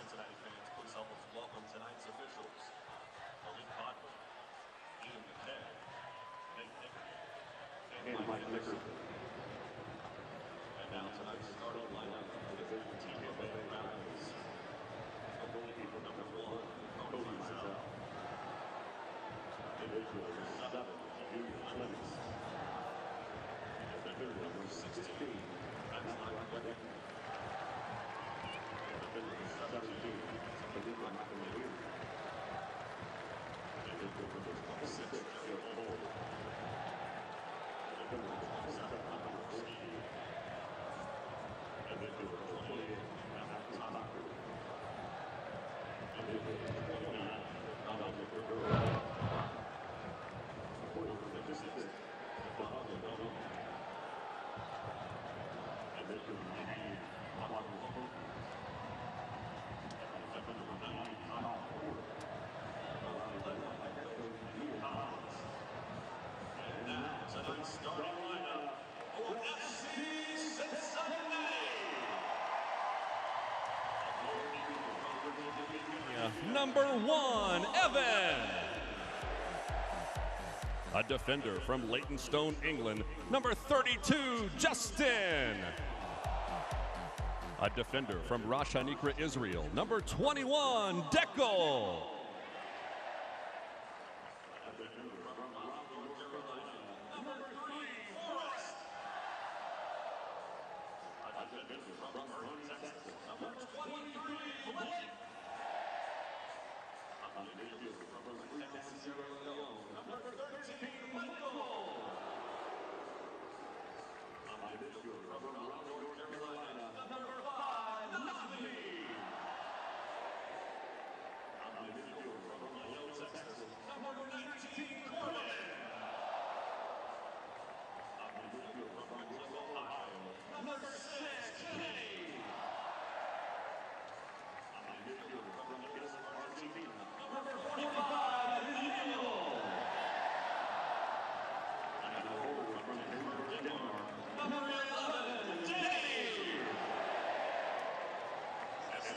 Cincinnati fans, please help us welcome tonight's officials. Malik Bodley, Ian McKay, Nate Nickerson, and Mike Nickerson. And now tonight's starting lineup for the Tampa Bay Rowdies. A goalkeeper number 1, Cody Mizell. Individual number 7, Junior Clements. Defender number 16, that's not Quick. Defender number 17, Felipe McAleer. Defender number 26, Joe Cole. Defender number 27, Gorski. Defender number 28, Matthew Tucker. Defender number 29, Dominic Rivera. Defender number 56, Pablo Dono. Starting lineup for FC Cincinnati. Number 1, Evan. A defender from Leytonstone, England, number 32, Justin. A defender from Rosh Hanikra, Israel, number 21, Dekel.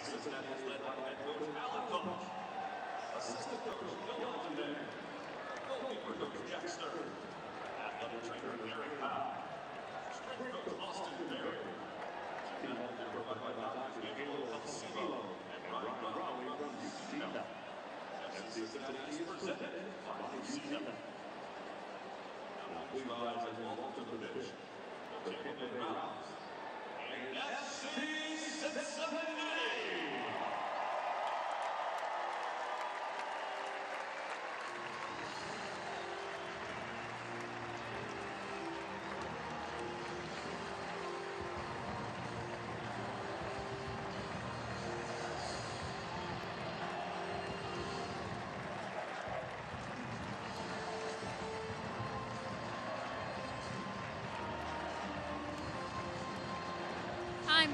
Cincinnati is led by head coach Alan Coach, assistant coach Bill Altenberg, goalkeeper coach Jack Stern, athletic trainer Gary Powell, strength coach Austin Berry, team health provided by Dr. Gabriel Alcivo and Ryan Rowley from UCF. FC Cincinnati is presented by UCF. Now please rise and welcome to the pitch, the Tampa Bay Rowdies and FC Cincinnati. Time.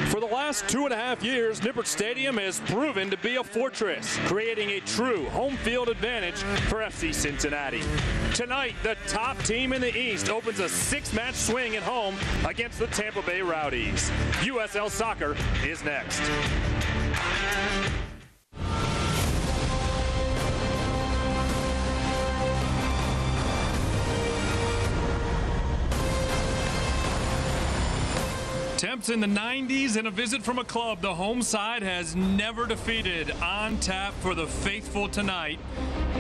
For the last 2.5 years, Nippert Stadium has proven to be a fortress, creating a true home field advantage for FC Cincinnati. Tonight, the top team in the East opens a 6-match swing at home against the Tampa Bay Rowdies. USL Soccer is next. Temps in the 90s and a visit from a club the home side has never defeated. On tap for the faithful tonight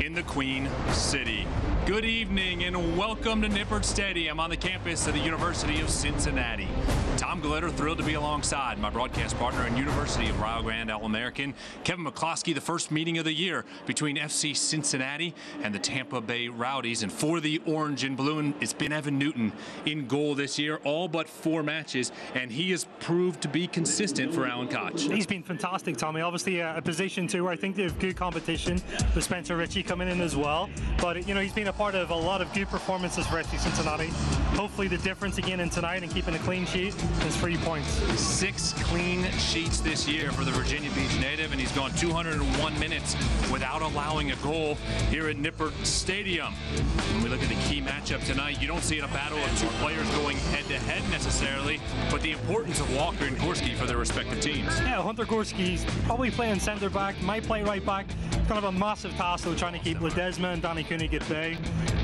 in the Queen City. Good evening and welcome to Nippert Stadium on the campus of the University of Cincinnati. Tom Glitter, thrilled to be alongside my broadcast partner and University of Rio Grande All-American, Kevin McCloskey. The first meeting of the year between FC Cincinnati and the Tampa Bay Rowdies. And for the orange and blue, it's been Evan Newton in goal this year, all but 4 matches, and he has proved to be consistent for Alan Koch. He's been fantastic, Tommy. Obviously a position too where I think they have good competition with Spencer Ritchie coming in as well. But, you know, he's been a part of a lot of good performances for FC Cincinnati. Hopefully the difference again in tonight and keeping a clean sheet is 3 points. 6 clean sheets this year for the Virginia Beach native, and he's gone 201 minutes without allowing a goal here at Nippert Stadium. When we look at the key matchup tonight, you don't see it a battle of 2 players going head-to-head necessarily, but the importance of Walker and Gorski for their respective teams. Yeah, Hunter Gorski's probably playing centre back, might play right back. Kind of a massive task though, trying to keep Ledesma and Danny Koenig at bay.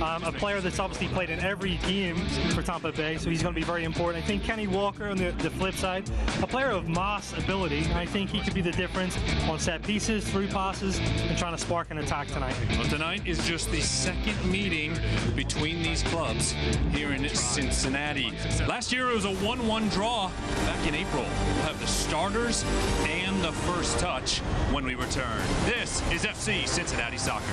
A player that's obviously played in every game for Tampa Bay, so he's going to be very important. I think Kenny Walker on the flip side, a player of mass ability. I think he could be the difference on set pieces, through passes, and trying to spark an attack tonight. Well, tonight is just the second meeting between these clubs here in Cincinnati. Last year it was a 1-1 draw back in April. We'll have the starters and the first touch when we return. This is FC Cincinnati Soccer.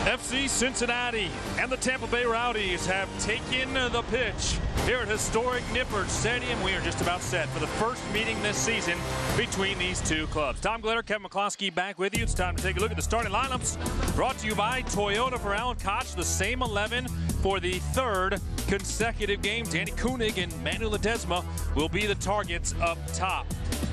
FC Cincinnati and the Tampa Bay Rowdies have taken the pitch here at historic Nippert Stadium. We are just about set for the first meeting this season between these 2 clubs. Tom Glitter, Kevin McCloskey back with you. It's time to take a look at the starting lineups. Brought to you by Toyota for Alan Koch. The same 11 for the 3rd consecutive game. Danny Koenig and Manu Ledesma will be the targets up top.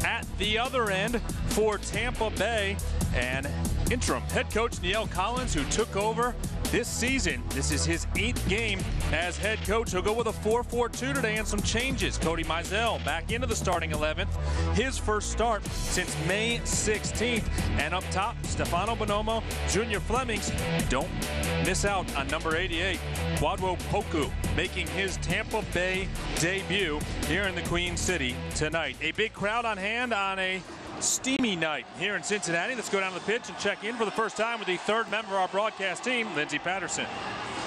At the other end for Tampa Bay, and interim head coach Neil Collins, who took over this season. This is his 8th game as head coach. He'll go with a 4-4-2 today and some changes. Cody Mizell back into the starting 11th. His first start since May 16th. And up top, Stefano Bonomo, Junior Flemings. Don't miss out on number 88, Kwadwo Poku, making his Tampa Bay debut here in the Queen City tonight. A big crowd on hand on a steamy night here in Cincinnati. Let's go down to the pitch and check in for the first time with the 3rd member of our broadcast team, Lindsay Patterson.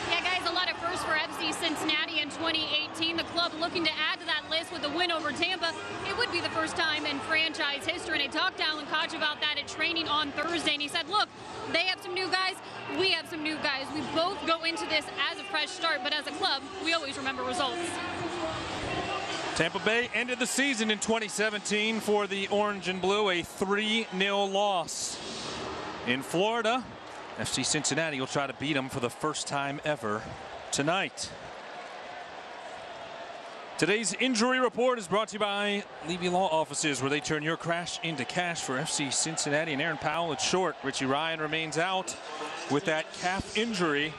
Yeah, guys, a lot of firsts for FC Cincinnati in 2018. The club looking to add to that list with the win over Tampa. It would be the first time in franchise history. And I talked to Alan Koch about that at training on Thursday, and he said, look, they have some new guys, we have some new guys. We both go into this as a fresh start, but as a club, we always remember results. Tampa Bay ended the season in 2017 for the Orange and Blue, a 3-0 loss. In Florida, FC Cincinnati will try to beat them for the first time ever tonight. Today's injury report is brought to you by Levy Law Offices, where they turn your crash into cash for FC Cincinnati. And Aaron Powell, it's short. Richie Ryan remains out with that calf injury.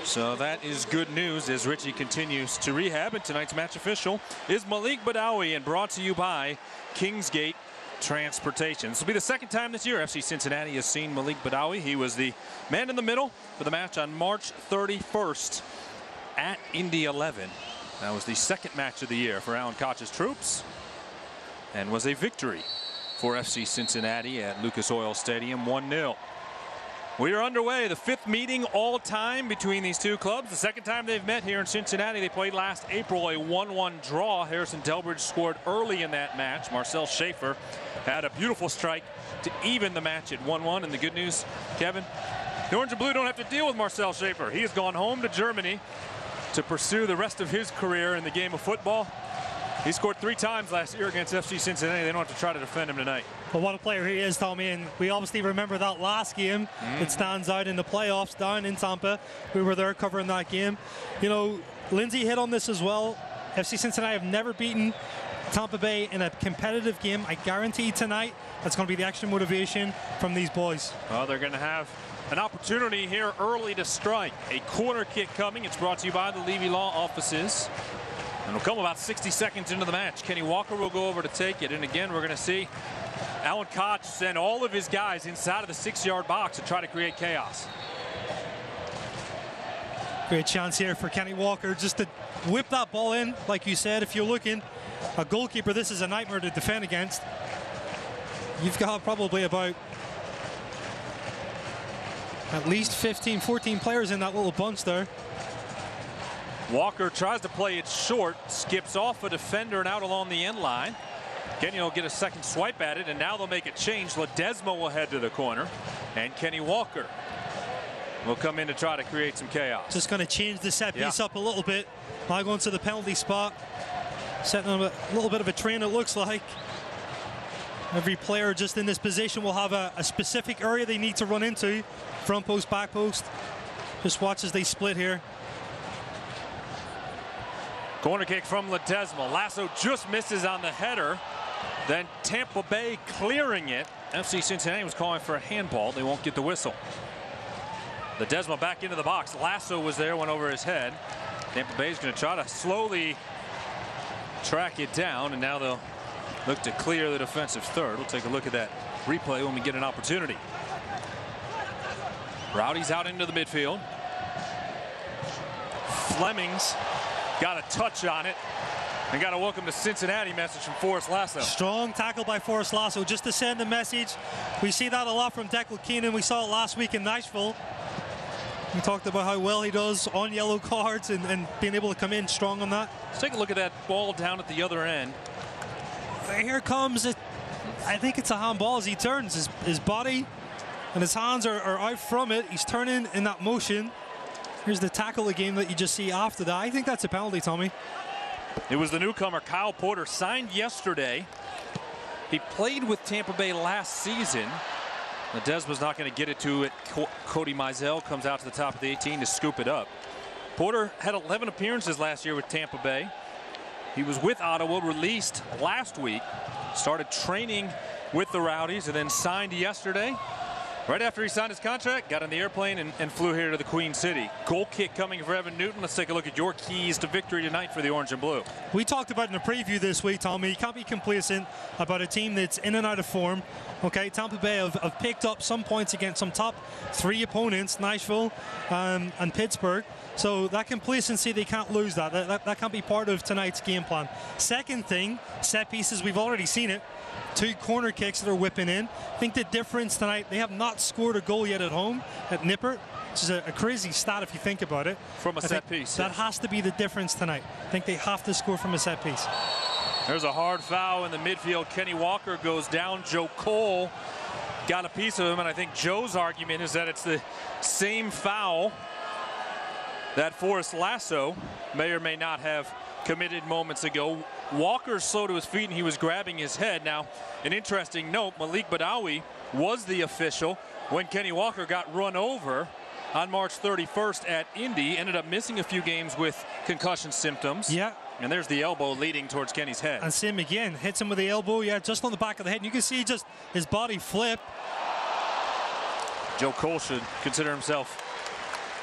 So that is good news as Richie continues to rehab. And tonight's match official is Malik Badawi, and brought to you by Kingsgate Transportation. This will be the second time this year FC Cincinnati has seen Malik Badawi. He was the man in the middle for the match on March 31st at Indy 11. That was the second match of the year for Alan Koch's troops, and was a victory for FC Cincinnati at Lucas Oil Stadium, 1-0. We are underway, the 5th meeting all time between these two clubs. The second time they've met here in Cincinnati. They played last April, a 1-1 draw. Harrison Delbridge scored early in that match. Marcel Schaefer had a beautiful strike to even the match at 1-1. And the good news, Kevin, the Orange and Blue don't have to deal with Marcel Schaefer. He has gone home to Germany to pursue the rest of his career in the game of football. He scored 3 times last year against FC Cincinnati. They don't have to try to defend him tonight. Well, what a player he is, Tommy, and we obviously remember that last game. It stands out in the playoffs down in Tampa. We were there covering that game. You know, Lindsay hit on this as well. FC Cincinnati have never beaten Tampa Bay in a competitive game. I guarantee tonight that's going to be the extra motivation from these boys. Well, they're going to have an opportunity here early to strike. A corner kick coming. It's brought to you by the Levy Law Offices. And it'll come about 60 seconds into the match. Kenny Walker will go over to take it. And again, we're going to see Alan Koch send all of his guys inside of the 6-yard box to try to create chaos. Great chance here for Kenny Walker just to whip that ball in. Like you said, if you're looking, a goalkeeper, this is a nightmare to defend against. You've got probably about at least 15, 14 players in that little bunch there. Walker tries to play it short, skips off a defender and out along the end line. Kenny will get a second swipe at it, and now they'll make a change. Ledesma will head to the corner, and Kenny Walker will come in to try to create some chaos. Just going to change the set piece up a little bit. Now going to the penalty spot. Setting up a little bit of a train, it looks like. Every player just in this position will have a specific area they need to run into. Front post, back post. Just watch as they split here. Corner kick from Ledesma. Lasso just misses on the header. Then Tampa Bay clearing it. FC Cincinnati was calling for a handball. They won't get the whistle. Ledesma back into the box. Lasso was there, went over his head. Tampa Bay is going to try to slowly track it down, and now they'll look to clear the defensive third. We'll take a look at that replay when we get an opportunity. Rowdies out into the midfield. Fleming's got a touch on it, and got a welcome to Cincinnati message from Forrest Lasso. Strong tackle by Forrest Lasso just to send the message. We see that a lot from Declan Keenan. We saw it last week in Nashville. We talked about how well he does on yellow cards and being able to come in strong on that. Let's take a look at that ball down at the other end. Here comes it. I think it's a handball as he turns. His body and his hands are out from it. He's turning in that motion. Here's the tackle again that you just see after that. I think that's a penalty, Tommy. It was the newcomer Kyle Porter, signed yesterday. He played with Tampa Bay last season. Ledesma's not going to get it to it. Cody Mizell comes out to the top of the 18 to scoop it up. Porter had 11 appearances last year with Tampa Bay. He was with Ottawa, released last week, started training with the Rowdies, and then signed yesterday. Right after he signed his contract, got on the airplane and flew here to the Queen City. Goal kick coming for Evan Newton. Let's take a look at your keys to victory tonight for the Orange and Blue. We talked about in the preview this week, Tommy. You can't be complacent about a team that's in and out of form. Okay, Tampa Bay have picked up some points against some top 3 opponents, Nashville and Pittsburgh. So that complacency, they can't lose that. That can't be part of tonight's game plan. Second thing, set pieces, we've already seen it. 2 corner kicks that are whipping in. I think the difference tonight, they have not scored a goal yet at home at Nippert, which is a crazy stat if you think about it. From a set piece. That has to be the difference tonight. I think they have to score from a set piece. There's a hard foul in the midfield. Kenny Walker goes down. Joe Cole got a piece of him, and I think Joe's argument is that it's the same foul that Forrest Lasso may or may not have committed moments ago. Walker's slow to his feet and he was grabbing his head. Now, an interesting note, Malik Badawi was the official when Kenny Walker got run over on March 31st at Indy. Ended up missing a few games with concussion symptoms. Yeah. And there's the elbow leading towards Kenny's head. And same again, hits him with the elbow, yeah, just on the back of the head. And you can see just his body flip. Joe Cole should consider himself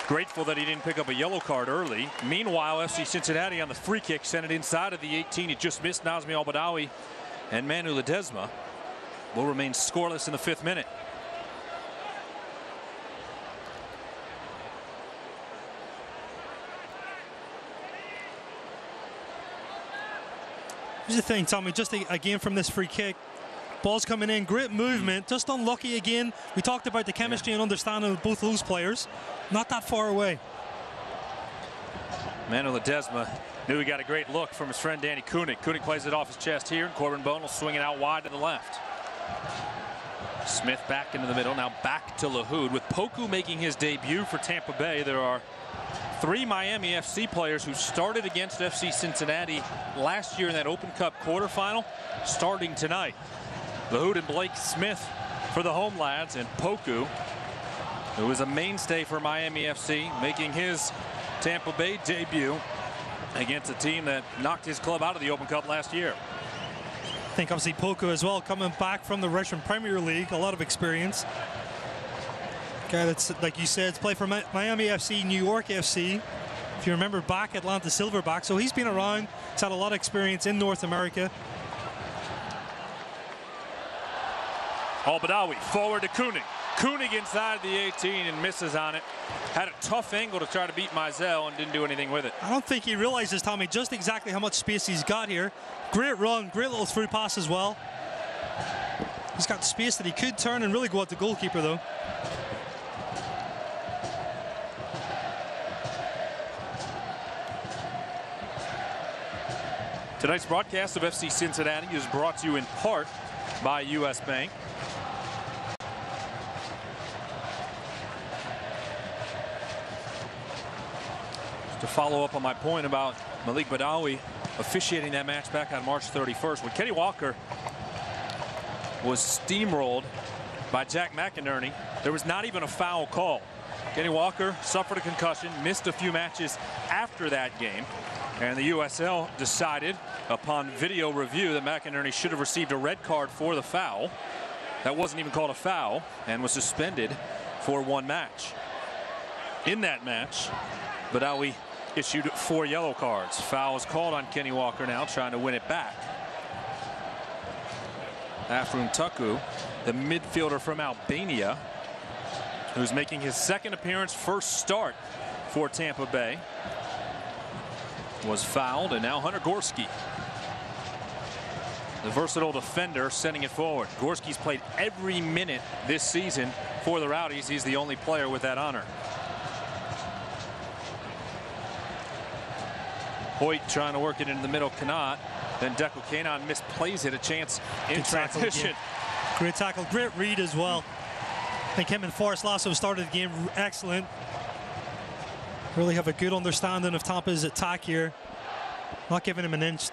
grateful that he didn't pick up a yellow card early. Meanwhile, FC Cincinnati on the free kick sent it inside of the 18. He just missed Nazmi Al-Badawi, and Manu Ledesma will remain scoreless in the 5th minute. Here's the thing, Tommy, just again from this free kick. Ball's coming in, great movement, just unlucky again. We talked about the chemistry and understanding of both those players. Not that far away. Manu Ledesma knew he got a great look from his friend Danny Koenig. Koenig plays it off his chest here, and Corbin Bone will swing it out wide to the left. Smith back into the middle, now back to Lahoud. With Poku making his debut for Tampa Bay, there are 3 Miami FC players who started against FC Cincinnati last year in that Open Cup quarterfinal, starting tonight. Lahoud and Blake Smith for the home lads, and Poku, who is a mainstay for Miami FC, making his Tampa Bay debut against a team that knocked his club out of the Open Cup last year. I think obviously Poku as well, coming back from the Russian Premier League, a lot of experience. Guy that's, like you said, played for Miami FC, New York FC. If you remember back, Atlanta Silverback. So he's been around, he's had a lot of experience in North America. Al-Badawi forward to Koenig. Koenig inside the 18 and misses on it. Had a tough angle to try to beat Mizell and didn't do anything with it. I don't think he realizes, Tommy, just exactly how much space he's got here. Great run, great little through pass as well. He's got space that he could turn and really go at the goalkeeper, though. Tonight's broadcast of FC Cincinnati is brought to you in part by U.S. Bank. To follow up on my point about Malik Badawi officiating that match back on March 31st, when Kenny Walker was steamrolled by Jack McInerney, there was not even a foul call. Kenny Walker suffered a concussion, missed a few matches after that game, and the USL decided upon video review that McInerney should have received a red card for the foul. That wasn't even called a foul and was suspended for 1 match. In that match, Badawi issued 4 yellow cards. Foul is called on Kenny Walker now, trying to win it back. Afrun Tuku, the midfielder from Albania, who's making his 2nd appearance, first start for Tampa Bay, was fouled, and now Hunter Gorski, the versatile defender, sending it forward. Gorski's played every minute this season for the Rowdies. He's the only player with that honor. Hoyt trying to work it into the middle, cannot. Then Deco Canon misplays it, a chance in transition. Great tackle, great read as well. I think him and Forrest Lasso started the game excellent. Really have a good understanding of Tampa's attack here. Not giving him an inch.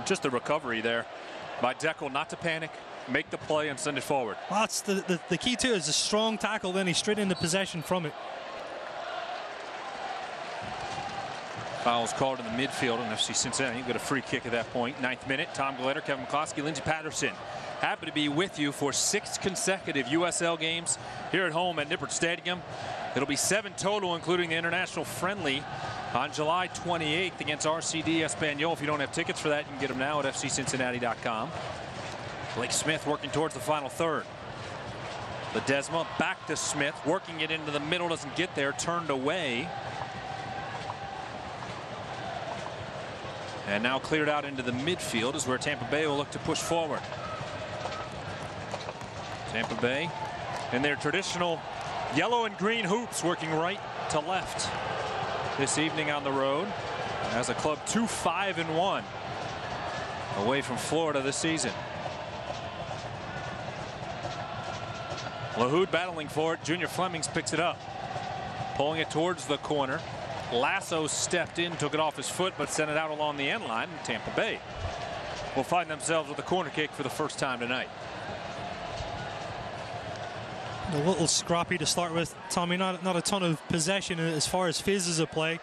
Just a recovery there by Deco, not to panic, make the play and send it forward. Well, that's the key to it, is a strong tackle, then he's straight into possession from it. Fouls called in the midfield on FC Cincinnati. You got a free kick at that point. 9th minute. Tom Glitter, Kevin McCloskey, Lindsey Patterson. Happy to be with you for 6 consecutive USL games here at home at Nippert Stadium. It'll be 7 total, including the international friendly on July 28th against RCD Espanyol. If you don't have tickets for that, you can get them now at fccincinnati.com. Blake Smith working towards the final third. Ledesma back to Smith, working it into the middle, doesn't get there, turned away. And now cleared out into the midfield is where Tampa Bay will look to push forward. Tampa Bay in their traditional yellow and green hoops, working right to left this evening on the road as a club 2-5-1 away from Florida this season. Lahoud battling for it. Junior Flemings picks it up, pulling it towards the corner. Lasso stepped in, took it off his foot, but sent it out along the end line. Tampa Bay will find themselves with a corner kick for the first time tonight. A little scrappy to start with, Tommy. Not a ton of possession as far as phases of play.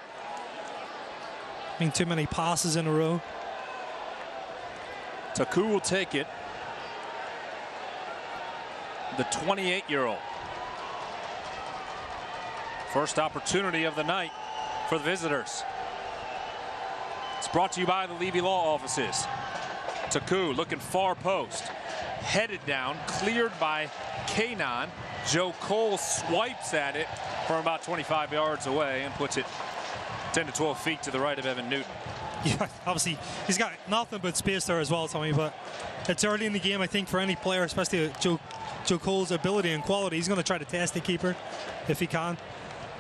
I mean, too many passes in a row. Taku will take it. The 28-year-old. First opportunity of the night for the visitors. It's brought to you by the Levy Law Offices. Taku looking far post. Headed down, cleared by Kanon. Joe Cole swipes at it from about 25 yards away and puts it 10 to 12 feet to the right of Evan Newton. Yeah, obviously he's got nothing but space there as well, Tommy, but it's early in the game. I think for any player, especially Joe Cole's ability and quality, he's going to try to test the keeper if he can.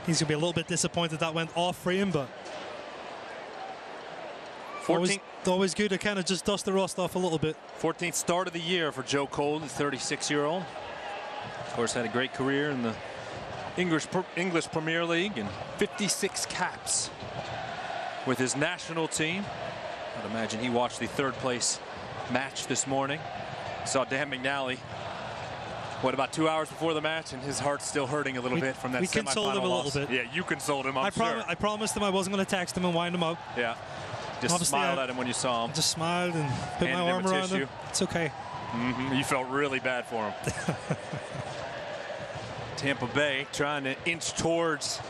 He's going to be a little bit disappointed that went off frame, but always good to kind of just dust the rust off a little bit. 14th start of the year for Joe Cole, the 36-year-old. Of course, had a great career in the English Premier League and 56 caps with his national team. I'd imagine he watched the third place match this morning. Saw Dan McNally, what, about 2 hours before the match, and his heart's still hurting a little bit from that semifinal loss. We consoled him a little bit. Yeah, you consoled him, I'm sure. I promised him I wasn't going to text him and wind him up. Yeah. Just obviously, smiled at him when you saw him. Just smiled and put my arm around him. It's okay. You felt really bad for him. Tampa Bay trying to inch towards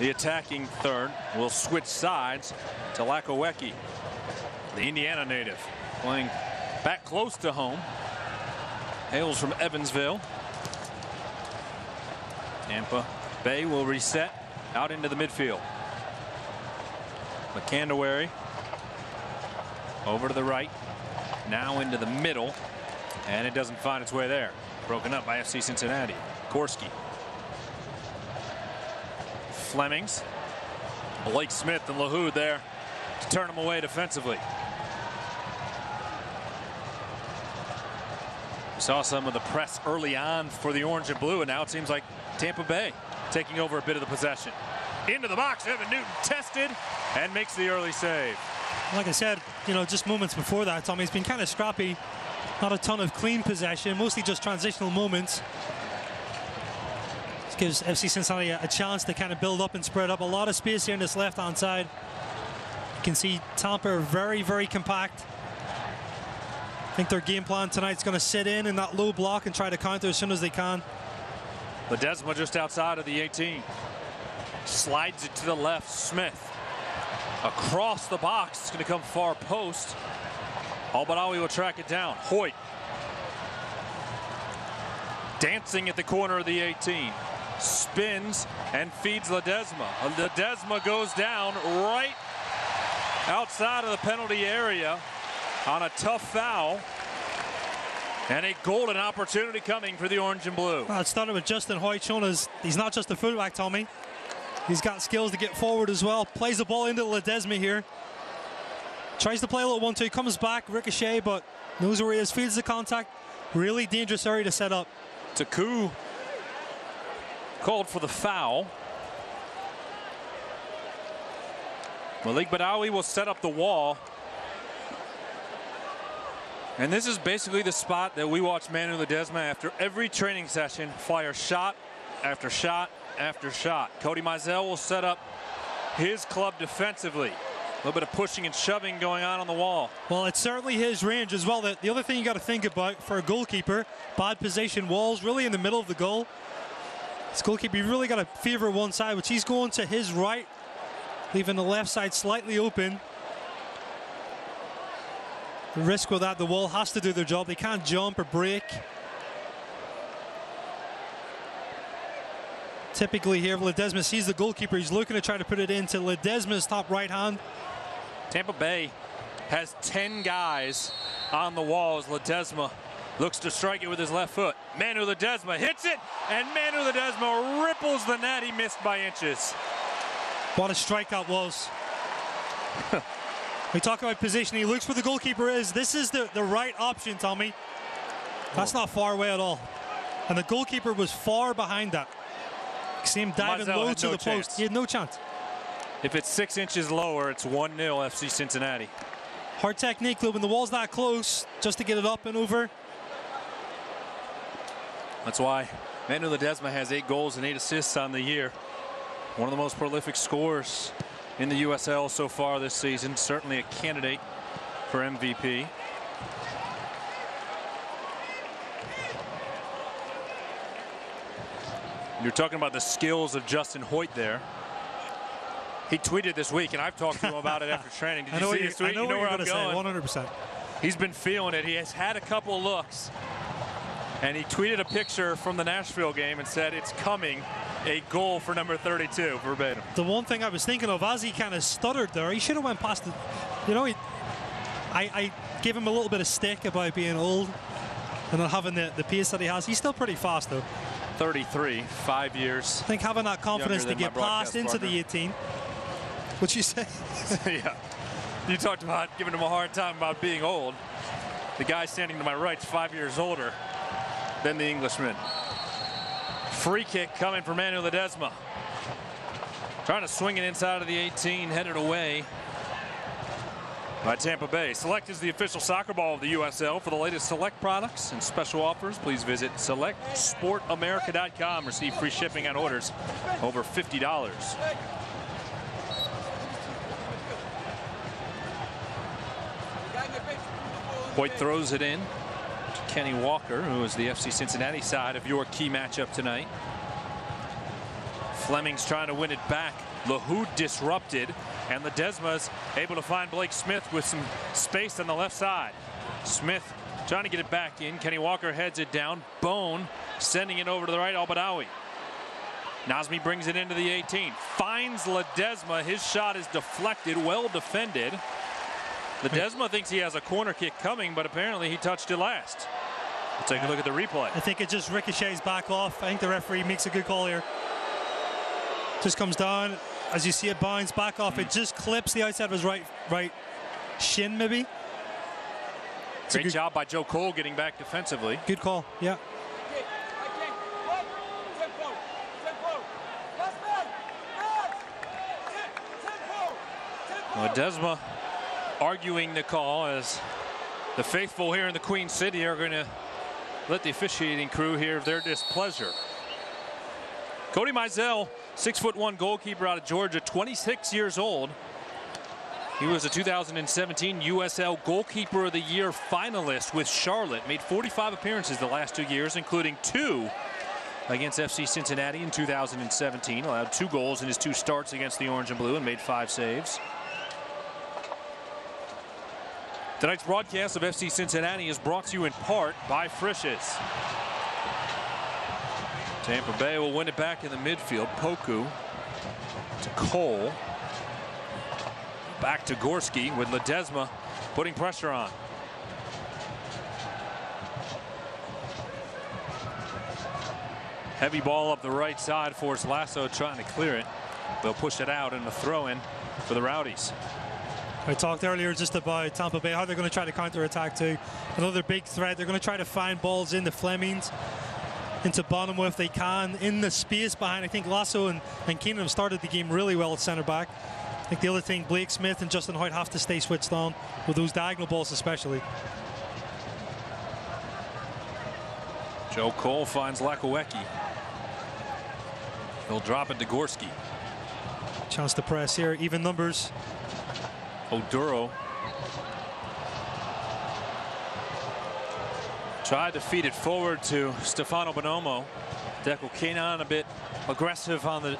the attacking third. Will switch sides to Lakowecki, the Indiana native, playing back close to home. Hails from Evansville. Tampa Bay will reset out into the midfield. McCandawary over to the right, now into the middle, and it doesn't find its way there. Broken up by FC Cincinnati. Gorski. Flemings. Blake Smith and LaHood there to turn him away defensively. We saw some of the press early on for the orange and blue, and now it seems like Tampa Bay taking over a bit of the possession. Into the box, Evan Newton tested and makes the early save. Like I said, you know, just moments before that, Tommy, it's been kind of scrappy. Not a ton of clean possession, mostly just transitional moments. This gives FC Cincinnati a chance to kind of build up and spread up. A lot of space here in this left-hand side. You can see Tampa are very, very compact. I think their game plan tonight is going to sit in that low block and try to counter as soon as they can. Ledesma just outside of the 18. Slides it to the left. Smith across the box. It's going to come far post. Al-Badawi will track it down. Hoyt dancing at the corner of the 18. Spins and feeds Ledesma. Ledesma goes down right outside of the penalty area on a tough foul. And a golden opportunity coming for the orange and blue. Well, it started with Justin Hoyt showing us he's not just a fullback, Tommy. He's got skills to get forward as well. Plays the ball into Ledesma here. Tries to play a little 1-2, comes back, ricochet, but knows where he is, feeds the contact. Really dangerous area to set up. Taku called for the foul. Malik Badawi will set up the wall. And this is basically the spot that we watch Manu Ledesma after every training session fire shot after shot after shot. Cody Mizell will set up his club defensively. A little bit of pushing and shoving going on the wall. Well, it's certainly his range as well. The other thing you got to think about for a goalkeeper, bad position walls really in the middle of the goal. This goalkeeper, you really got to favor one side, which he's going to his right, leaving the left side slightly open. The risk with that, the wall has to do their job. They can't jump or break. Typically here, Ledesma sees the goalkeeper. He's looking to try to put it into Ledesma's top right hand. Tampa Bay has 10 guys on the wall as Ledesma looks to strike it with his left foot. Manu Ledesma hits it, and Manu Ledesma ripples the net. He missed by inches. What a strike that was. We talk about position. He looks where the goalkeeper is. This is the right option, Tommy. That's not far away at all. And the goalkeeper was far behind that. See him diving low to the post. He had no chance. If it's 6 inches lower, it's 1-0 FC Cincinnati. Hard technique, though, when the wall's that close, just to get it up and over. That's why Manu Ledesma has 8 goals and 8 assists on the year. One of the most prolific scorers in the USL so far this season. Certainly a candidate for MVP. You're talking about the skills of Justin Hoyt there. He tweeted this week, and I've talked to him about it after training. Did you see his tweet? I know where I'm going. 100%. He's been feeling it. He has had a couple looks. And he tweeted a picture from the Nashville game and said, "It's coming, a goal for number 32, verbatim." The one thing I was thinking of, as he kind of stuttered there, he should have went past it. You know, I gave him a little bit of stick about being old and not having the pace that he has. He's still pretty fast, though. 33, 5 years. I think having that confidence to get past into the 18. What'd you say? Yeah. You talked about giving him a hard time about being old. The guy standing to my right is 5 years older than the Englishman. Free kick coming from Manu Ledesma. Trying to swing it inside of the 18, headed away by Tampa Bay. Select is the official soccer ball of the USL. For the latest Select products and special offers, please visit selectsportamerica.com. Receive free shipping on orders over $50. Hoyt throws it in to Kenny Walker, who is the FC Cincinnati side of your key matchup tonight. Fleming's trying to win it back. Lahoud disrupted, and Ledesma's able to find Blake Smith with some space on the left side. Smith trying to get it back in. Kenny Walker heads it down. Bone sending it over to the right. Al-Badawi. Nazmi brings it into the 18. Finds Ledesma. His shot is deflected. Well defended. Ledesma thinks he has a corner kick coming, but apparently he touched it last. We'll take a look at the replay. I think it just ricochets back off. I think the referee makes a good call here. Just comes down. As you see it bounce back off, it just clips the outside of his right shin, maybe. Great job by Joe Cole getting back defensively. Good call, yeah. Ledesma arguing the call, as the faithful here in the Queen City are going to let the officiating crew hear their displeasure. Cody Mizell, 6'1" goalkeeper out of Georgia, 26 years old. He was a 2017 USL Goalkeeper of the Year finalist with Charlotte. Made 45 appearances the last 2 years, including 2 against FC Cincinnati in 2017. Allowed 2 goals in his 2 starts against the Orange and Blue and made 5 saves. Tonight's broadcast of FC Cincinnati is brought to you in part by Frisch's. Tampa Bay will win it back in the midfield. Poku to Cole. Back to Gorski with Ledesma putting pressure on. Heavy ball up the right side. Forced Lasso trying to clear it. They'll push it out and a throw in for the Rowdies. I talked earlier just about Tampa Bay, how they're going to try to counter-attack too. Another big threat. They're going to try to find balls into Flemings, into Bonham if they can, in the space behind. I think Lasso and Keenan have started the game really well at centre-back. I think the other thing, Blake Smith and Justin Hoyt have to stay switched on with those diagonal balls especially. Joe Cole finds Lakowecki. He'll drop it to Gorski. Chance to press here, even numbers. Oduro tried to feed it forward to Stefano Bonomo. Deco Canon a bit aggressive on the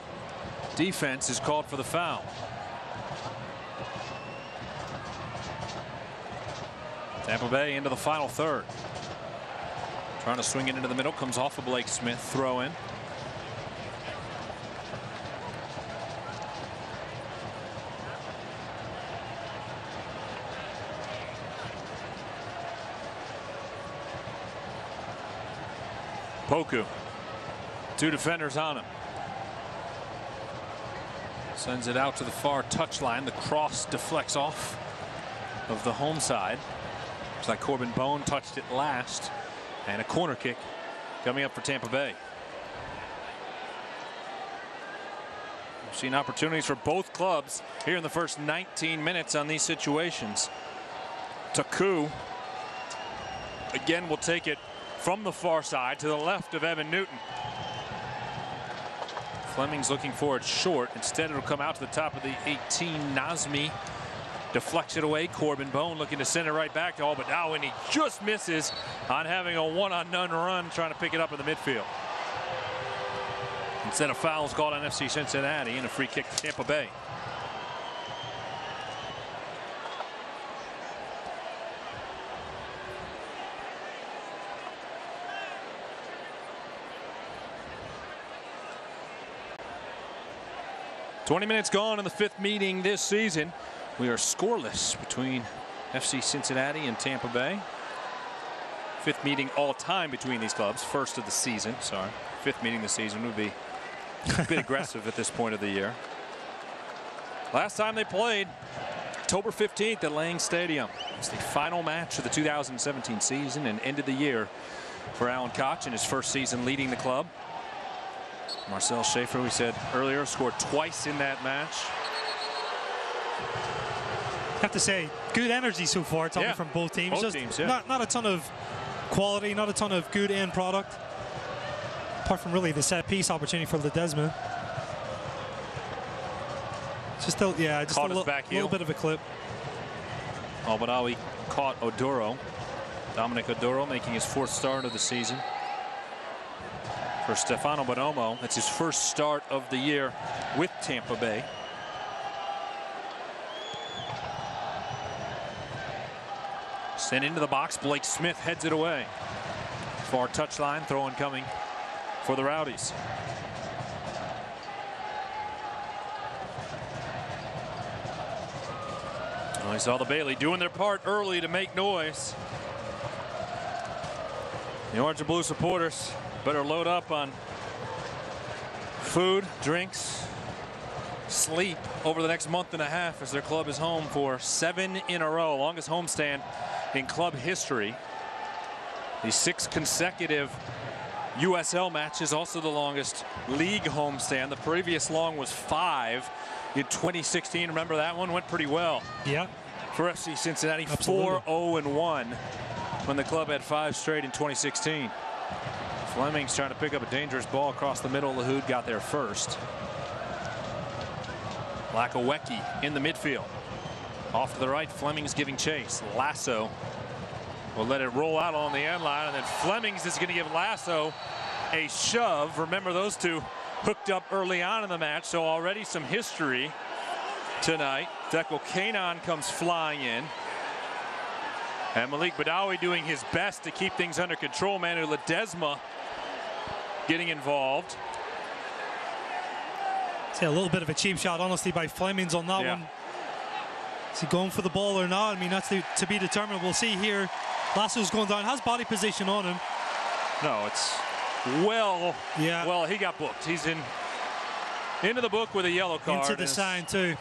defense, is called for the foul. Tampa Bay into the final third. Trying to swing it into the middle, comes off of Blake Smith, throw in. Poku, 2 defenders on him. Sends it out to the far touchline. The cross deflects off of the home side. Looks like Corbin Bone touched it last. And a corner kick coming up for Tampa Bay. We've seen opportunities for both clubs here in the first 19 minutes on these situations. Taku again will take it from the far side to the left of Evan Newton. Fleming's looking for it short. Instead, it'll come out to the top of the 18. Nazmi deflects it away. Corbin Bone looking to send it right back to Al-Badawi, and he just misses on having a one-on-none run trying to pick it up in the midfield. Instead of fouls called on FC Cincinnati and a free kick to Tampa Bay. "20 minutes gone in the 5th meeting this season. We are scoreless between FC Cincinnati and Tampa Bay. 5th meeting all time between these clubs. 1st of the season, sorry. 5th meeting this season would be a bit aggressive at this point of the year. Last time they played, October 15th at Lang Stadium. It's the final match of the 2017 season and ended the year for Alan Koch in his first season leading the club. Marcel Schaefer, we said earlier, scored twice in that match. I have to say, good energy so far, Tommy, from both teams. Both teams, yeah. Not a ton of quality, not a ton of good end product. Apart from really the set piece opportunity for Ledesma. Just a little bit of a clip. Al-Badawi caught Oduro. Dominic Oduro making his 4th start of the season. For Stefano Bonomo, that's his first start of the year with Tampa Bay. Sent into the box, Blake Smith heads it away. Far touchline, throw in coming for the Rowdies. Well, I saw the Bailey doing their part early to make noise. The Orange and Blue supporters better load up on food, drinks, sleep over the next month and a half as their club is home for 7 in a row. Longest homestand in club history. The 6 consecutive USL matches, also the longest league homestand. The previous long was 5 in 2016. Remember that one? Went pretty well. Yeah. For FC Cincinnati, Absolutely. 4-0-1 when the club had 5 straight in 2016. Fleming's trying to pick up a dangerous ball across the middle. Lahoud got there first. Lakawecki in the midfield. Off to the right, Fleming's giving chase. Lasso will let it roll out on the end line, and then Fleming's is going to give Lasso a shove. Remember, those two hooked up early on in the match, so already some history tonight. Dekel Kanan comes flying in. And Malik Badawi doing his best to keep things under control. Manu Ledesma getting involved. See, a little bit of a cheap shot, honestly, by Flemings on that one. Is he going for the ball or not? I mean, that's to be determined. We'll see here. Lasso's going down, has body position on him. No, it's well, he got booked. He's into the book with a yellow card. Into the sign, too.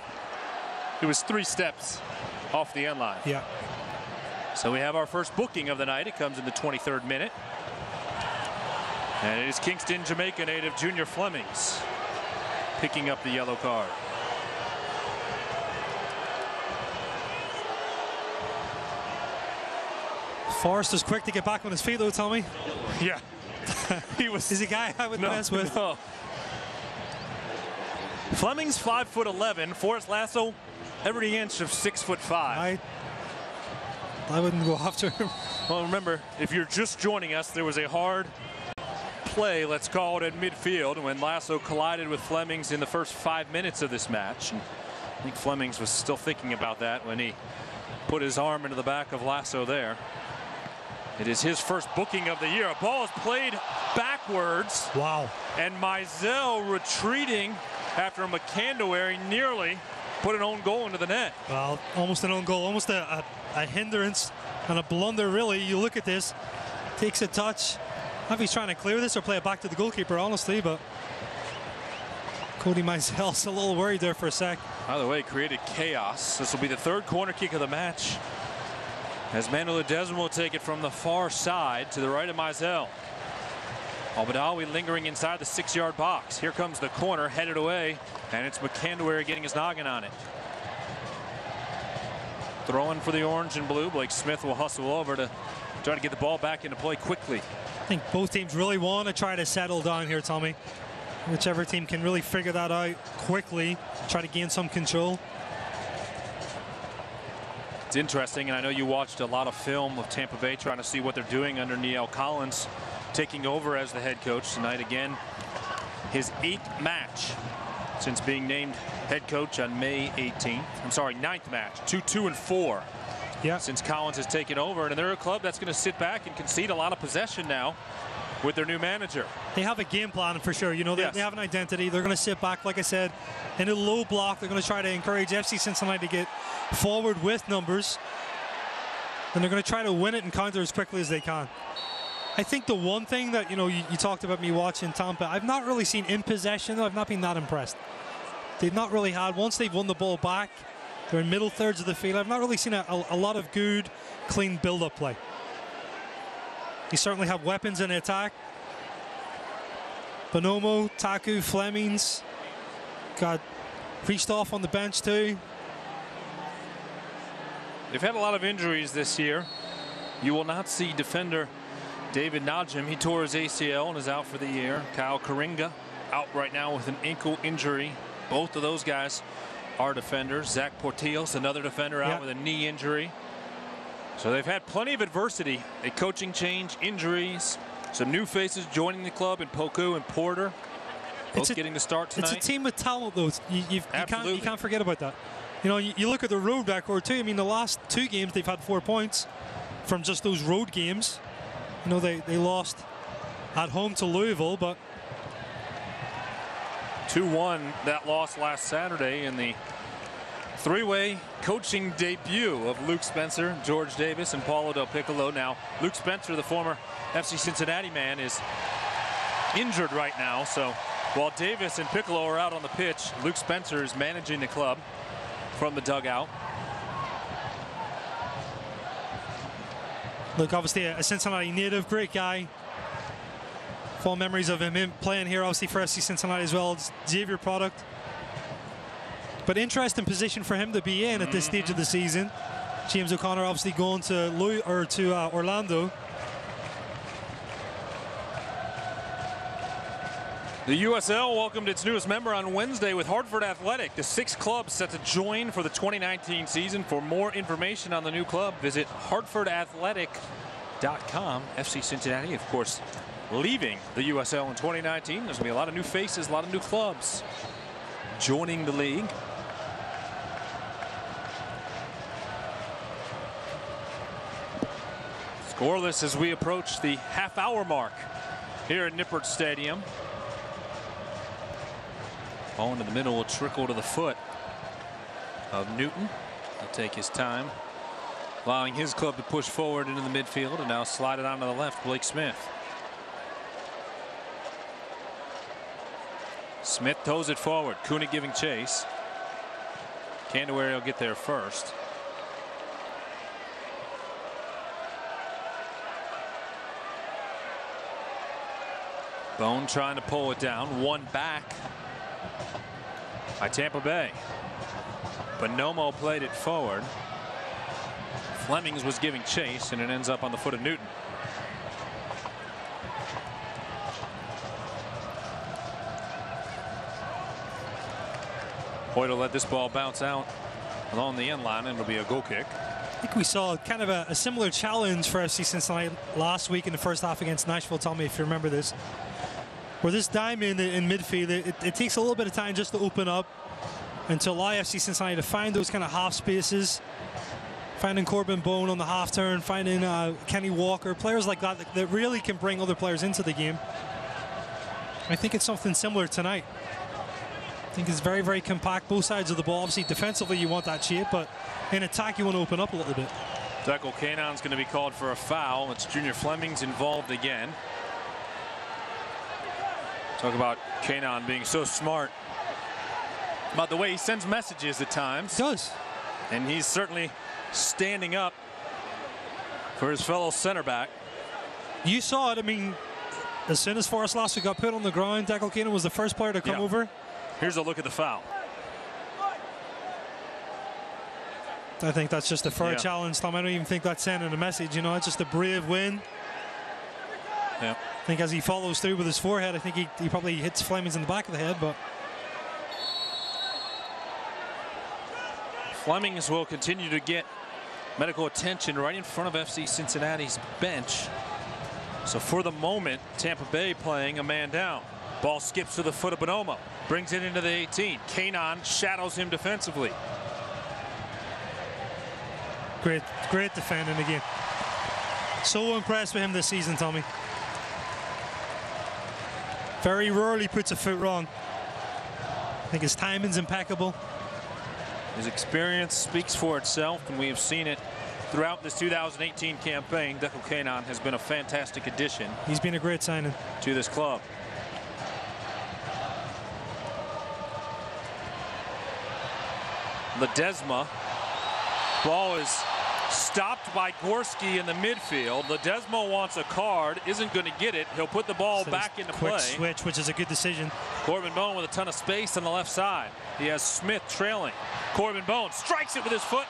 It was 3 steps off the end line. Yeah. So we have our first booking of the night. It comes in the 23rd minute. And it is Kingston, Jamaica native Junior Flemings picking up the yellow card. Forrest was quick to get back on his feet, though, Tommy. Yeah. He's a guy I would mess with. No. Fleming's 5'11". Forrest Lasso, every inch of 6'5". I wouldn't go after him. Well, remember, if you're just joining us, there was a hard play, let's call it, at midfield when Lasso collided with Flemings in the first 5 minutes of this match. And I think Flemings was still thinking about that when he put his arm into the back of Lasso there. It is his first booking of the year. A ball is played backwards. Wow. And Mizell retreating after McCandawary nearly put an own goal into the net. Well, almost an own goal, almost a hindrance and a blunder, really. You look at this, takes a touch. I don't know if he's trying to clear this or play it back to the goalkeeper, honestly, but Cody Mizell's a little worried there for a sec. By the way, created chaos. This will be the 3rd corner kick of the match, as Manu Ledesma will take it from the far side to the right of Mizell. Al-Badawi lingering inside the 6-yard box. Here comes the corner, headed away, and it's McCandawary getting his noggin on it. throwing for the orange and blue. Blake Smith will hustle over to try to get the ball back into play quickly. I think both teams really want to try to settle down here, Tommy. Whichever team can really figure that out quickly, try to gain some control. It's interesting, and I know you watched a lot of film of Tampa Bay trying to see what they're doing under Neil Collins taking over as the head coach tonight. Again, his 8th match since being named head coach on May 18th. I'm sorry, 9th match. 2-2-4 since Collins has taken over. And they're a club that's going to sit back and concede a lot of possession now with their new manager. They have a game plan for sure. You know, they have an identity. They're going to sit back, like I said, in a low block. They're going to try to encourage FC Cincinnati to get forward with numbers. And they're going to try to win it and counter as quickly as they can. I think the one thing that, you know, you talked about me watching Tampa, I've not really seen in possession, though. I've not been that impressed. They've not really had, once they've won the ball back, they're in middle thirds of the field. I've not really seen a lot of good, clean build-up play. You certainly have weapons in attack. Bonomo, Taku, Flemings got reached off on the bench too. They've had a lot of injuries this year. You will not see defender David Najim. He tore his ACL and is out for the year. Kyle Karinga out right now with an ankle injury. Both of those guys are defenders. Zach Portillo's another defender out with a knee injury. So they've had plenty of adversity, a coaching change, injuries, some new faces joining the club in Poku and Porter, both getting the start tonight. It's a team with talent, though. You can't forget about that. You know, you look at the road record too. I mean, the last 2 games they've had 4 points from just those road games. You know, they lost at home to Louisville, but 2-1 that loss last Saturday in the 3-way coaching debut of Luke Spencer, George Davis, and Paulo Del Piccolo. Now, Luke Spencer, the former FC Cincinnati man, is injured right now. So while Davis and Piccolo are out on the pitch, Luke Spencer is managing the club from the dugout. Look, obviously a Cincinnati native, great guy. Fond memories of him playing here, obviously, for FC Cincinnati as well. It's Xavier product. But interesting position for him to be in at this stage of the season. James O'Connor obviously going to Orlando. The USL welcomed its newest member on Wednesday with Hartford Athletic, the 6th club set to join for the 2019 season. For more information on the new club, visit hartfordathletic.com. FC Cincinnati, of course, leaving the USL in 2019. There's going to be a lot of new faces, a lot of new clubs joining the league. Scoreless as we approach the half-hour mark here at Nippert Stadium. Ball into the middle will trickle to the foot of Newton. He'll take his time, allowing his club to push forward into the midfield, and now slide it onto the left, Blake Smith. Smith toes it forward. Kuna giving chase. Candawari will get there first. Bone trying to pull it down. One back by Tampa Bay. Bonomo played it forward. Flemings was giving chase, and it ends up on the foot of Newton. Hoyt will let this ball bounce out along the end line, and it'll be a goal kick. I think we saw kind of a similar challenge for FC Cincinnati last week in the first half against Nashville. Tell me if you remember this. Where this diamond in midfield, it takes a little bit of time just to open up and to allow FC Cincinnati to find those kind of half spaces. Finding Corbin Bone on the half turn, finding Kenny Walker, players like that that really can bring other players into the game. I think it's something similar tonight. I think it's very, very compact, both sides of the ball. Obviously, defensively, you want that shape, but in attack, you want to open up a little bit. Dekel Kanon's going to be called for a foul. It's Junior Flemings involved again. Talk about Kanon being so smart about the way he sends messages at times. He does. And he's certainly standing up for his fellow center back. You saw it. I mean, as soon as Forrest Lasser got put on the ground, Dekel Kanon was the first player to come over. Here's a look at the foul. I think that's just a fair challenge, Tom. I don't even think that's sending a message. You know, it's just a brave win. Yeah. I think as he follows through with his forehead, I think he probably hits Flemings in the back of the head, but Flemings will continue to get medical attention right in front of FC Cincinnati's bench. So for the moment, Tampa Bay playing a man down. Ball skips to the foot of Bonomo, brings it into the 18. Kanon shadows him defensively. Great defending again. So impressed with him this season, Tommy. Very rarely puts a foot wrong. I think his timing's impeccable. His experience speaks for itself, and we have seen it throughout this 2018 campaign. Deco Kanon has been a fantastic addition. He's been a great signing to this club. Ledesma. Ball is stopped by Gorski in the midfield. Ledesma wants a card, isn't going to get it. He'll put the ball back into play. Quick switch, which is a good decision. Corbin Bone with a ton of space on the left side. He has Smith trailing. Corbin Bone strikes it with his foot,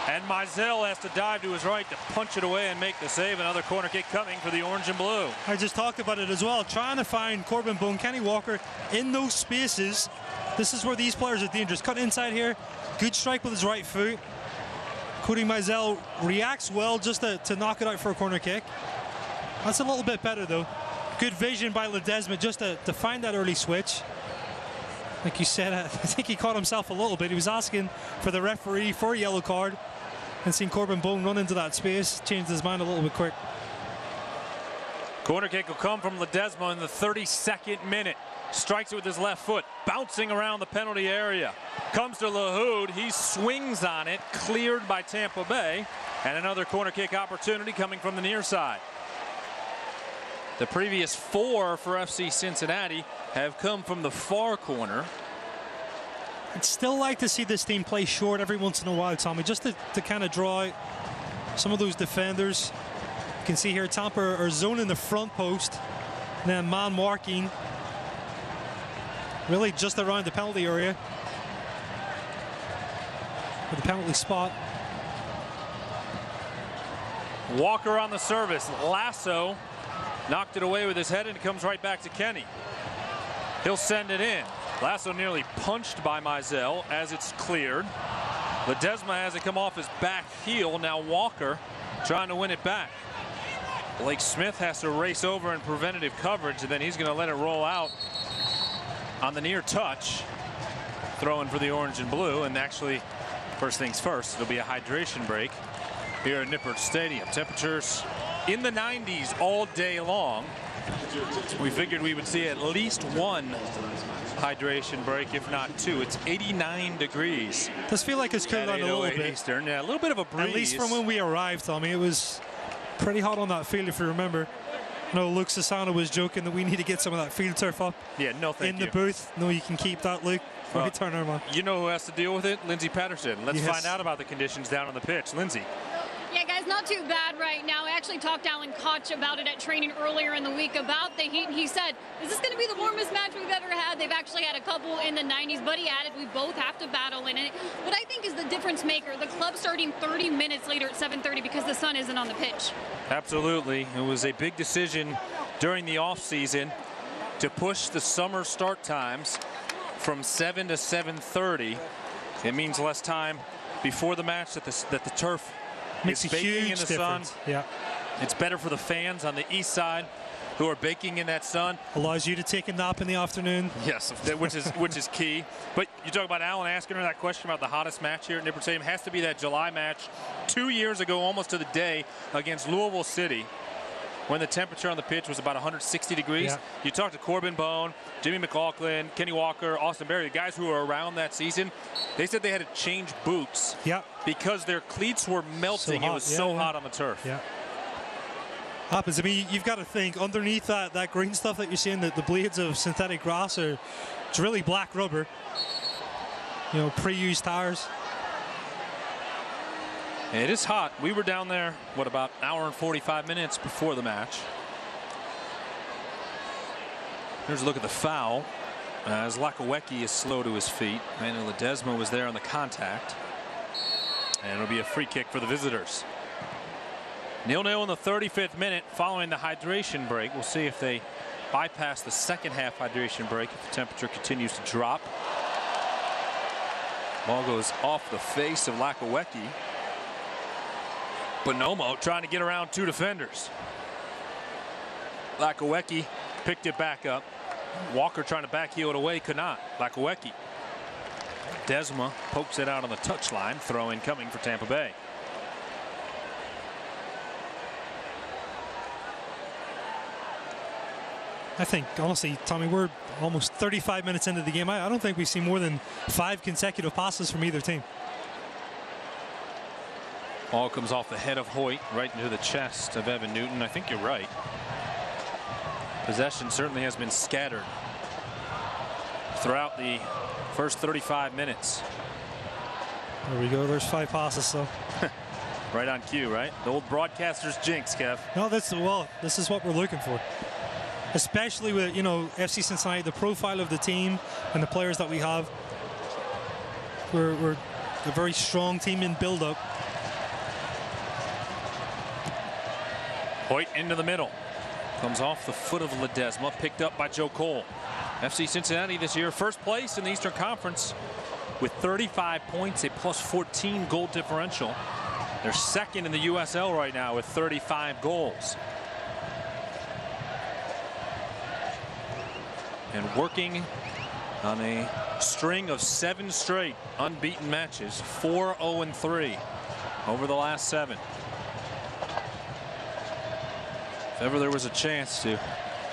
and Mizell has to dive to his right to punch it away and make the save. Another corner kick coming for the orange and blue. I just talked about it as well, trying to find Corbin Bone, Kenny Walker in those spaces. This is where these players are dangerous. Cut inside here, good strike with his right foot. Cody Mizell reacts well just to knock it out for a corner kick. That's a little bit better though. Good vision by Ledesma just to find that early switch. Like you said, I think he caught himself a little bit. He was asking for the referee for a yellow card and seeing Corbin Bone run into that space, changed his mind a little bit quick. Corner kick will come from Ledesma in the 32nd minute. Strikes it with his left foot, bouncing around the penalty area. Comes to Lahoud, he swings on it, cleared by Tampa Bay, and another corner kick opportunity coming from the near side. The previous 4 for FC Cincinnati have come from the far corner. I'd still like to see this team play short every once in a while, Tommy, just to kind of draw out some of those defenders. You can see here Tampa are zoning the front post, and then man marking really just around the penalty area, or the penalty spot. Walker on the service. Lasso knocked it away with his head, and it comes right back to Kenny. He'll send it in. Lasso nearly punched by Mizell as it's cleared. Ledesma has it come off his back heel. Now Walker trying to win it back. Blake Smith has to race over in preventative coverage, and then he's going to let it roll out on the near touch. Throwing for the orange and blue, and actually, first things first, it'll be a hydration break here at Nippert Stadium. Temperatures in the 90s all day long. We figured we would see at least one hydration break, if not 2. It's 89 degrees. Does feel like it's cooled down a little bit. Eastern. Yeah, a little bit of a breeze. At least from when we arrived, Tommy, it was pretty hot on that field, if you remember. No, Luke Sassano was joking that we need to get some of that field turf up. Yeah, no thank you. In the booth. No, you can keep that, Luke. Right, turn our man. You know who has to deal with it? Lindsey Patterson. Let's find out about the conditions down on the pitch. Lindsey. Yeah, guys, not too bad right now. I actually talked to Alan Koch about it at training earlier in the week about the heat. He said, is this going to be the warmest match we've ever had? They've actually had a couple in the 90s, but he added, we both have to battle in it. What I think is the difference maker, the club starting 30 minutes later at 7:30 because the sun isn't on the pitch. Absolutely. It was a big decision during the offseason to push the summer start times from 7 to 7:30. It means less time before the match that the turf makes is a baking huge in the difference. sun. Yeah. It's better for the fans on the east side who are baking in that sun. Allows you to take a nap in the afternoon. Yes, which is key. But you talk about Alan asking her that question about the hottest match here at Nippert Stadium. Has to be that July match 2 years ago, almost to the day, against Louisville City, when the temperature on the pitch was about 160 degrees. Yeah. You talk to Corbin Bone, Jimmy McLaughlin, Kenny Walker, Austin Berry, the guys who were around that season. They said they had to change boots because their cleats were melting. So it was so hot on the turf. Yeah. Happens. I mean, you've got to think underneath that green stuff that you're seeing, the blades of synthetic grass it's really black rubber. You know, pre-used tires. It is hot. We were down there, what, about an hour and 45 minutes before the match. Here's a look at the foul as Lakawecki is slow to his feet. Manuel Ledesma was there on the contact. And it'll be a free kick for the visitors. 0-0 in the 35th minute following the hydration break. We'll see if they bypass the second half hydration break if the temperature continues to drop. Ball goes off the face of Lakawecki. Bonomo trying to get around two defenders. Lakawecki picked it back up. Walker trying to backheel it away, could not. Lakawecki. Desma pokes it out on the touchline. Throw in coming for Tampa Bay. I think, honestly, Tommy, we're almost 35 minutes into the game. I don't think we've seen more than 5 consecutive passes from either team. Ball comes off the head of Hoyt right into the chest of Evan Newton. I think you're right. Possession certainly has been scattered throughout the first 35 minutes. There we go. There's 5 passes, so. Right on cue, right? The old broadcaster's jinx, Kev. No, this is what we're looking for. Especially with, FC Cincinnati, the profile of the team and the players that we have. We're a very strong team in build-up. Hoyt into the middle. Comes off the foot of Ledesma, picked up by Joe Cole. FC Cincinnati this year, first place in the Eastern Conference with 35 points, a +14 goal differential. They're second in the USL right now with 35 goals. And working on a string of 7 straight unbeaten matches, 4-0-3 over the last 7. If ever there was a chance to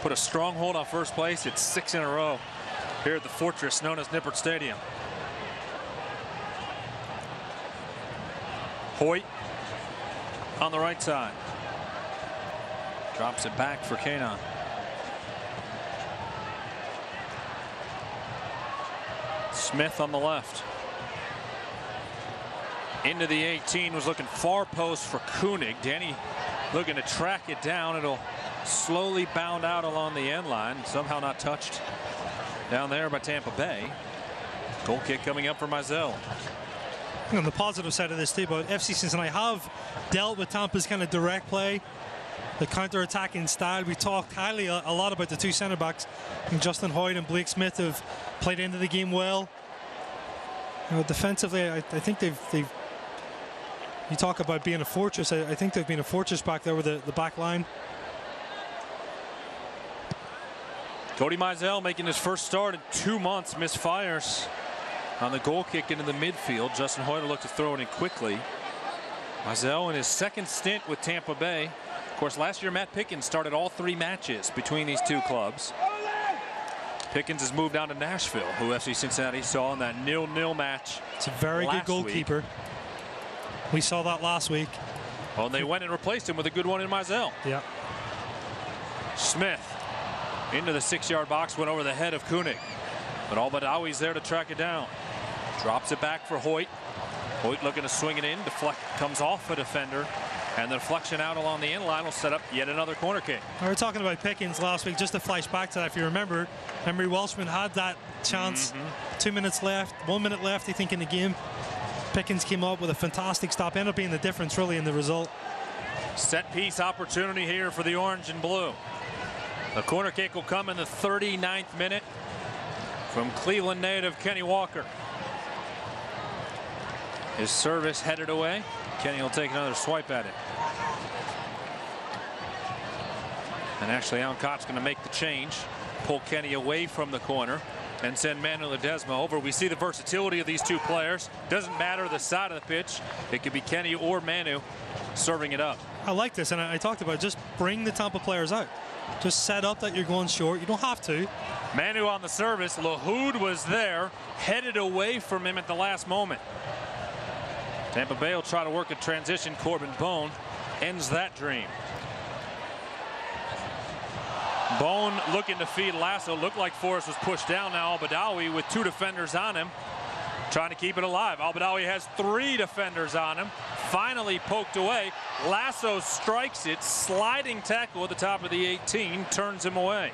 put a stronghold on first place, it's 6 in a row here at the fortress known as Nippert Stadium. Hoyt on the right side. Drops it back for Kanon. Smith on the left. Into the 18, was looking far post for Koenig. Danny looking to track it down. It'll slowly bound out along the end line. Somehow not touched down there by Tampa Bay. Goal kick coming up for Mizell. On the positive side of this too, but FC Cincinnati have dealt with Tampa's kind of direct play, the counter-attacking style. We talked highly a lot about the 2 center backs. And Justin Hoyt and Blake Smith have played into the game well. Defensively, I think they've. You talk about being a fortress. I think they've been a fortress back there with the back line. Cody Mizell making his first start in 2 months. Misfires on the goal kick into the midfield. Justin Hoyt will look to throw it in quickly. Mizell in his second stint with Tampa Bay. Of course, last year Matt Pickens started all 3 matches between these 2 clubs. Pickens has moved down to Nashville, who FC Cincinnati saw in that 0-0 match. It's a very good goalkeeper. Week. We saw that last week. Well, they went and replaced him with a good one in Mizell. Yeah. Smith into the 6-yard box, went over the head of Koenig. But Al-Badawi's there to track it down. Drops it back for Hoyt. Hoyt looking to swing it in. Deflect, comes off a defender. And the deflection out along the end line will set up yet another corner kick. We were talking about Pickens last week. Just to flash back to that, if you remember, Emery Welshman had that chance. 2 minutes left, 1 minute left, I think, in the game. Pickens came up with a fantastic stop. Ended up being the difference, really, in the result. Set piece opportunity here for the orange and blue. The corner kick will come in the 39th minute from Cleveland native Kenny Walker. His service headed away. Kenny will take another swipe at it. And actually, Alan Kott's going to make the change, pull Kenny away from the corner, and send Manu Ledesma over. We see the versatility of these 2 players. Doesn't matter the side of the pitch. It could be Kenny or Manu serving it up. I like this, and I talked about just bring the Tampa players out. Just set up that you're going short. You don't have to. Manu on the service. Lahoud was there, headed away from him at the last moment. Tampa Bay will try to work a transition. Corbin Bone ends that dream. Bone looking to feed Lasso. Looked like Forrest was pushed down now. Al-Badawi with 2 defenders on him, trying to keep it alive. Al-Badawi has 3 defenders on him. Finally poked away. Lasso strikes it. Sliding tackle at the top of the 18. Turns him away.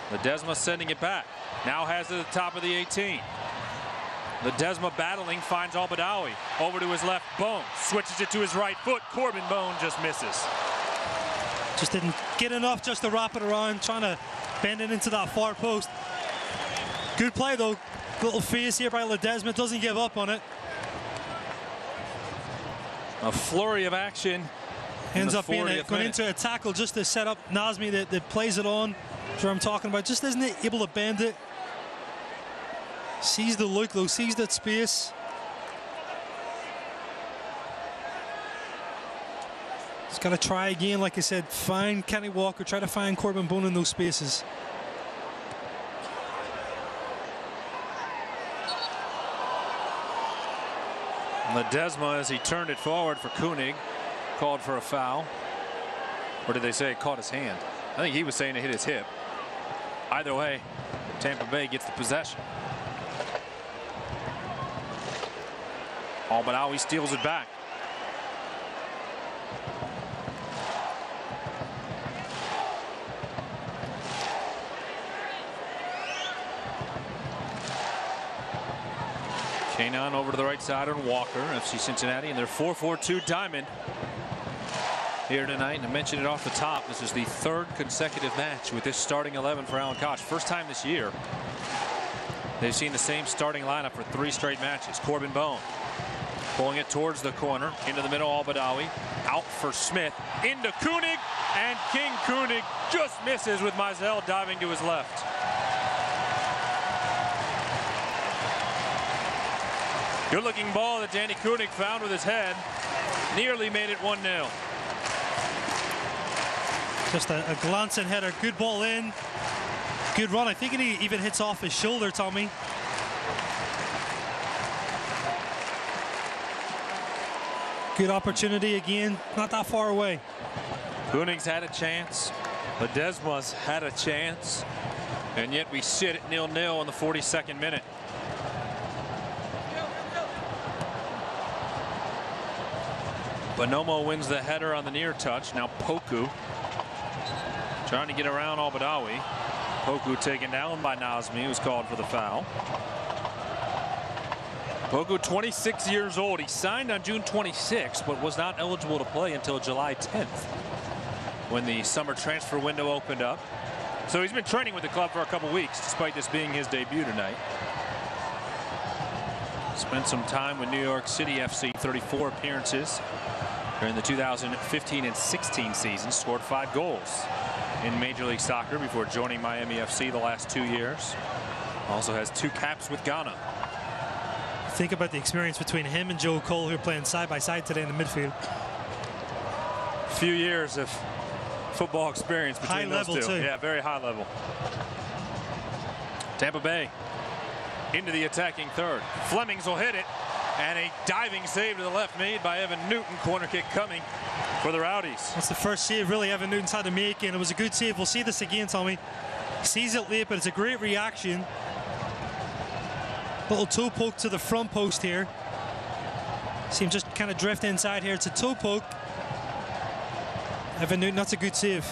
Ledesma sending it back. Now has it at the top of the 18. Ledesma battling, finds Al-Badawi. Over to his left, Bone. Switches it to his right foot. Corbin Bone just misses. Just didn't get enough just to wrap it around, trying to bend it into that far post. Good play though. Little face here by Ledesma, doesn't give up on it. A flurry of action. Ends up being going into a tackle just to set up Nazmi that plays it on. That's what I'm talking about. Just isn't able to bend it. Sees the look though, sees that space. He's got to try again, like I said, find Kenny Walker, try to find Corbin Bone in those spaces. Ledesma, as he turned it forward for Koenig, called for a foul. Or did they say it caught his hand? I think he was saying it hit his hip. Either way, Tampa Bay gets the possession. Al-Badawi steals it back. Kanon over to the right side on Walker, FC Cincinnati, and their 4-4-2 diamond here tonight. And I mentioned it off the top, this is the third consecutive match with this starting 11 for Alan Koch. First time this year they've seen the same starting lineup for 3 straight matches. Corbin Bone pulling it towards the corner, into the middle, Al-Badawi, out for Smith, into Koenig, and King Koenig just misses with Mizell diving to his left. Good looking ball that Danny Koenig found with his head. Nearly made it 1-0. Just a glancing header. Good ball in. Good run. I think he even hits off his shoulder, Tommy. Good opportunity again. Not that far away. Koenig's had a chance. Ledesma's had a chance. And yet we sit at 0-0 in the 42nd minute. Bonomo wins the header on the near touch. Now Poku trying to get around Al-Badawi. Poku taken down by Nazmi, who's called for the foul. Poku, 26 years old. He signed on June 26th, but was not eligible to play until July 10th when the summer transfer window opened up. So he's been training with the club for a couple weeks, despite this being his debut tonight. Spent some time with New York City FC, 34 appearances during the 2015 and 16 season. Scored 5 goals in Major League Soccer before joining Miami FC the last 2 years. Also has 2 caps with Ghana. Think about the experience between him and Joe Cole, who are playing side by side today in the midfield. Few years of football experience between those two. High level too. Yeah, very high level. Tampa Bay into the attacking third. Flemings will hit it, and a diving save to the left made by Evan Newton. Corner kick coming for the Rowdies. That's the first save really Evan Newton's had to make, and it was a good save. We'll see this again, Tommy. Sees it late, but it's a great reaction. Little toe poke to the front post here. See him just kind of drift inside here. It's a toe poke. Evan Newton, that's a good save.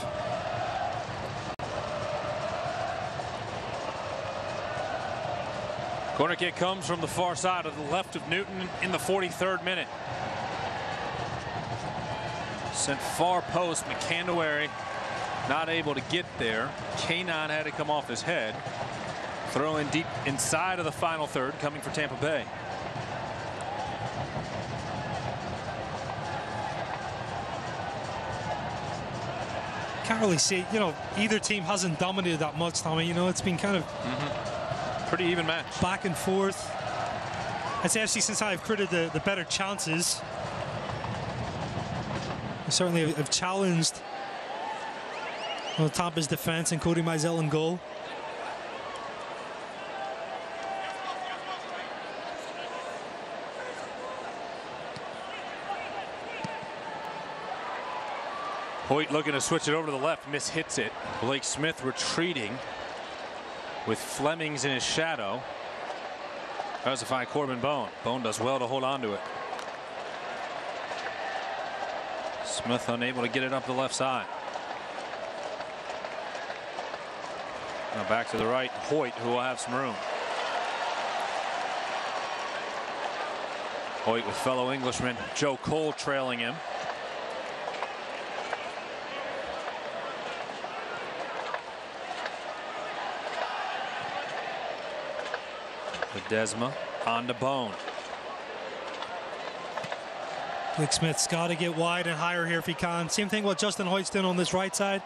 Corner kick comes from the far side of the left of Newton in the 43rd minute. Sent far post. McCandawary not able to get there. Kanon had to come off his head. Throw in deep inside of the final third, coming for Tampa Bay. Can't really see, you know, either team hasn't dominated that much, Tommy. You know, it's been kind of pretty even match. Back and forth. I'd say FC Cincinnati have created the better chances. They certainly have challenged Tampa's defense and Cody Mizell in goal. Hoyt looking to switch it over to the left, mishits it. Blake Smith retreating with Flemings in his shadow. Tries to find Corbin Bone. Bone does well to hold on to it. Smith unable to get it up the left side. Now back to the right, Hoyt, who will have some room. Hoyt with fellow Englishman Joe Cole trailing him. Ledesma on to Bone. Blake Smith's got to get wide and higher here if he can. Same thing what Justin Hoyt's doing on this right side.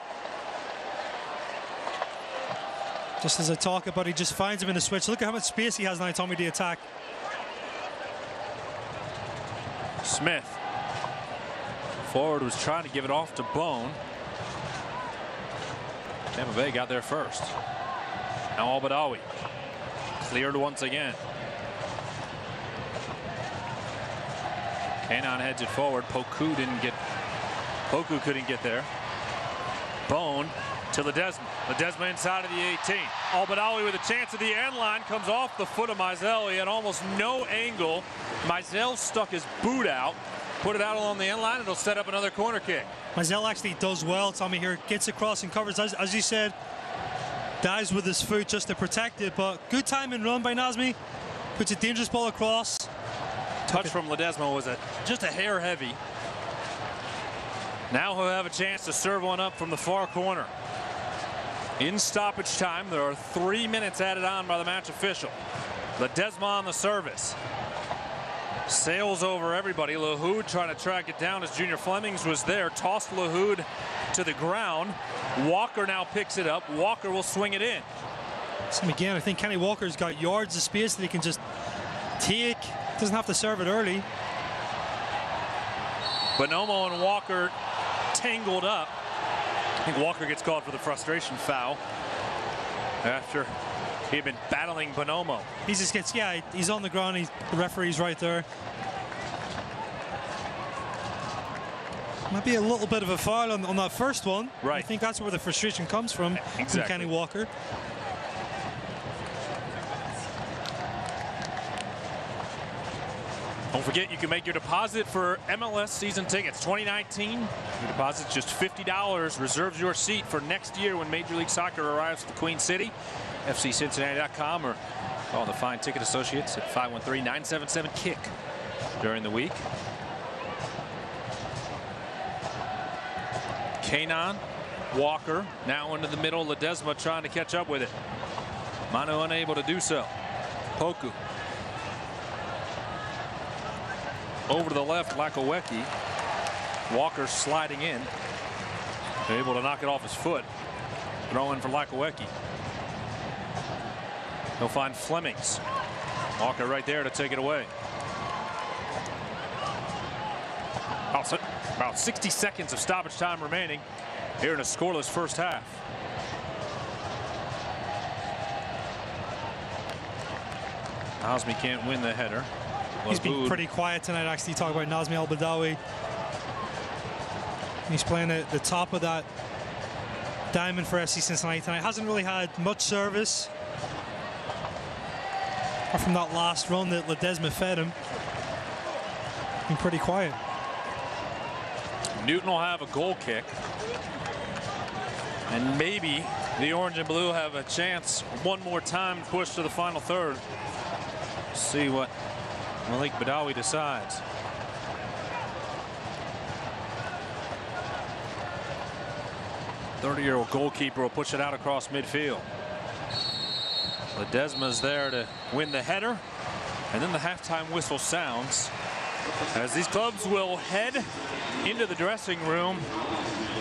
Just as I talk about, he just finds him in the switch. Look at how much space he has now, Tommy, to attack. Smith. Forward was trying to give it off to Bone. Tampa Bay got there first. Now Al-Badawi. Cleared once again. Kanon heads it forward. Poku couldn't get there. Bone to Ledesma. Ledesma inside of the 18. Al-Badawi with a chance at the end line. Comes off the foot of Mizell. He had almost no angle. Mizell stuck his boot out. Put it out along the end line. It'll set up another corner kick. Mizell actually does well, Tommy, here. Gets across and covers, as you said. Dives with his foot just to protect it. But good time and run by Nazmi. Puts a dangerous ball across. Touch from Ledesma was just a hair heavy. Now he'll have a chance to serve one up from the far corner. In stoppage time, there are 3 minutes added on by the match official. Ledesma on the service. Sails over everybody. Lahoud trying to track it down as Junior Flemings was there. Tossed Lahoud to the ground. Walker now picks it up. Walker will swing it in. So again, I think Kenny Walker's got yards of space that he can just take. Doesn't have to serve it early. Bonomo and Walker tangled up. I think Walker gets called for the frustration foul after he had been battling Bonomo. He just gets, yeah, he's on the ground. The referee's right there. Might be a little bit of a foul on that first one. Right. I think that's where the frustration comes from. Exactly. From Kenny Walker. Don't forget, you can make your deposit for MLS season tickets 2019. Your deposit's just $50. Reserves your seat for next year when Major League Soccer arrives to Queen City. FCCincinnati.com or call the Fine Ticket Associates at 513-977-KICK during the week. Kanon, Walker now into the middle. Ledesma trying to catch up with it. Manu unable to do so. Poku. Over to the left, Lakowecki. Walker sliding in. Able to knock it off his foot. Throw in for Lakowecki. He'll find Flemings. Walker right there to take it away. About 60 seconds of stoppage time remaining here in a scoreless first half. Nazmi can't win the header. He's been pretty quiet tonight, actually. Talk about Nazmi Al-Badawi. He's playing at the top of that diamond for FC Cincinnati tonight. Hasn't really had much service. Apart from that last run that Ledesma fed him. Been pretty quiet. Newton will have a goal kick. And maybe the orange and blue have a chance one more time to push to the final third. See what Malik Badawi decides. .30-year-old goalkeeper will push it out across midfield. Ledesma's there to win the header, and then the halftime whistle sounds as these clubs will head into the dressing room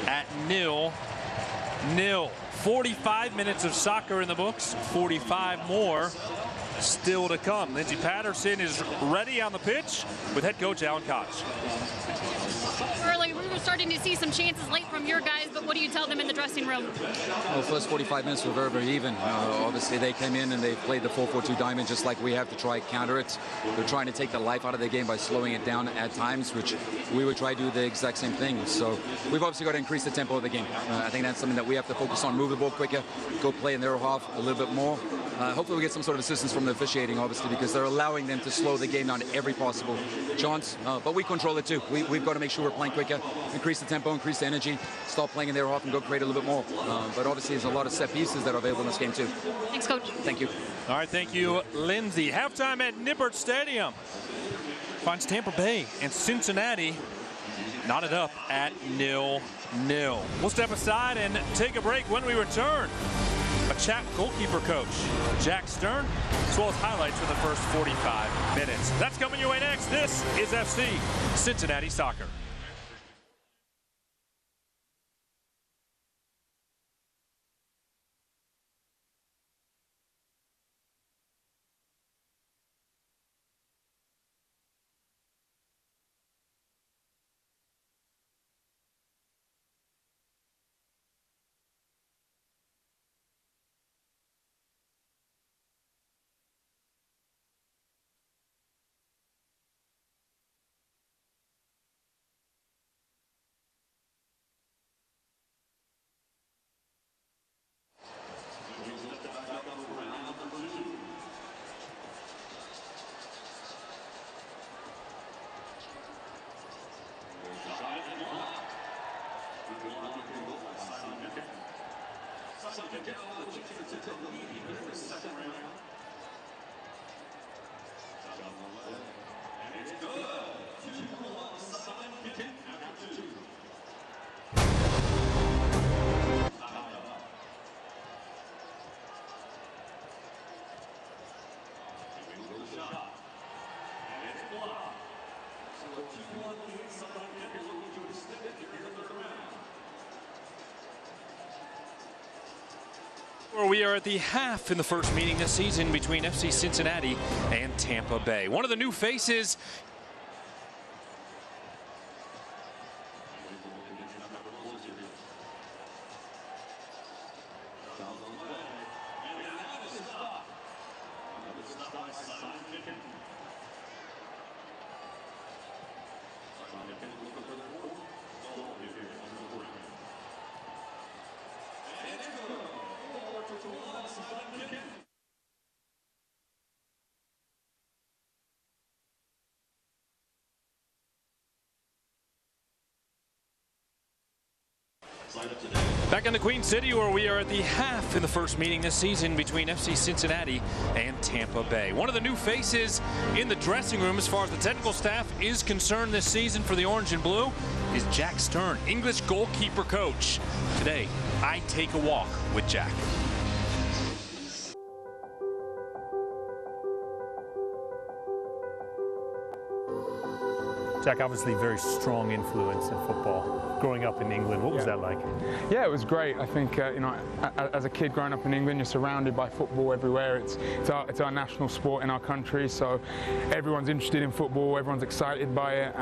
at 0-0. 45 minutes of soccer in the books, 45 more still to come. Lindsey Patterson is ready on the pitch with head coach Alan Koch. Early, we were starting to see some chances late from your guys, but what do you tell them in the dressing room? Well, the first 45 minutes were very, very even. Obviously, they came in and they played the 4-4-2 diamond just like we have to try to counter it. They're trying to take the life out of the game by slowing it down at times, which we would try to do the exact same thing. So we've obviously got to increase the tempo of the game. I think that's something that we have to focus on, move the ball quicker, go play in their half a little bit more. Hopefully we get some sort of assistance from the officiating, obviously, because they're allowing them to slow the game down every possible chance. But we control it too. We've got to make sure we're playing quicker, increase the tempo, increase the energy, stop playing in their half and go create a little bit more. But obviously there's a lot of set pieces that are available in this game too. Thanks, Coach. Thank you. All right, thank you, Lindsay. Halftime at Nippert Stadium. finds Tampa Bay and Cincinnati knotted up at 0-0. We'll step aside and take a break. When we return, a chat with goalkeeper coach Jack Stern, as well as highlights from the first 45 minutes. That's coming your way next. This is FC Cincinnati Soccer. We are at the half in the first meeting this season between FC Cincinnati and Tampa Bay. One of the new faces. Back in the Queen City, where we are at the half in the first meeting this season between FC Cincinnati and Tampa Bay. One of the new faces in the dressing room as far as the technical staff is concerned this season for the Orange and Blue is Jack Stern, English goalkeeper coach. Today, I take a walk with Jack. Jack, obviously very strong influence in football. Growing up in England, what was that like? Yeah, it was great. I think, you know, as a kid growing up in England, you're surrounded by football everywhere. It's our national sport in our country, so everyone's interested in football, everyone's excited by it.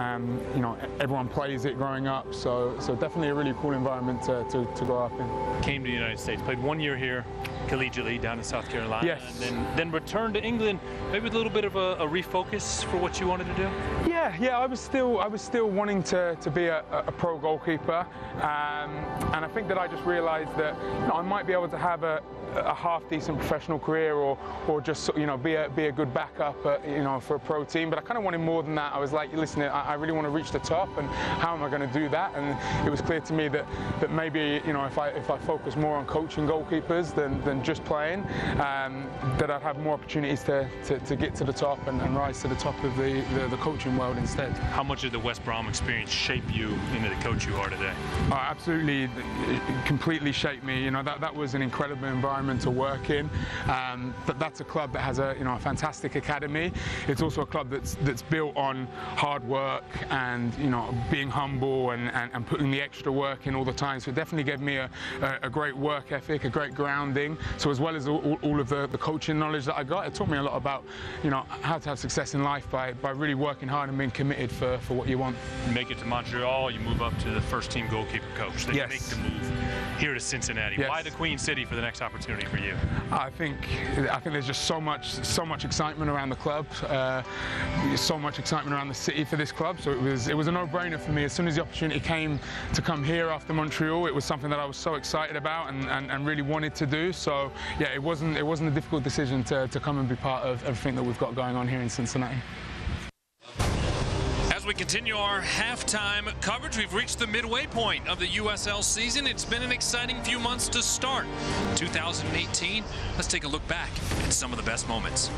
You know, everyone plays it growing up, so definitely a really cool environment to grow up in. Came to the United States, played 1 year here, collegially down in South Carolina. Yes. And then returned to England, maybe with a little bit of a refocus for what you wanted to do? Yeah, I was still wanting to be a pro goalkeeper, and I think that I just realised that, you know, I might be able to have a half decent professional career, or just, you know, be a good backup, you know, for a pro team. But I kind of wanted more than that. I was like, listen, I really want to reach the top, and how am I going to do that? And it was clear to me that maybe, you know, if I focus more on coaching goalkeepers than just playing, that I'd have more opportunities to get to the top and rise to the top of the coaching world instead. How much did the West Brom experience shape you into the coach you are today? Absolutely, it completely shaped me. You know, that was an incredible environment to work in. But that's a club that has a fantastic academy. It's also a club that's built on hard work and, you know, being humble and putting the extra work in all the time. So it definitely gave me a great work ethic, a great grounding. So as well as all of the coaching knowledge that I got, it taught me a lot about, you know, how to have success in life by really working hard and being committed for what you want. You make it to Montreal, you move up to the first team goalkeeper coach. Then you make the move here to Cincinnati. Yes. Why the Queen City for the next opportunity for you? I think there's just so much excitement around the club, so much excitement around the city for this club. So it was a no-brainer for me. As soon as the opportunity came to come here after Montreal, it was something that I was so excited about and really wanted to do. So yeah, it wasn't a difficult decision to come and be part of everything that we've got going on here in Cincinnati. As we continue our halftime coverage, we've reached the midway point of the USL season. It's been an exciting few months to start 2018. Let's take a look back at some of the best moments.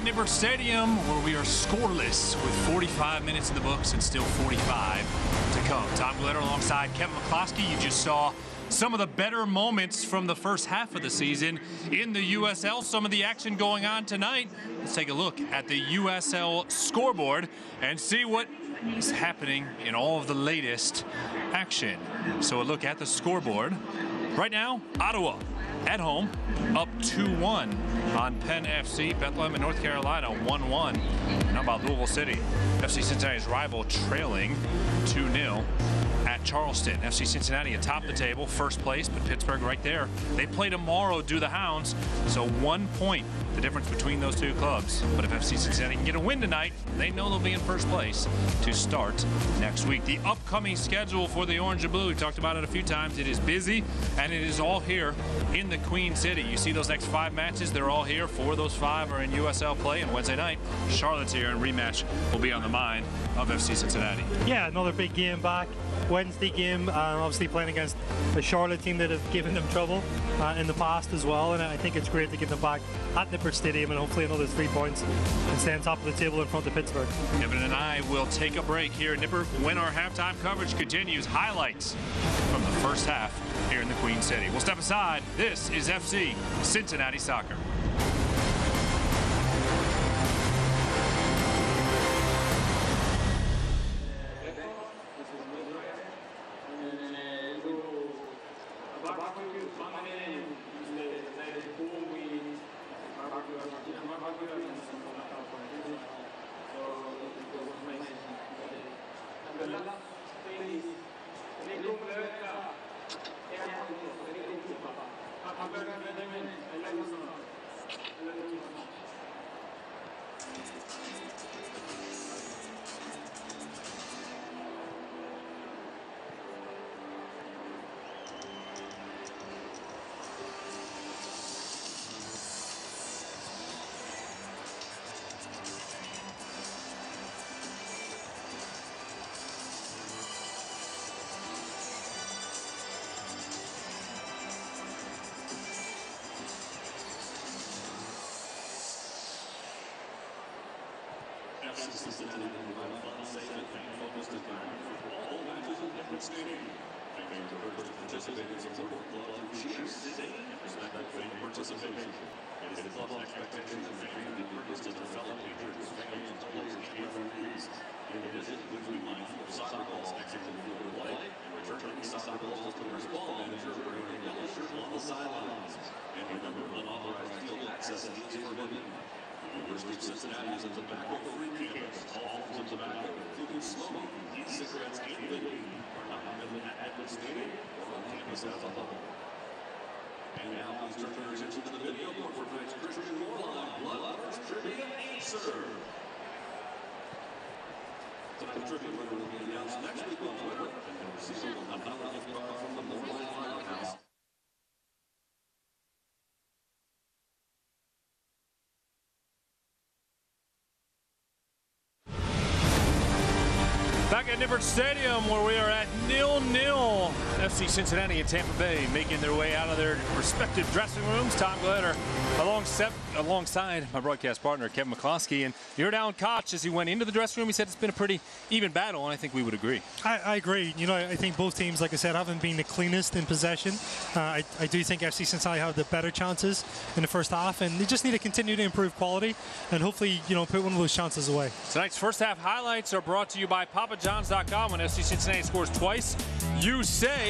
Nippert Stadium, where we are scoreless with 45 minutes in the books and still 45 to come. Tom Glitter alongside Kevin McCloskey. You just saw some of the better moments from the first half of the season in the USL. Some of the action going on tonight. Let's take a look at the USL scoreboard and see what is happening in all of the latest action. So a look at the scoreboard. Right now, Ottawa at home, up 2-1 on Penn FC. Bethlehem in North Carolina, 1-1. How about Louisville City? FC Cincinnati's rival trailing 2-0 at Charleston. FC Cincinnati atop the table, first place, but Pittsburgh right there. They play tomorrow, do the Hounds, so 1 point, the difference between those two clubs. But if FC Cincinnati can get a win tonight, they know they'll be in first place to start next week. The upcoming schedule for the Orange and Blue, we've talked about it a few times. It is busy, and it is all here in the Queen City. You see those next 5 matches, they're all here. 4 of those 5 are in USL play, and Wednesday night, Charlotte's here, and rematch will be on the mind of FC Cincinnati. Yeah, another big game back. Wednesday game, obviously playing against the Charlotte team that have given them trouble in the past as well, and I think it's great to get them back at Nippert Stadium and hopefully another 3 points and stay on top of the table in front of Pittsburgh. Evan and I will take a break here at Nippert when our halftime coverage continues. Highlights from the first half here in the Queen City. We'll step aside. This is FC Cincinnati Soccer. Cincinnati will provide a fun, safe, and fan-focused environment for all matches at Nippert Stadium. Fans are urged to participate in support the club through cheers, singing, and respect fan participation. It is the club's expectation that fans be courteous to their fellow patrons, fans, players, and referees. In addition, we will be mindful of soccer balls exiting the field of play and returning soccer balls to the ball manager wearing a yellow shirt on the sidelines. And remember, unauthorized field access is forbidden. University of Cincinnati is a tobacco-free campus. All forms of tobacco, including smoking, e-cigarettes, and vaping, are not permitted at Nippert Stadium or on campus as a whole. And now, please turn your attention to the video for tonight's Christian Moorline Blood Lovers Trivia Answer. Tonight's trivia winner will be announced next week on Twitter, and you'll receive a $1 gift card from the Moorline Firehouse. Back at Nippert Stadium, where we are at 0-0. FC Cincinnati and Tampa Bay making their way out of their respective dressing rooms. Tom Glitter alongside my broadcast partner, Kevin McCloskey. And you heard Alan Koch as he went into the dressing room. He said it's been a pretty even battle, and I think we would agree. I agree. You know, I think both teams, like I said, haven't been the cleanest in possession. I do think FC Cincinnati have the better chances in the first half, and they just need to continue to improve quality and hopefully, you know, put one of those chances away. Tonight's first half highlights are brought to you by PapaJohns.com. When FC Cincinnati scores twice, you save.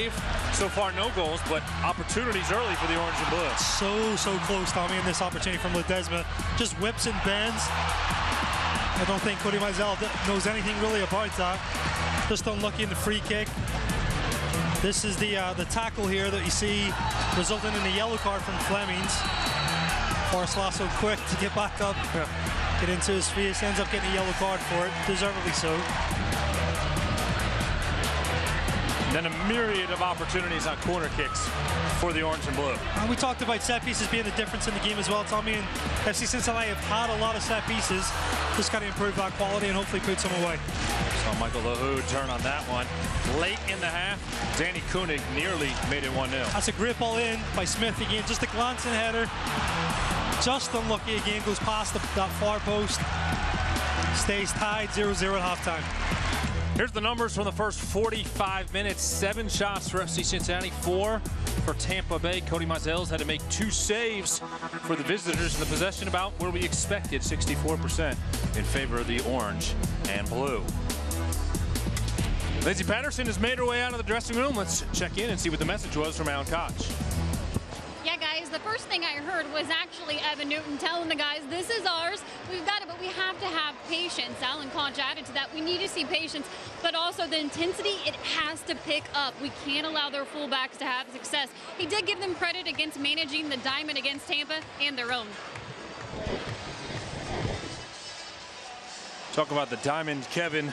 So far, no goals, but opportunities early for the Orange and Blue. So close, Tommy, in this opportunity from Ledesma. Just whips and bends. I don't think Cody Mizell knows anything really about that. Just unlucky in the free kick. This is the tackle here that you see resulting in a yellow card from Flemings. Forrest Lasso quick to get back up, get into his face, ends up getting a yellow card for it, deservedly so. Then a myriad of opportunities on corner kicks for the Orange and Blue. We talked about set pieces being the difference in the game as well, Tommy, and FC Cincinnati have had a lot of set pieces. Just got to improve that quality and hopefully put some away. So Michael LaHoo turn on that one. Late in the half, Danny Koenig nearly made it 1-0. That's a great ball in by Smith again. Just a glancing header. just unlucky again, goes past that far post. Stays tied 0-0 at halftime. Here's the numbers from the first 45 minutes. 7 shots for FC Cincinnati, 4 for Tampa Bay. Cody Mizell had to make 2 saves for the visitors, and the possession about where we expected, 64% in favor of the orange and blue. Lindsey Patterson has made her way out of the dressing room. Let's check in and see what the message was from Alan Koch. Yeah, guys, the first thing I heard was actually Evan Newton telling the guys, this is ours, we've got it, but we have to have patience. Alan Koch added to that, we need to see patience, but also the intensity, it has to pick up. We can't allow their fullbacks to have success. He did give them credit against managing the diamond against Tampa and their own. Talk about the diamond, Kevin,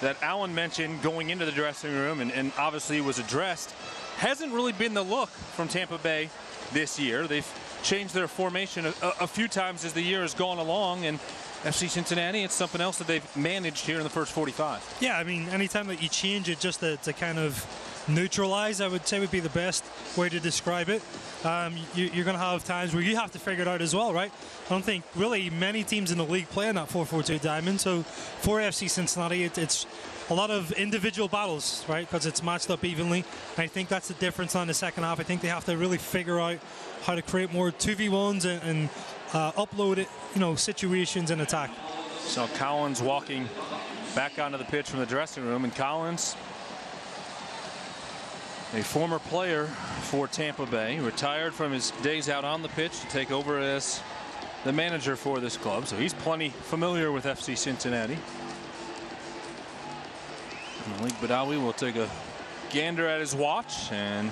that Alan mentioned going into the dressing room and obviously was addressed. Hasn't really been the look from Tampa Bay this year. They've changed their formation a few times as the year has gone along, and FC Cincinnati, it's something else that they've managed here in the first 45. Yeah, I mean, anytime that you change it just to kind of neutralize, I would say would be the best way to describe it. You're going to have times where you have to figure it out as well, right? I don't think really many teams in the league play in that 4-4-2 diamond. So for FC Cincinnati, it's a lot of individual battles, right? Because it's matched up evenly. I think that's the difference on the second half. I think they have to really figure out how to create more 2v1s and upload it, situations in attack. So Collins walking back onto the pitch from the dressing room, and Collins, a former player for Tampa Bay, retired from his days out on the pitch to take over as the manager for this club. So he's plenty familiar with FC Cincinnati. Malik Badawi will take a gander at his watch and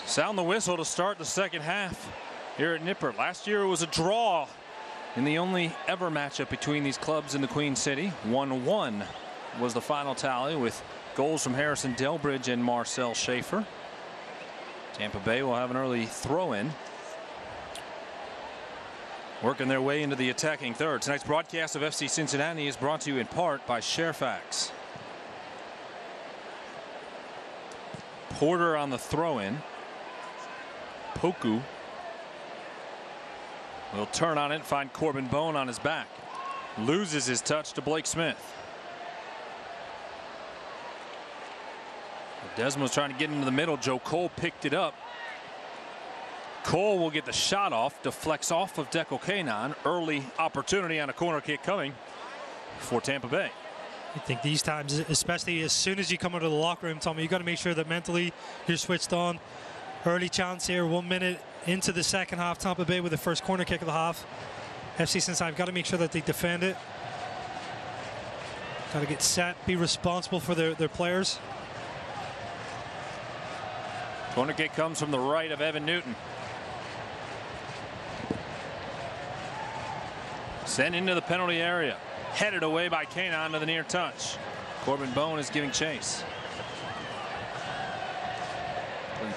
sound the whistle to start the second half here at Nippert. Last year it was a draw in the only ever matchup between these clubs in the Queen City. 1-1 was the final tally, with goals from Harrison Delbridge and Marcel Schaefer. Tampa Bay will have an early throw-in, working their way into the attacking third. Tonight's broadcast of FC Cincinnati is brought to you in part by Sharefax. Porter on the throw-in. Poku will turn on it and find Corbin Bone on his back. Loses his touch to Blake Smith. Desmond was trying to get into the middle. Joe Cole picked it up. Cole will get the shot off, deflects off of Dekel Kanan. Early opportunity on a corner kick coming for Tampa Bay. I think these times, especially as soon as you come out of the locker room, Tommy, you got to make sure that mentally you're switched on. Early chance here, 1 minute into the second half. Tampa Bay with the first corner kick of the half. FC Cincinnati got to make sure that they defend it. Got to get set, be responsible for their players. Corner kick comes from the right of Evan Newton. Sent into the penalty area. Headed away by Kanan to the near touch. Corbin Bone is giving chase.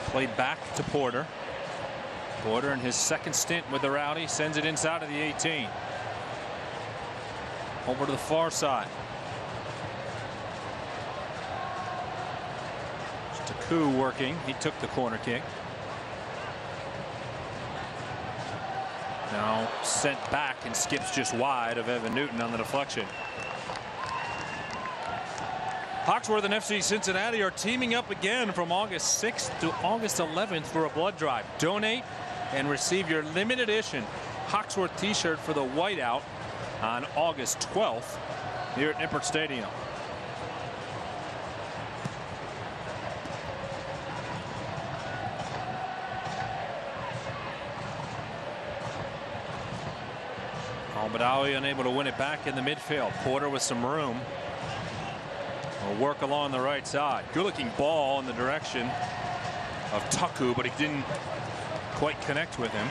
Played back to Porter. Porter in his second stint with the Rowdies sends it inside of the 18. Over to the far side. Taku working. He took the corner kick. Now sent back and skips just wide of Evan Newton on the deflection. Hawksworth and FC Cincinnati are teaming up again from August 6th to August 11th for a blood drive. Donate and receive your limited edition Hawksworth t-shirt for the whiteout on August 12th here at Nippert Stadium. Badawi unable to win it back in the midfield. Porter with some room. Will work along the right side. Good looking ball in the direction of Taku, but he didn't quite connect with him.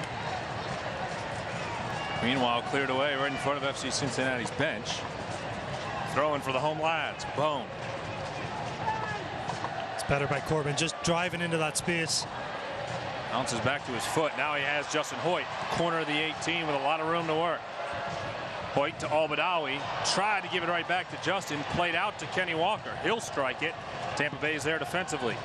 Meanwhile, cleared away right in front of FC Cincinnati's bench. Throwing for the home lads. Bone. It's better by Corbin, just driving into that space. Bounces back to his foot. Now he has Justin Hoyt, corner of the 18 with a lot of room to work. Hoyt to Al-Badawi, tried to give it right back to Justin, played out to Kenny Walker. He'll strike it. Tampa Bay is there defensively.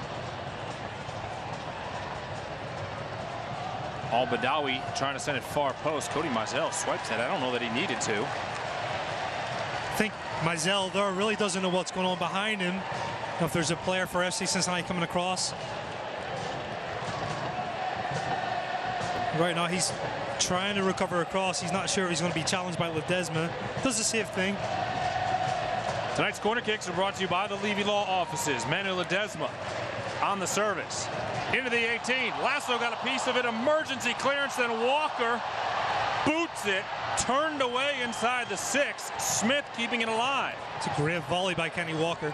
Al-Badawi trying to send it far post. Cody Mizell swipes it. I don't know that he needed to. I think Mizell there really doesn't know what's going on behind him. If there's a player for FC Cincinnati coming across. Right now he's trying to recover across. He's not sure if he's going to be challenged by Ledesma. Does the safe thing. Tonight's corner kicks are brought to you by the Levy Law Offices. Manu Ledesma on the service. Into the 18. Lasso got a piece of it. Emergency clearance. Then Walker boots it. Turned away inside the 6. Smith keeping it alive. It's a great volley by Kenny Walker.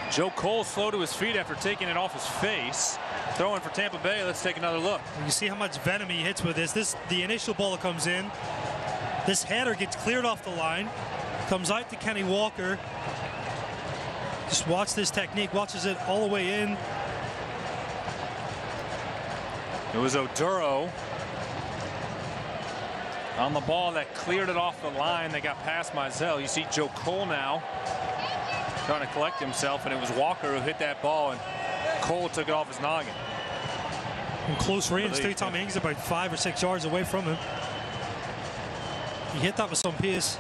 Joe Cole slow to his feet after taking it off his face. Throwing for Tampa Bay. Let's take another look. You see how much venom he hits with this. The initial ball that comes in. This header gets cleared off the line. Comes out to Kenny Walker. Just watch this technique. Watches it all the way in. It was Oduro on the ball that cleared it off the line. They got past Mizell. You see Joe Cole now trying to collect himself, and it was Walker who hit that ball, and Cole took it off his noggin. In close range too. Tom Hanks about 5 or 6 yards away from him. He hit that with some pace.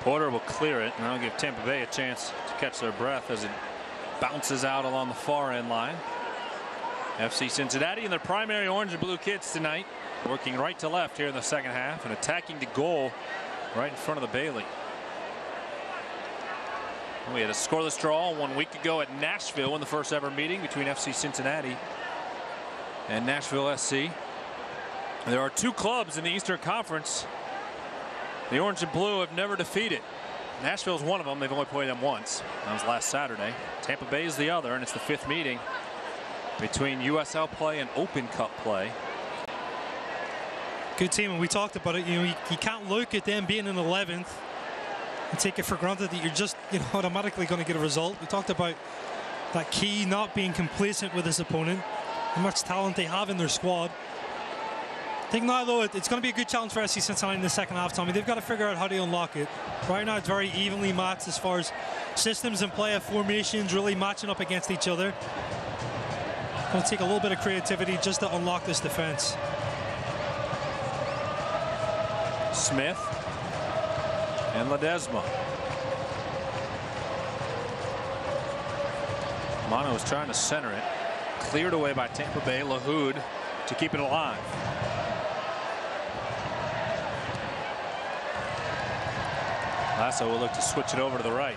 Porter will clear it, and that'll give Tampa Bay a chance to catch their breath as it bounces out along the far end line. FC Cincinnati in their primary orange and blue kits tonight, working right to left here in the second half and attacking the goal right in front of the Bailey. We had a scoreless draw 1 week ago at Nashville in the first ever meeting between FC Cincinnati and Nashville SC. There are 2 clubs in the Eastern Conference the orange and blue have never defeated. Nashville's one of them. They've only played them once. That was last Saturday. Tampa Bay is the other, and it's the 5th meeting between USL play and Open Cup play. Good team, and we talked about it. You know, you can't look at them being in 11th and take it for granted that you're just, automatically going to get a result. We talked about that key not being complacent with his opponent, how much talent they have in their squad. I think now, though, it's going to be a good challenge for FC Cincinnati in the second half, Tommy. They've got to figure out how to unlock it. Right now, it's very evenly matched as far as systems and play, formations really matching up against each other. It's going to take a little bit of creativity just to unlock this defense. Smith and Ledesma. Mono is trying to center it. Cleared away by Tampa Bay. Lahoud to keep it alive. Lasso will look to switch it over to the right.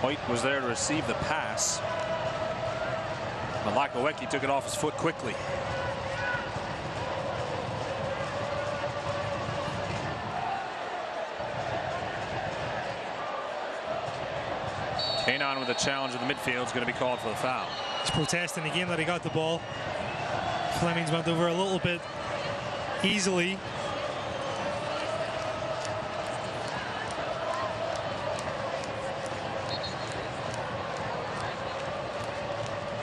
Hoyt was there to receive the pass. Malakowecki took it off his foot quickly. Kanon with a challenge in the midfield is going to be called for the foul. He's protesting again that he got the ball. Fleming's went over a little bit easily.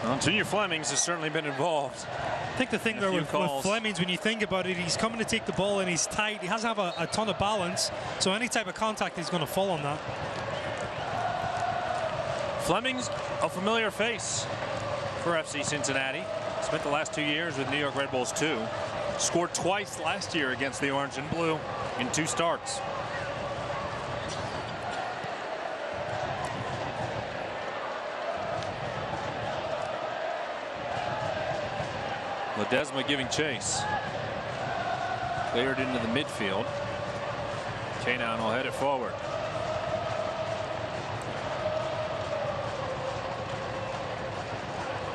Well, Junior Flemings has certainly been involved. I think the thing there with Flemings, when you think about it, he's coming to take the ball and he's tight. He doesn't have a ton of balance, so any type of contact he's going to fall on that. Flemings, a familiar face for FC Cincinnati. Spent the last 2 years with New York Red Bulls too. Scored twice last year against the Orange and Blue in 2 starts. Ledesma giving chase. Cleared into the midfield. Kanon will head it forward.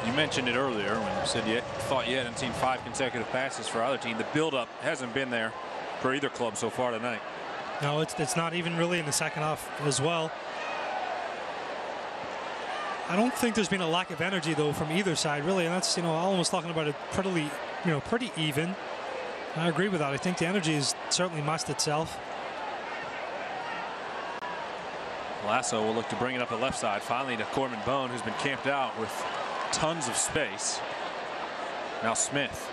You mentioned it earlier when you said you thought you hadn't seen 5 consecutive passes for either team. The buildup hasn't been there for either club so far tonight. No, it's not even really in the second half as well. I don't think there's been a lack of energy though from either side really, and that's almost talking about it pretty even. I agree with that. I think the energy has certainly matched itself. Lasso will look to bring it up the left side finally to Corbin Bone, who's been camped out with tons of space. Now Smith.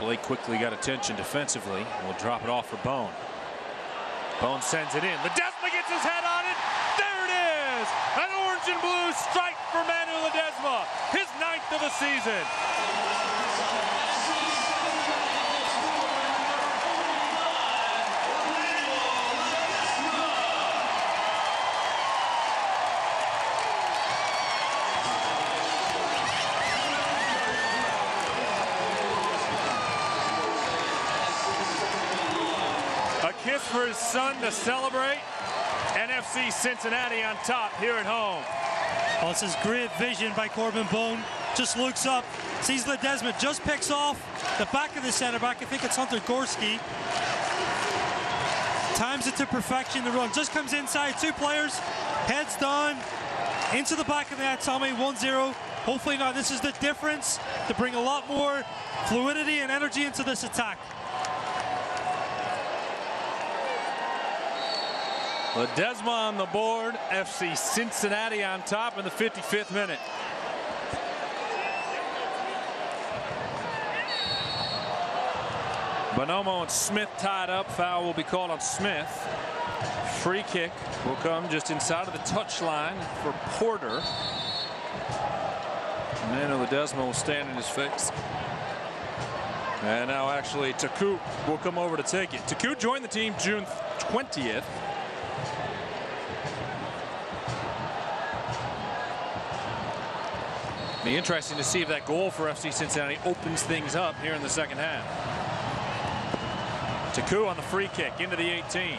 Blake quickly got attention defensively. We'll drop it off for Bone. Bone sends it in. Ledesma gets his head on it. There it is! An orange and blue strike for Manu Ledesma. His 9th of the season. Kiss for his son to celebrate. NFC Cincinnati on top here at home. Well, this is great vision by Corbin Bone. Just looks up, sees Ledesma, just picks off the back of the center back. I think it's Hunter Gorski. Times it to perfection. The run just comes inside. 2 players, heads down, into the back of the net. Tommy, 1-0. Hopefully now this is the difference to bring a lot more fluidity and energy into this attack. Ledesma on the board. FC Cincinnati on top in the 55th minute. Bonomo and Smith tied up. Foul will be called on Smith. Free kick will come just inside of the touchline for Porter. Manu Ledesma will stand in his face. And now actually Taku will come over to take it. Taku joined the team June 20th. Be interesting to see if that goal for FC Cincinnati opens things up here in the second half. Taku on the free kick into the 18.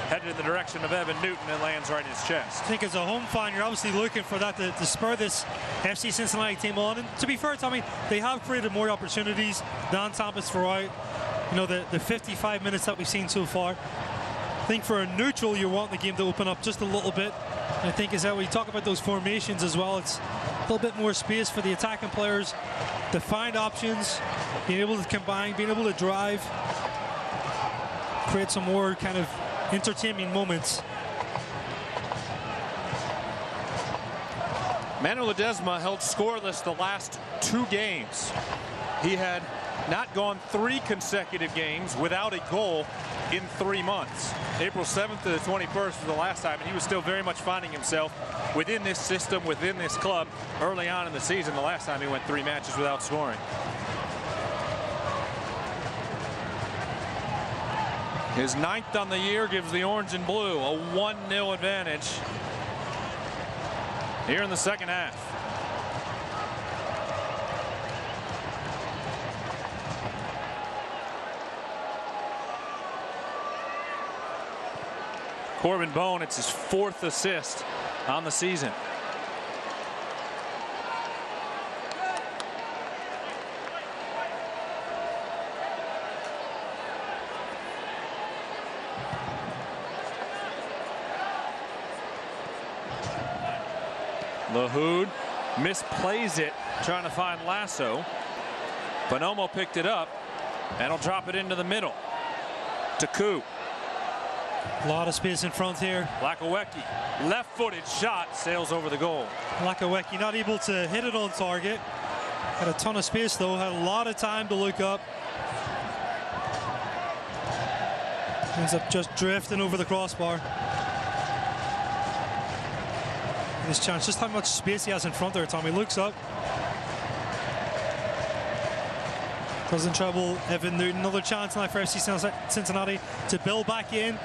Headed in the direction of Evan Newton and lands right in his chest. I think as a home fan, you're obviously looking for that to spur this FC Cincinnati team on. And to be fair, Tommy, they have created more opportunities than Tampa's throughout, you know, the 55 minutes that we've seen so far. I think for a neutral, you want the game to open up just a little bit. I think is that when you talk about those formations as well, it's a little bit more space for the attacking players to find options, being able to combine, being able to drive, create some more kind of entertaining moments. Manu Ledesma held scoreless the last 2 games. He had not gone 3 consecutive games without a goal in 3 months. April 7th to the 21st was the last time, and he was still very much finding himself within this system, within this club early on in the season. The last time he went 3 matches without scoring. His 9th on the year gives the orange and blue a 1-0 advantage here in the second half. Corbin Bone, it's his 4th assist on the season. Lahoud misplays it, trying to find Lasso. Bonomo picked it up, and he'll drop it into the middle. Taku. A lot of space in front here. Lakawecki, left-footed shot, sails over the goal. Lakawecki not able to hit it on target. Had a ton of space though, had a lot of time to look up. Ends up just drifting over the crossbar. This chance, just how much space he has in front there, Tommy. Looks up. Doesn't trouble Evan Newton. Another chance now for FC Cincinnati to build back in.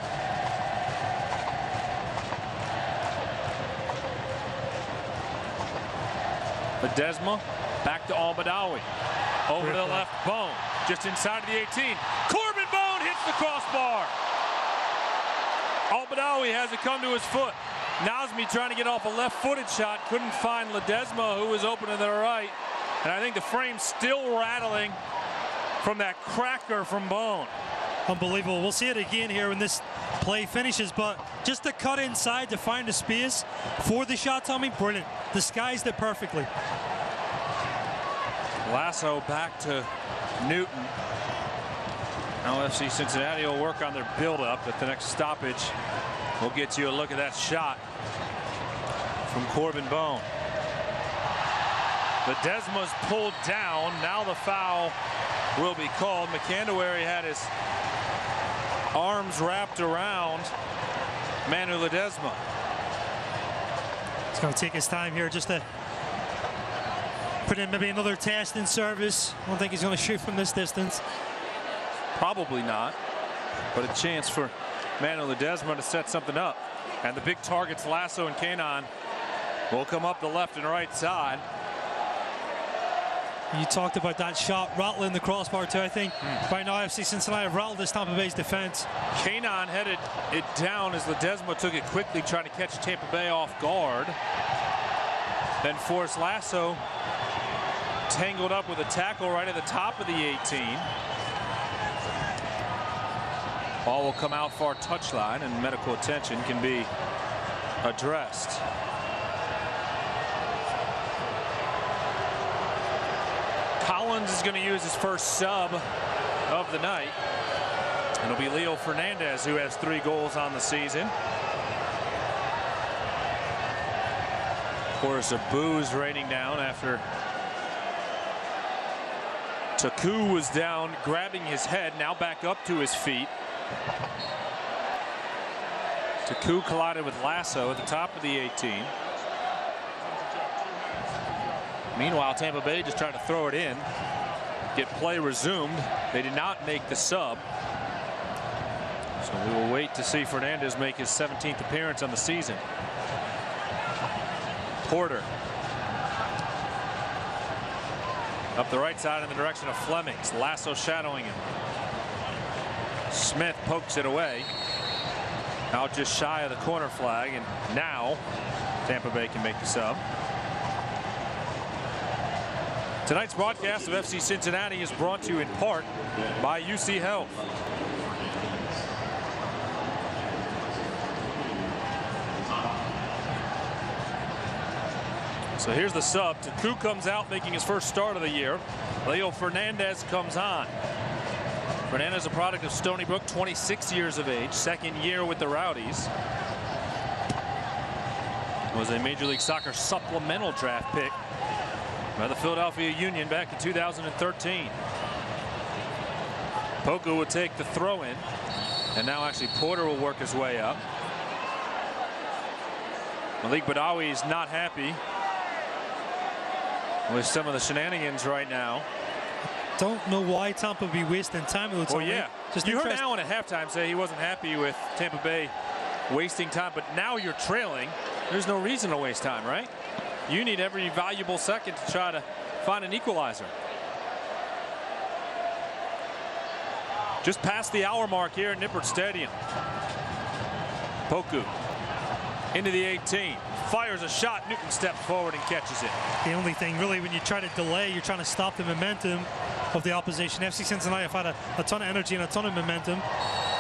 Ledesma back to Al-Badawi. Over to the left, Bone. Just inside of the 18. Corbin Bone hits the crossbar. Al-Badawi has it come to his foot. Nazmi trying to get off a left-footed shot. Couldn't find Ledesma, who was open to the right. And I think the frame's still rattling from that cracker from Bone. Unbelievable. We'll see it again here when this play finishes, but just to cut inside to find a space for the shot, Tommy, brilliant. Disguised it perfectly. Lasso back to Newton. Now FC Cincinnati will work on their build-up at the next stoppage. We'll get you a look at that shot from Corbin Bone. Ledesma's pulled down. Now the foul will be called. McAndawary had his arms wrapped around Manu Ledesma. He's going to take his time here just to put in maybe another test in service. I don't think he's going to shoot from this distance. Probably not, but a chance for Manu Ledesma to set something up. And the big targets, Lasso and Kanon, will come up the left and right side. You talked about that shot rattling the crossbar too. I think by now FC Cincinnati have rattled this Tampa Bay's defense. Kanon headed it down as Ledesma took it quickly, trying to catch Tampa Bay off guard. Then forced Lasso tangled up with a tackle right at the top of the 18. Ball will come out far touchline, and medical attention can be addressed. Collins is going to use his first sub of the night. It'll be Leo Fernandez, who has 3 goals on the season. Of course, a boos raining down after Taku was down, grabbing his head, now back up to his feet. Taku collided with Lasso at the top of the 18. Meanwhile, Tampa Bay just tried to throw it in, get play resumed. They did not make the sub. So we will wait to see Fernandez make his 17th appearance on the season. Porter up the right side in the direction of Flemings. Lasso shadowing him. Smith pokes it away. Out just shy of the corner flag, and now Tampa Bay can make the sub. Tonight's broadcast of FC Cincinnati is brought to you in part by UC Health. So here's the sub. Taku comes out, making his first start of the year. Leo Fernandez comes on. Fernandez, a product of Stony Brook, 26 years of age, 2nd year with the Rowdies. Was a Major League Soccer supplemental draft pick by the Philadelphia Union back in 2013. Poku will take the throw in, and now actually Porter will work his way up. Malik Badawi is not happy with some of the shenanigans right now. Don't know why Tampa will be wasting time. Well, yeah. Just you heard Allen at halftime say he wasn't happy with Tampa Bay wasting time, but now you're trailing. There's no reason to waste time, right? You need every valuable second to try to find an equalizer. Just past the hour mark here at Nippert Stadium. Poku into the 18. Fires a shot. Newton steps forward and catches it. The only thing really when you try to delay, you're trying to stop the momentum of the opposition. FC Cincinnati have had a ton of energy and a ton of momentum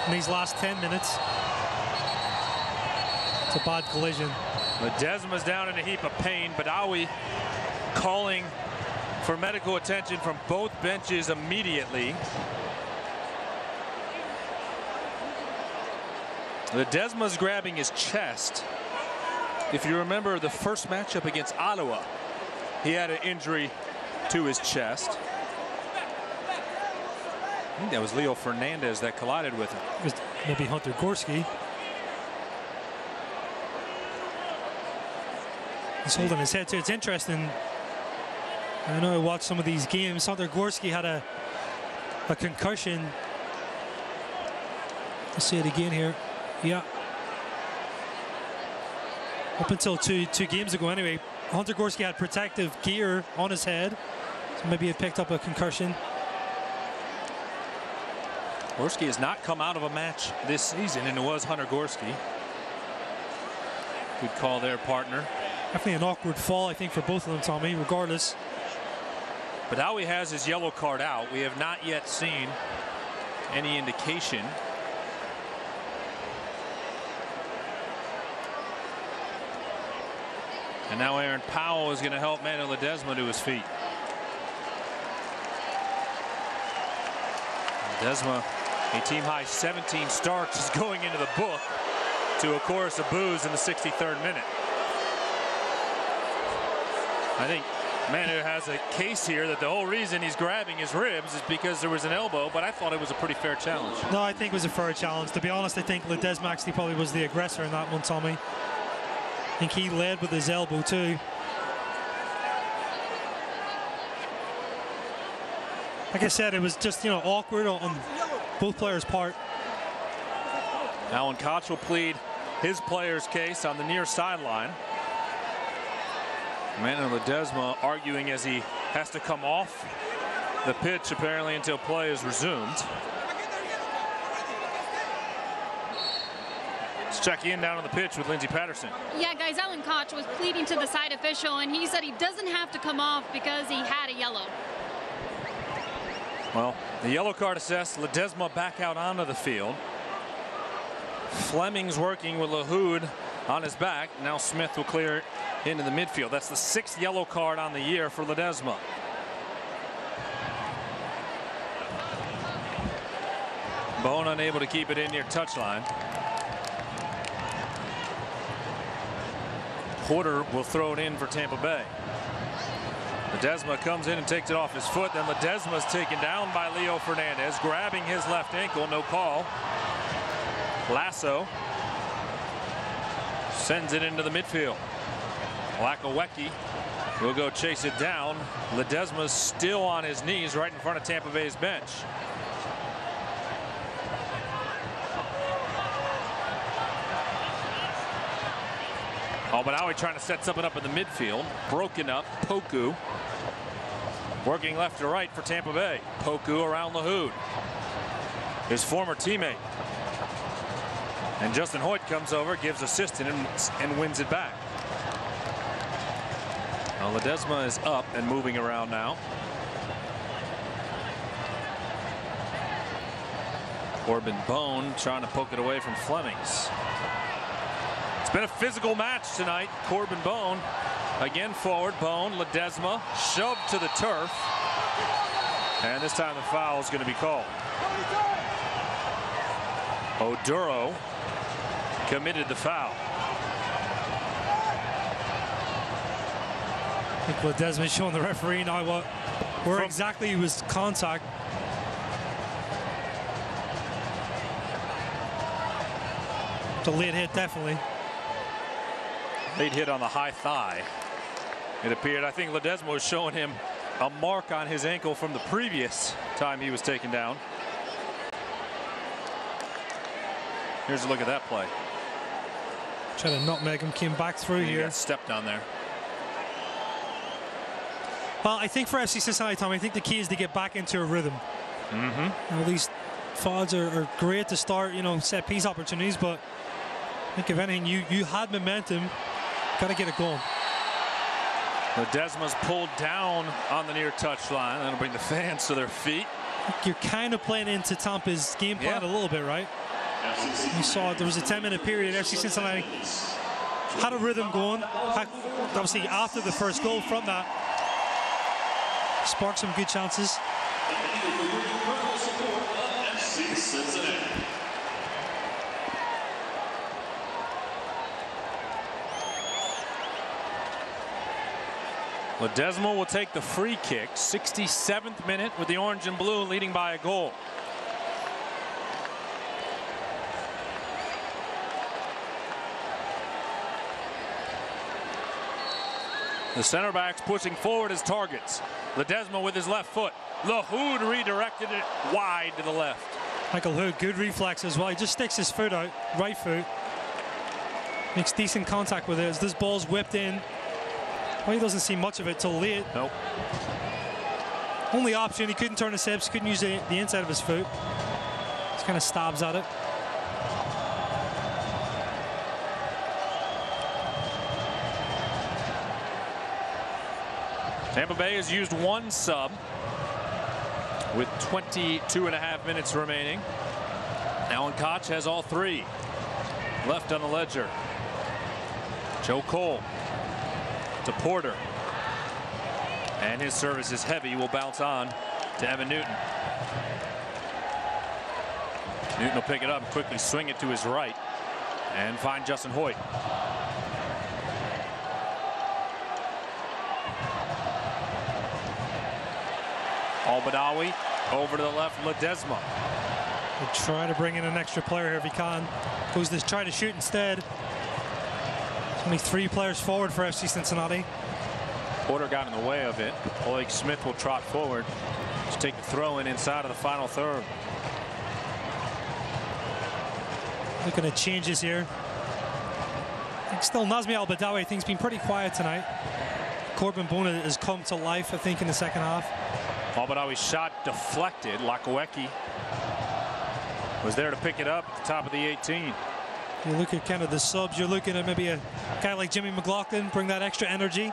in these last 10 minutes. It's a bad collision. Ledesma's down in a heap of pain. Badawi calling for medical attention from both benches immediately. Ledesma's grabbing his chest. If you remember the first matchup against Ottawa, he had an injury to his chest. I think that was Leo Fernandez that collided with him. It was maybe Hunter Gorski. He's holding his head too. It's interesting. I know I watched some of these games. Hunter Gorski had a concussion. Let's see it again here. Yeah. Up until two games ago anyway, Hunter Gorski had protective gear on his head. So maybe he picked up a concussion. Gorski has not come out of a match this season, and it was Hunter Gorski. Good call there, partner. Definitely an awkward fall, I think, for both of them, Tommy, regardless. Badawi has his yellow card out. We have not yet seen any indication. And now Aaron Powell is going to help Manu Ledesma to his feet. Ledesma, a team-high 17 starts, is going into the book to a chorus of boos in the 63rd minute. I think Manu has a case here that the whole reason he's grabbing his ribs is because there was an elbow, but I thought it was a pretty fair challenge. No, I think it was a fair challenge. To be honest, I think Ledesma actually probably was the aggressor in that one, Tommy. I think he led with his elbow too. Like I said, it was just, you know, awkward on both players' part. Alan Koch will plead his player's case on the near sideline. Manu Ledesma arguing as he has to come off the pitch apparently until play is resumed. Let's check in down on the pitch with Lindsey Patterson. Yeah, guys, Alan Koch was pleading to the side official, and he said he doesn't have to come off because he had a yellow. Well, the yellow card assessed. Ledesma back out onto the field. Fleming's working with Lahoud on his back. Now Smith will clear into the midfield. That's the 6th yellow card on the year for Ledesma. Bone unable to keep it in near touchline. Porter will throw it in for Tampa Bay. Ledesma comes in and takes it off his foot. Then Ledesma is taken down by Leo Fernandez, grabbing his left ankle. No call. Lasso sends it into the midfield. Lakawecki will go chase it down. Ledesma's still on his knees right in front of Tampa Bay's bench. Oh, but now he's trying to set something up in the midfield. Broken up. Poku working left to right for Tampa Bay. Poku around Lahoud, his former teammate. And Justin Hoyt comes over, gives assist and wins it back. Now Ledesma is up and moving around now. Corbin Bone trying to poke it away from Flemings. It's been a physical match tonight. Corbin Bone again forward. Bone, Ledesma shoved to the turf. And this time the foul is going to be called. Oduro committed the foul. I think Ledesma showing the referee now where exactly was contact. It's a late hit, definitely. Late hit on the high thigh. It appeared. I think Ledesma was showing him a mark on his ankle from the previous time he was taken down. Here's a look at that play. Trying to nutmeg him, came back through here. Got stepped on there. Well, I think for FC Cincinnati, Tom, I think the key is to get back into a rhythm. Mm-hmm. These fouls are great to start, you know, set piece opportunities, but I think if anything, you had momentum, got to get it going. Ledesma's pulled down on the near touchline. That'll bring the fans to their feet. You're kind of playing into Tampa's game plan a little bit, right? You saw there was a 10-minute period. FC Cincinnati had a rhythm going. Obviously, after the first goal from that, sparked some good chances. Ledesma will take the free kick. 67th minute with the orange and blue leading by a goal. The center backs pushing forward as targets. Ledesma with his left foot. Lahoud redirected it wide to the left. Michael Hood, good reflex as well. He just sticks his foot out, right foot. Makes decent contact with it as this ball's whipped in. Well, he doesn't see much of it till late. Nope. Only option, he couldn't turn his hips, couldn't use the inside of his foot. Just kind of stabs at it. Tampa Bay has used one sub with 22.5 minutes remaining. Alan Koch has all three left on the ledger. Joe Cole to Porter. And his service is heavy. Will bounce on to Evan Newton. Newton will pick it up, quickly swing it to his right, and find Justin Hoyt. Al-Badawi over to the left, Ledesma. He'll try to bring in an extra player here if he can. Goes to try to shoot instead. Only 3 players forward for FC Cincinnati. Porter got in the way of it. Blake Smith will trot forward. Just take the throw in inside of the final third. Looking at changes here. I think still Nazmi Al-Badawi, I think, has been pretty quiet tonight. Corbin Bona has come to life, I think, in the second half. Al-Badawi's shot deflected. Lakawecki was there to pick it up at the top of the 18. You look at kind of the subs, you're looking at maybe a guy like Jimmy McLaughlin, bring that extra energy.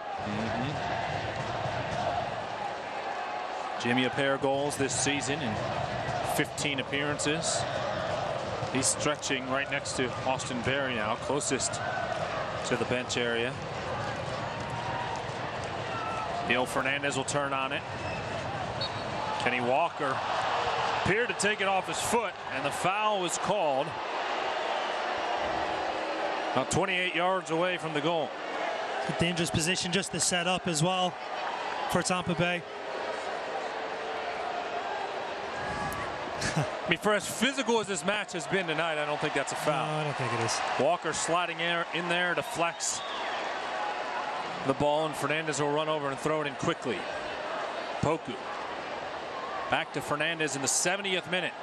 Jimmy, a pair of goals this season in 15 appearances. He's stretching right next to Austin Berry now, closest to the bench area. Neil Fernandez will turn on it. Kenny Walker appeared to take it off his foot, and the foul was called about 28 yards away from the goal. A dangerous position just to set up as well for Tampa Bay. I mean, for as physical as this match has been tonight, I don't think that's a foul. No, I don't think it is. Walker sliding in there, deflects the ball, and Fernandez will run over and throw it in quickly. Poku back to Fernandez in the 70th minute.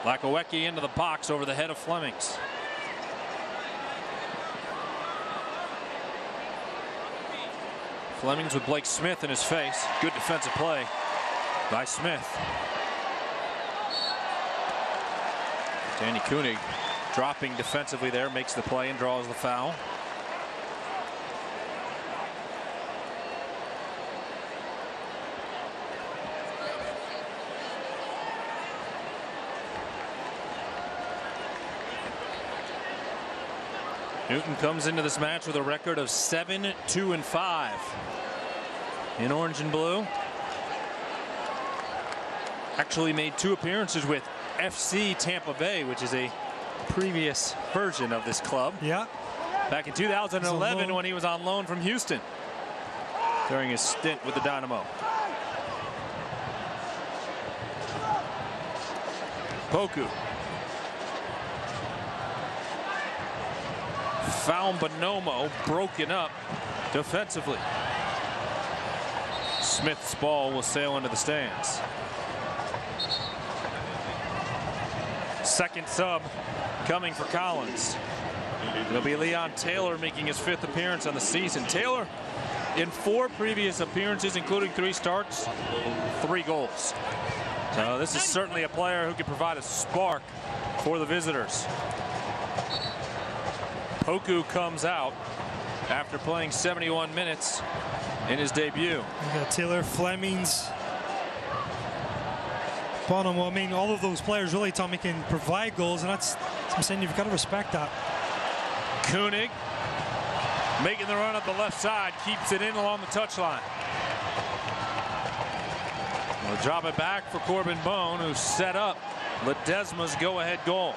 Lakawecki into the box over the head of Flemings. Flemings with Blake Smith in his face. Good defensive play by Smith. Danny Koenig dropping defensively there, makes the play and draws the foul. Newton comes into this match with a record of 7-2-5 in orange and blue. Actually made 2 appearances with FC Tampa Bay, which is a previous version of this club. Yeah. Back in 2011 when he was on loan from Houston during his stint with the Dynamo. Poku. Found Bonomo broken up defensively. Smith's ball will sail into the stands. Second sub coming for Collins. It'll be Leon Taylor making his 5th appearance on the season. Taylor in 4 previous appearances, including 3 starts, 3 goals. So this is certainly a player who can provide a spark for the visitors. Poku comes out after playing 71 minutes in his debut. You got Taylor, Flemings, Bonomo. I mean, all of those players really, Tommy, can provide goals, and that's, I'm saying, you've got to respect that. Koenig making the run up the left side, keeps it in along the touchline. We'll drop it back for Corbin Bone, who set up Ledesma's go-ahead goal.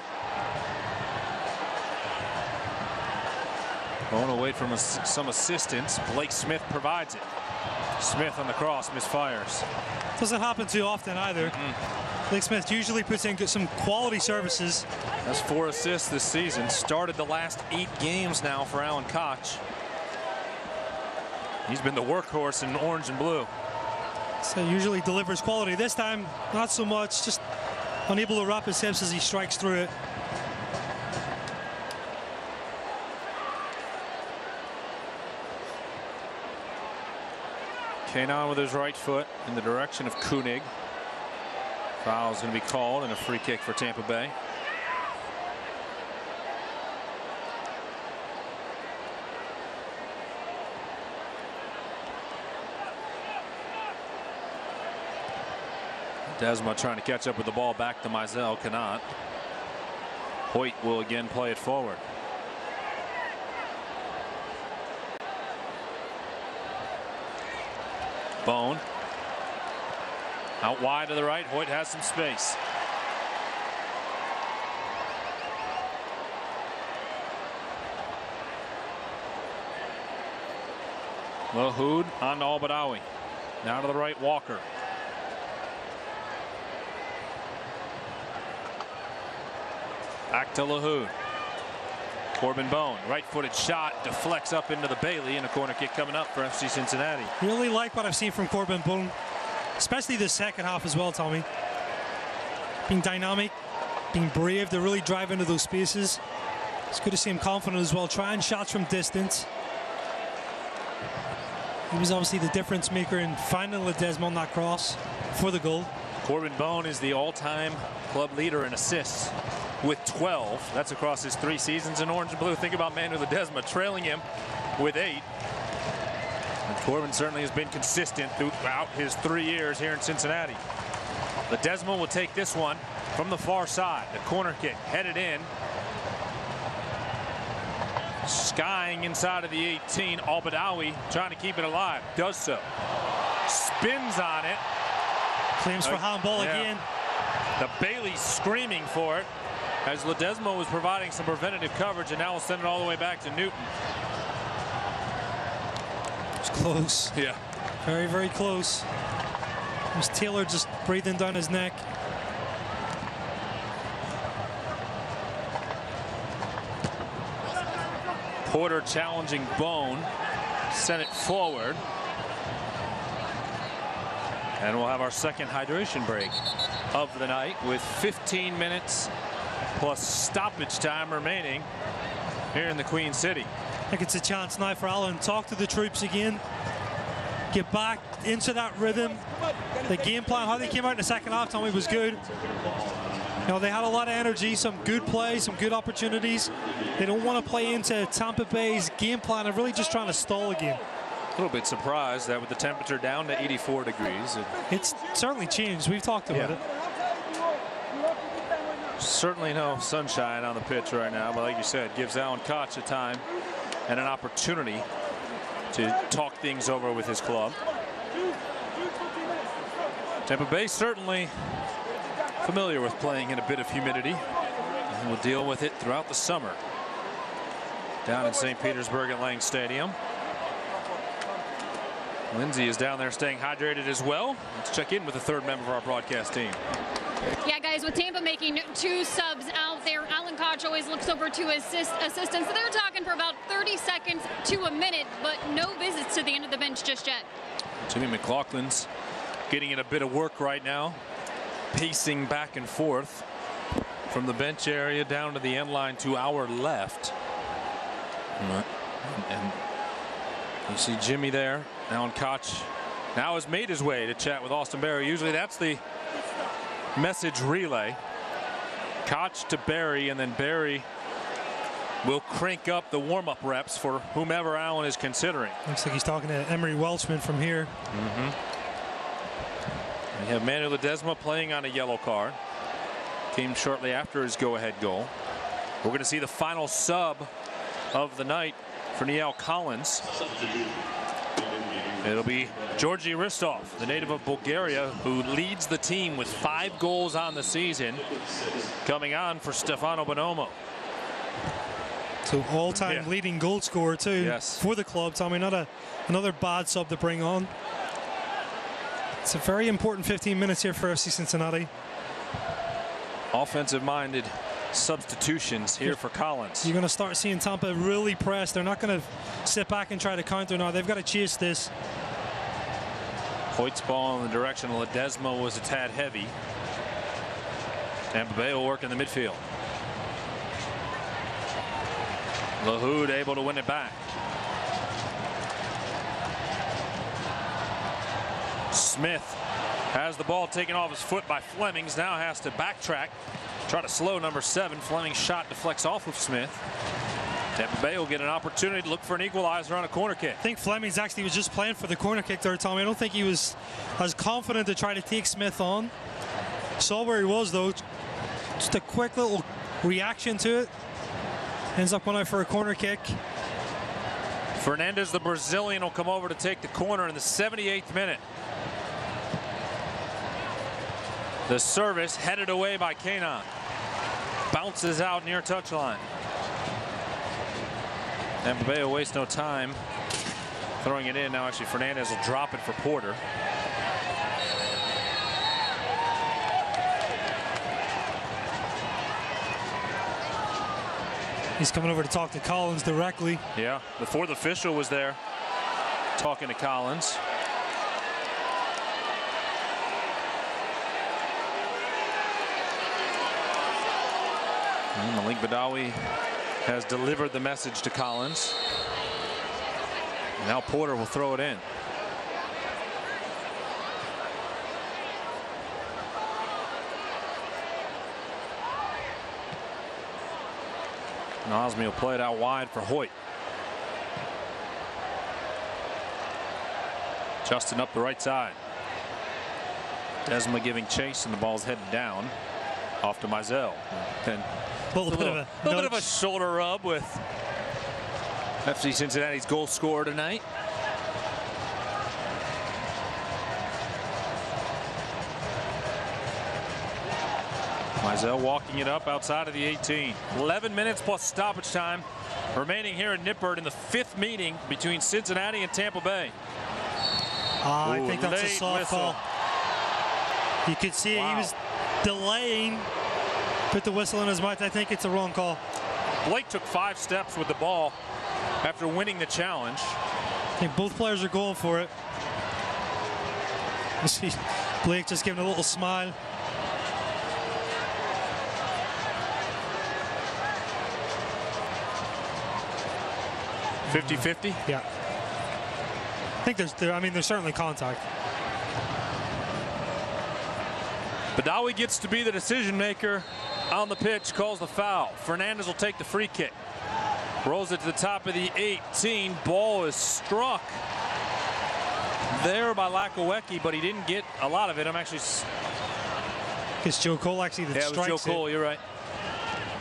Bone will wait for some assistance. Blake Smith provides it. Smith on the cross misfires. Doesn't happen too often either. Blake Smith usually puts in some quality services. That's 4 assists this season. Started the last 8 games now for Alan Koch. He's been the workhorse in orange and blue. So usually delivers quality. This time, not so much. Just unable to wrap his hips as he strikes through it. Kanon with his right foot in the direction of Koenig. Foul's going to be called and a free kick for Tampa Bay. Desma trying to catch up with the ball back to Mizell, cannot. Hoyt will again play it forward. Bone out wide to the right. Hoyt has some space. Lahoud on to Al-Badawi. Now to the right, Walker. Back to LaHood. Corbin Bone, right-footed shot, deflects up into the Bailey, and a corner kick coming up for FC Cincinnati. Really like what I've seen from Corbin Bone, especially the second half as well, Tommy. Being dynamic, being brave to really drive into those spaces. It's good to see him confident as well, trying shots from distance. He was obviously the difference maker in finding Ledesma on that cross for the goal. Corbin Bone is the all-time club leader in assists with 12. That's across his 3 seasons in orange and blue. Think about Manu Ledesma trailing him with 8. And Corbin certainly has been consistent throughout his 3 years here in Cincinnati. Ledesma will take this one from the far side. The corner kick headed in. Skying inside of the 18. Al-Badawi trying to keep it alive. Does so. Spins on it. Claims for handball again. The Bailey screaming for it as Ledesma was providing some preventative coverage, and now we'll send it all the way back to Newton. It's close. Yeah. Very, very close. It was Taylor just breathing down his neck. Porter challenging Bone. Sent it forward. And we'll have our second hydration break of the night with 15 minutes plus stoppage time remaining here in the Queen City. I think it's a chance now for Allen. Talk to the troops again. Get back into that rhythm. The game plan, how they came out in the second half, Tommy, was good. You know, they had a lot of energy, some good plays, some good opportunities. They don't want to play into Tampa Bay's game plan of really just trying to stall a game. A little bit surprised that with the temperature down to 84 degrees. It's certainly changed. We've talked about it. Certainly no sunshine on the pitch right now, but like you said, gives Alan Koch a time and an opportunity to talk things over with his club. Tampa Bay certainly familiar with playing in a bit of humidity, and will deal with it throughout the summer down in St. Petersburg at Lang Stadium. Lindsay is down there staying hydrated as well. Let's check in with the third member of our broadcast team. Yeah, guys, with Tampa making 2 subs out there, Alan Koch always looks over to his assistants. So they're talking for about 30 seconds to a minute, but no visits to the end of the bench just yet. Jimmy McLaughlin's getting in a bit of work right now, pacing back and forth from the bench area down to the end line to our left. And you see Jimmy there. Alan Koch now has made his way to chat with Austin Berry. Usually that's the message relay. Koch to Berry, and then Berry will crank up the warm-up reps for whomever Allen is considering. Looks like he's talking to Emery Welchman from here. We have Manu Ledesma playing on a yellow card. Came shortly after his go-ahead goal. We're going to see the final sub of the night for Niall Collins. It'll be Georgi Ristov, the native of Bulgaria, who leads the team with 5 goals on the season, coming on for Stefano Bonomo. So all-time leading goal scorer too for the club. Tommy, not another bad sub to bring on. It's a very important 15 minutes here for FC Cincinnati. Offensive-minded substitutions here for Collins. You're going to start seeing Tampa really press. They're not going to sit back and try to counter now. They've got to chase this. Hoyt's ball in the direction of Ledesma was a tad heavy. Tampa Bay will work in the midfield. LaHood able to win it back. Smith has the ball taken off his foot by Flemings. Now has to backtrack. Try to slow number 7. Fleming's shot deflects off of Smith. Tampa Bay will get an opportunity to look for an equalizer on a corner kick. I think Flemings actually was just playing for the corner kick there, Tommy. I don't think he was as confident to try to take Smith on. Saw where he was, though. Just a quick little reaction to it. Ends up going out for a corner kick. Fernandez, the Brazilian, will come over to take the corner in the 78th minute. The service headed away by Kanon. Bounces out near touchline. Tampa Bay will waste no time throwing it in. Now actually Fernandez will drop it for Porter. He's coming over to talk to Collins directly. Yeah, the fourth official was there talking to Collins. And Malik Badawi has delivered the message to Collins. Now Porter will throw it in. Osmi will play it out wide for Hoyt. Justin up the right side. Desma giving chase, and the ball's headed down off to Mizell. And a little bit of a shoulder rub with FC Cincinnati's goal scorer tonight. Mizell walking it up outside of the 18. 11 minutes plus stoppage time remaining here in Nippert in the 5th meeting between Cincinnati and Tampa Bay. I think that's a soft call. You could see he was delaying, put the whistle in his mouth. I think it's a wrong call. Blake took 5 steps with the ball after winning the challenge. I think both players are going for it. You see Blake just giving a little smile. (50-50) Yeah. I think there's certainly contact. Badawi gets to be the decision maker on the pitch, calls the foul. Fernandez will take the free kick. Rolls it to the top of the 18. Ball is struck there by Lakowecki, but he didn't get a lot of it. It's Joe Cole actually that strikes it. Yeah, it was Joe Cole, you're right.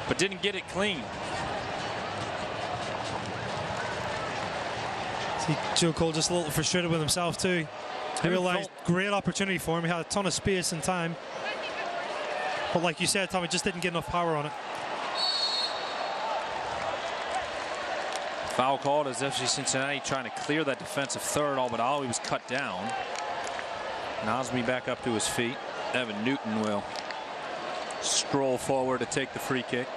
But didn't get it clean. See Joe Cole just a little frustrated with himself too. He realized great opportunity for him. He had a ton of space and time. But like you said, Tommy, just didn't get enough power on it. Foul called as FC Cincinnati trying to clear that defensive third. All but Ollie was cut down. Osmi back up to his feet. Evan Newton will stroll forward to take the free kick.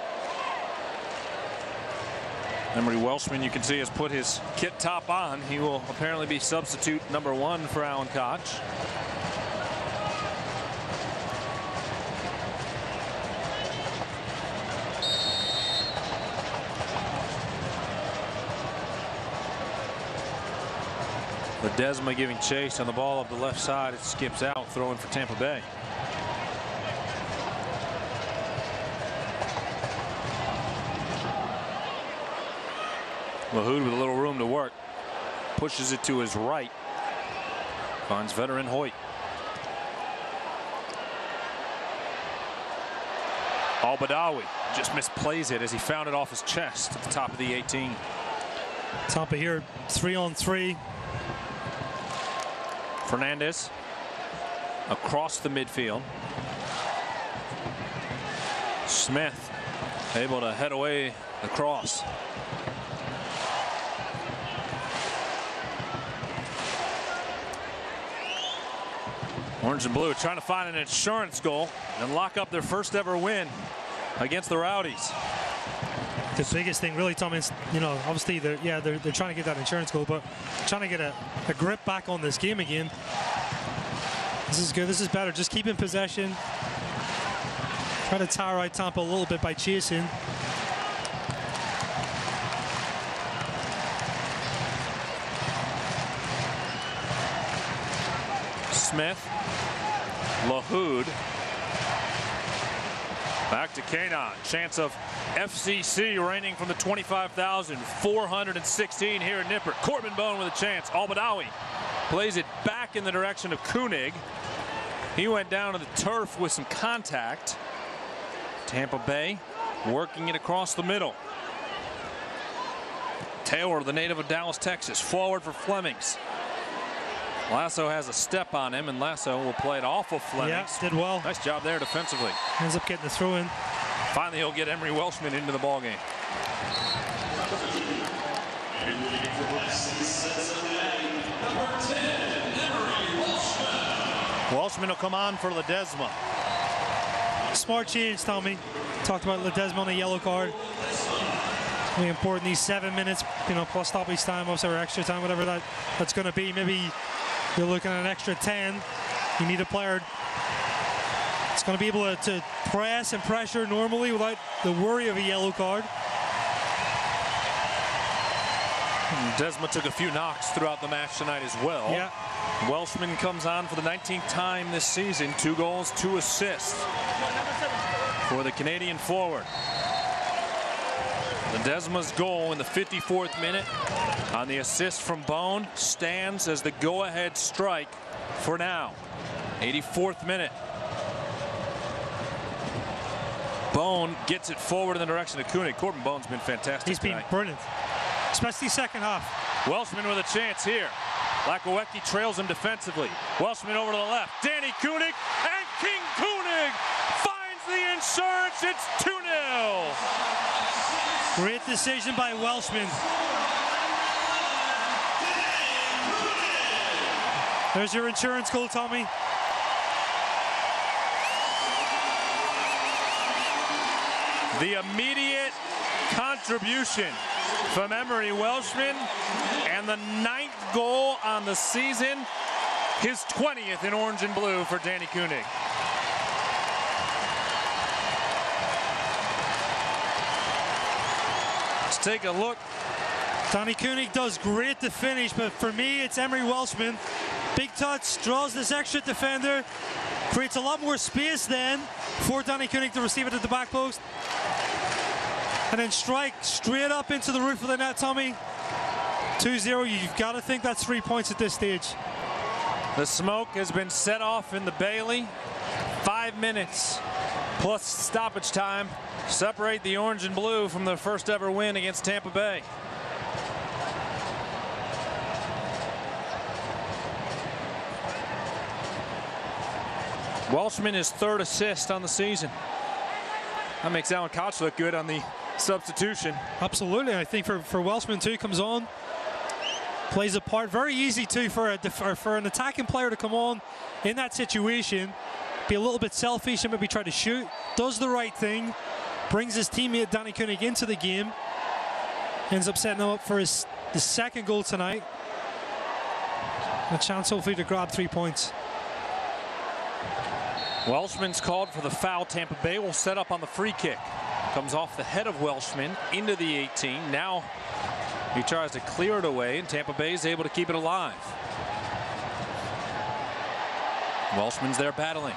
Emery Welshman, you can see, has put his kit top on. He will apparently be substitute number 1 for Alan Koch. Ledesma giving chase on the ball up the left side. It skips out, throwing for Tampa Bay. Lahoud with a little room to work. Pushes it to his right. Finds veteran Hoyt. Al-Badawi just misplays it as he found it off his chest at the top of the 18. Tampa here 3-on-3. Fernandez across the midfield. Smith able to head away the cross. Orange and blue trying to find an insurance goal and lock up their first ever win against the Rowdies. The biggest thing really, Tom, is, you know, obviously they're trying to get that insurance goal, but trying to get a grip back on this game again. This is good. This is better. Just keeping possession. Try to tire out Tampa a little bit by chasing. Smith, Lahoud, back to Kanon. Chance of FCC reigning from the 25,416 here in Nippert. Corbin Bone with a chance. Al-Badawi plays it back in the direction of Koenig. He went down to the turf with some contact. Tampa Bay working it across the middle. Taylor, the native of Dallas, Texas, forward for Flemings. Lasso has a step on him, and Lasso will play it off of Flemings. Yeah, did well. Nice job there defensively. Ends up getting the throw in. Finally, he'll get Emery Welshman into the ballgame. Welshman will come on for Ledesma. Smart change, Tommy. Talked about Ledesma on a yellow card. Really important, these 7 minutes, plus stoppage time, or extra time, whatever that's going to be. Maybe you're looking at an extra 10. You need a player that's going to be able to press and pressure normally without the worry of a yellow card. Desma took a few knocks throughout the match tonight as well. Yeah. Welshman comes on for the 19th time this season. 2 goals, 2 assists for the Canadian forward. Ledesma's goal in the 54th minute on the assist from Bone stands as the go-ahead strike for now. 84th minute. Bone gets it forward in the direction of Koenig. Corbin Bone's been fantastic. He's been brilliant, especially second half. Welshman with a chance here. Lakowecki trails him defensively. Welshman over to the left. Danny Koenig, and King Koenig finds the insurance. It's 2-0. Great decision by Welshman. There's your insurance goal, Tommy. The immediate contribution from Emery Welshman, and the 9th goal on the season, his 20th in orange and blue for Danny Koenig. Let's take a look. Danny Koenig does great to finish, but for me, it's Emery Welshman. Big touch, draws this extra defender, creates a lot more space then for Danny Koenig to receive it at the back post. And then strike straight up into the roof of the net, Tommy. 2-0, you've got to think that's 3 points at this stage. The smoke has been set off in the Bailey. 5 minutes plus stoppage time separate the orange and blue from their first ever win against Tampa Bay. Welshman his 3rd assist on the season. That makes Alan Koch look good on the substitution. Absolutely, I think for Welshman too, comes on, plays a part. Very easy too for an attacking player to come on in that situation, be a little bit selfish and maybe try to shoot. Does the right thing, brings his teammate Danny Koenig into the game, ends up setting him up for his 2nd goal tonight. A chance hopefully to grab 3 points. Welshman's called for the foul. Tampa Bay will set up on the free kick. Comes off the head of Welshman into the 18. Now he tries to clear it away, and Tampa Bay is able to keep it alive. Welshman's there battling.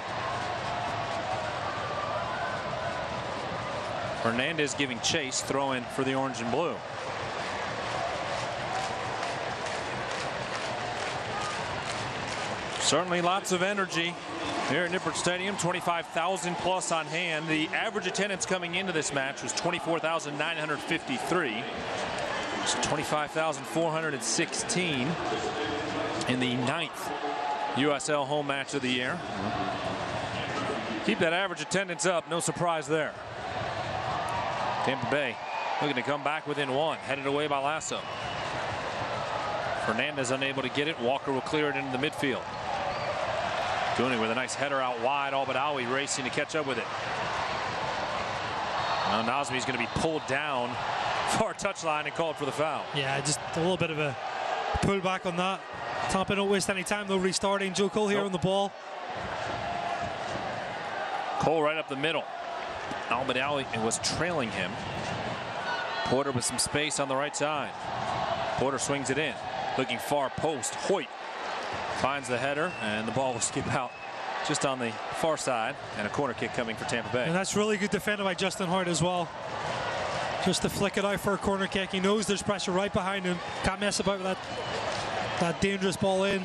Fernandez giving chase, throw in for the orange and blue. Certainly lots of energy here at Nippert Stadium. 25,000 plus on hand. The average attendance coming into this match was 24,953. It's 25,416 in the 9th USL home match of the year. Keep that average attendance up, no surprise there. Tampa Bay looking to come back within 1, headed away by Lasso. Fernandez unable to get it. Walker will clear it into the midfield. Koenig with a nice header out wide. All but Awi racing to catch up with it. Now Nazmi's going to be pulled down far touchline and called for the foul. Yeah, just a little bit of a pullback on that. Tampa don't waste any time though restarting. Joe Cole here on the ball. Cole right up the middle. Al Badawi was trailing him. Porter with some space on the right side. Porter swings it in. Looking far post. Hoyt finds the header, and the ball will skip out just on the far side, and a corner kick coming for Tampa Bay. And that's really good defended by Justin Hart as well. Just to flick it out for a corner kick. He knows there's pressure right behind him. Can't mess about with that dangerous ball in.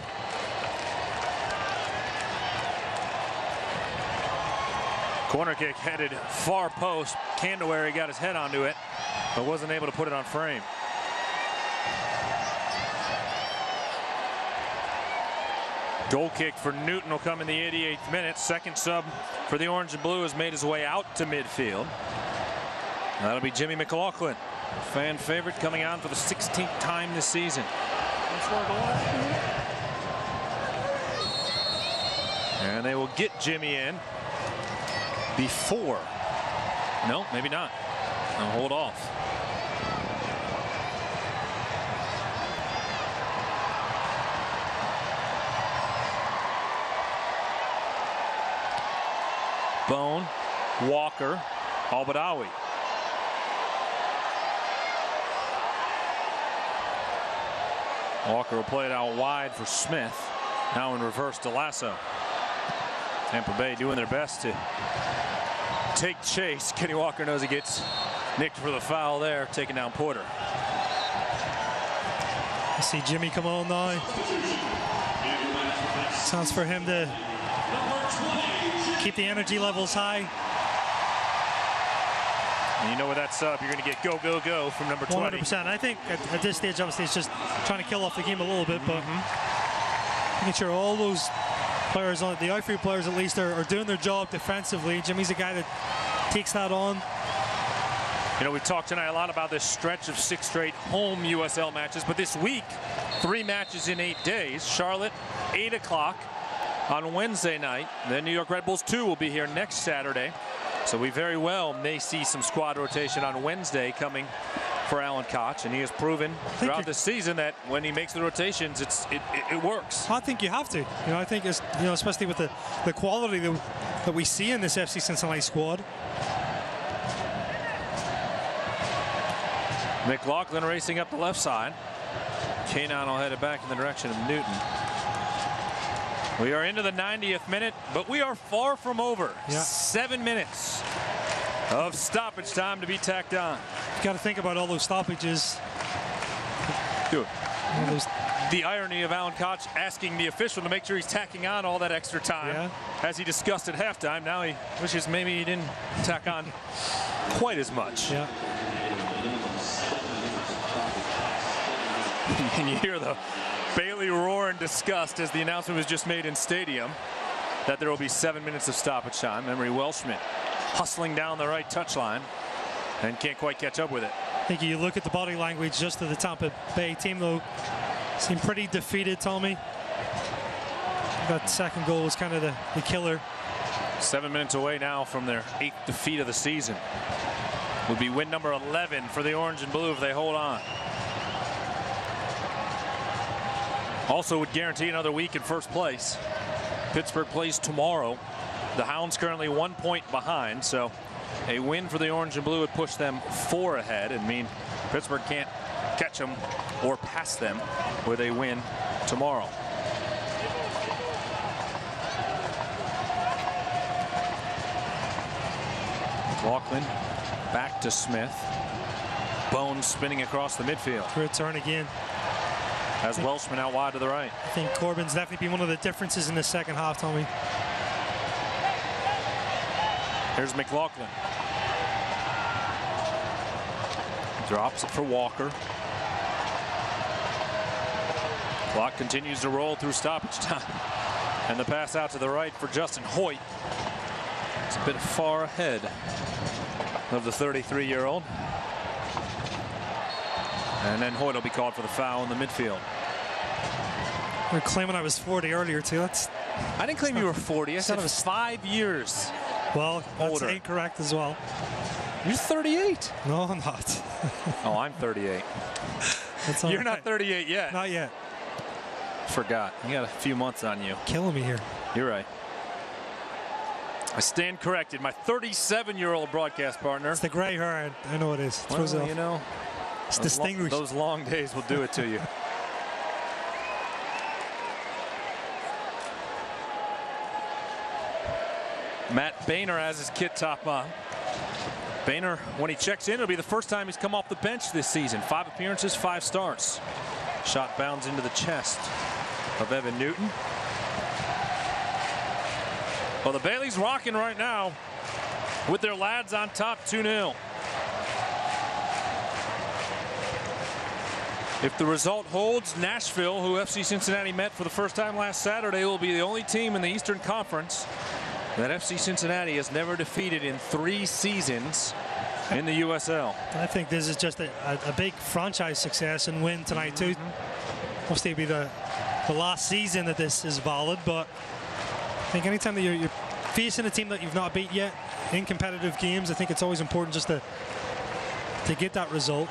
Corner kick headed far post. Candawary got his head onto it, but wasn't able to put it on frame. Goal kick for Newton will come in the 88th minute. Second sub for the orange and blue has made his way out to midfield. That'll be Jimmy McLaughlin, fan favorite, coming on for the 16th time this season. And they will get Jimmy in before. No, maybe not. I'll hold off. Bone, Walker, Al-Badawi. Walker will play it out wide for Smith. Now in reverse to Lasso. Tampa Bay doing their best to take chase. Kenny Walker knows he gets nicked for the foul there, taking down Porter. I see Jimmy come on now. Chance for him to keep the energy levels high. And you know where that's up. You're going to get go, go, go from number 20. 100%. I think at this stage, obviously, it's just trying to kill off the game a little bit, but making sure all those players, the outfield players at least, are doing their job defensively. Jimmy's a guy that takes that on. You know, we've talked tonight a lot about this stretch of 6 straight home USL matches, but this week, 3 matches in 8 days. Charlotte, 8 o'clock on Wednesday night. The New York Red Bulls 2 will be here next Saturday. So we very well may see some squad rotation on Wednesday coming for Alan Koch, and he has proven throughout the season that when he makes the rotations, it works. I think you have to. You know, I think it's, you know, especially with the quality that we see in this FC Cincinnati squad. McLaughlin racing up the left side. Kanon will head it back in the direction of Newton. We are into the 90th minute, but we are far from over. Yeah. 7 minutes of stoppage time to be tacked on. You've got to think about all those stoppages. Good. The irony of Alan Koch asking the official to make sure he's tacking on all that extra time, as he discussed at halftime. Now he wishes maybe he didn't tack on quite as much. Yeah. And you hear the Bailey roar in disgust as the announcement was just made in stadium that there will be 7 minutes of stoppage time. Emery Welshman hustling down the right touchline and can't quite catch up with it. I think you look at the body language just of the Tampa Bay team, though, seem pretty defeated, Tommy. That second goal was kind of the killer. 7 minutes away now from their 8th defeat of the season. Would be win number 11 for the Orange and Blue if they hold on. Also would guarantee another week in first place. Pittsburgh plays tomorrow. The Hounds currently 1 point behind, so a win for the Orange and Blue would push them 4 ahead and mean Pittsburgh can't catch them or pass them with a win tomorrow. McLaughlin back to Smith. Bone spinning across the midfield. Good turn again. Has Welshman out wide to the right. I think Corbin's definitely been one of the differences in the second half, Tommy. Here's McLaughlin. Drops it for Walker. Clock continues to roll through stoppage time. And the pass out to the right for Justin Hoyt. It's a bit far ahead of the 33-year-old. And then Hoyt will be called for the foul in the midfield. You're claiming I was 40 earlier, too. I didn't claim you were 40. I said 5 years. Well, that's older. incorrect as well. You're 38. No, I'm not. Oh, I'm 38. You're not 38 yet. Not yet. Forgot. You got a few months on you. Killing me here. You're right. I stand corrected. My 37-year-old broadcast partner. It's the gray hair. I know it is. Well, you know, it's distinguished. Those long days will do it to you. Matt Boehner has his kit top on. Boehner, when he checks in, it'll be the first time he's come off the bench this season. 5 appearances, 5 starts. Shot bounds into the chest of Evan Newton. Well, the Baileys rocking right now with their lads on top 2-0. If the result holds, Nashville, who FC Cincinnati met for the first time last Saturday, will be the only team in the Eastern Conference that FC Cincinnati has never defeated in 3 seasons in the USL. I think this is just a big franchise success and win tonight, too. Obviously, it'll be the last season that this is valid, but I think anytime that you're facing a team that you've not beat yet in competitive games, I think it's always important just to get that result.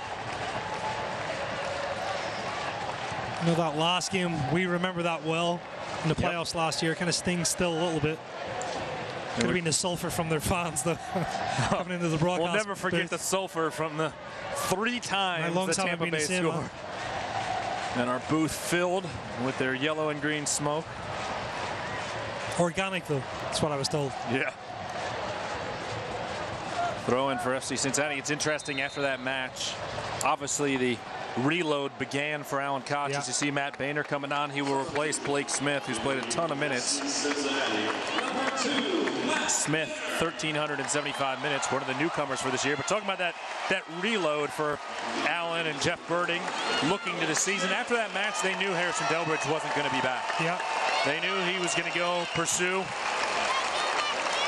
You know, that last game, we remember that well in the playoffs last year. Kind of stings still a little bit. Could have been the sulfur from their fans though, coming into the broadcast. We'll never forget the sulfur from the 3 times the Tampa Bay scored. And our booth filled with their yellow and green smoke. Organic though, that's what I was told. Yeah. Throw in for FC Cincinnati. It's interesting after that match. Obviously the reload began for Alan Koch. As you see Matt Boehner coming on, he will replace Blake Smith, who's played a ton of minutes. Smith, 1,375 minutes, one of the newcomers for this year. But talking about that reload for Allen and Jeff Birding, looking to the season. After that match, they knew Harrison Delbridge wasn't going to be back. Yeah. They knew he was going to go pursue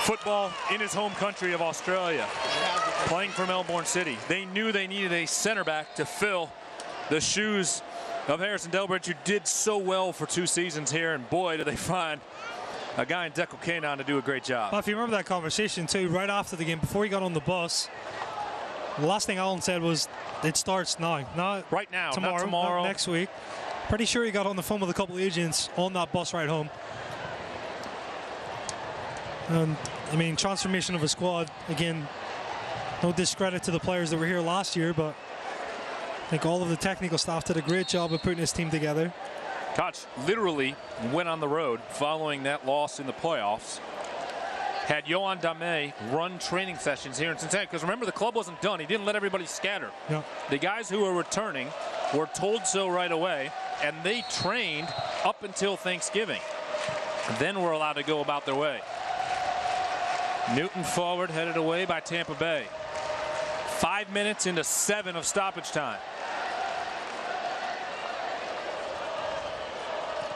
football in his home country of Australia, playing for Melbourne City. They knew they needed a center back to fill the shoes of Harrison Delbridge, who did so well for 2 seasons here, and boy, did they find a guy in Dekel Kanon to do a great job. Well, if you remember that conversation too, right after the game, before he got on the bus, the last thing Alan said was, it starts now. Not right now, tomorrow, not tomorrow. Not next week. Pretty sure he got on the phone with a couple of agents on that bus ride home. And I mean, transformation of a squad, again, no discredit to the players that were here last year, but I think all of the technical staff did a great job of putting this team together. Koch literally went on the road following that loss in the playoffs. Had Yohan Dame run training sessions here in Cincinnati, because remember, the club wasn't done. He didn't let everybody scatter. Yeah. The guys who were returning were told so right away, and they trained up until Thanksgiving. Then were allowed to go about their way. Newton forward, headed away by Tampa Bay. 5 minutes into 7 of stoppage time.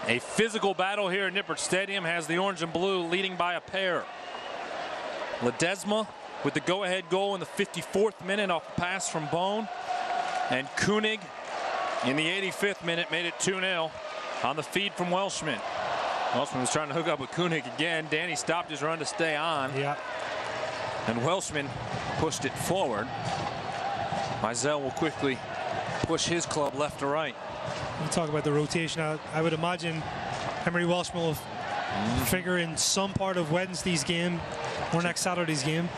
A physical battle here at Nippert Stadium has the orange and blue leading by a pair. Ledesma with the go-ahead goal in the 54th minute off a pass from Bone. And Koenig in the 85th minute made it 2-0 on the feed from Welshman. Welshman was trying to hook up with Koenig again. Danny stopped his run to stay on. Yeah. And Welshman pushed it forward. Mizell will quickly push his club left to right. We talk about the rotation. I would imagine Henry Welshman will figure in some part of Wednesday's game or next Saturday's game.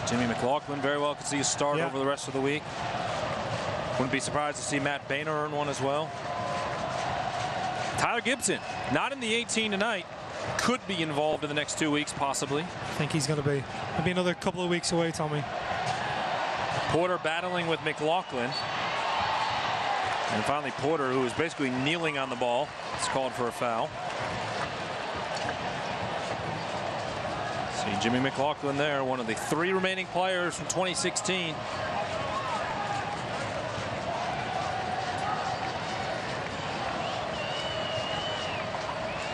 Jimmy McLaughlin very well could see a start over the rest of the week. Wouldn't be surprised to see Matt Boehner earn one as well. Tyler Gibson, not in the 18 tonight, could be involved in the next 2 weeks, possibly. I think he's going to be. Maybe another couple of weeks away, Tommy. Porter battling with McLaughlin. And finally Porter, who is basically kneeling on the ball, is called for a foul. See Jimmy McLaughlin there, one of the 3 remaining players from 2016.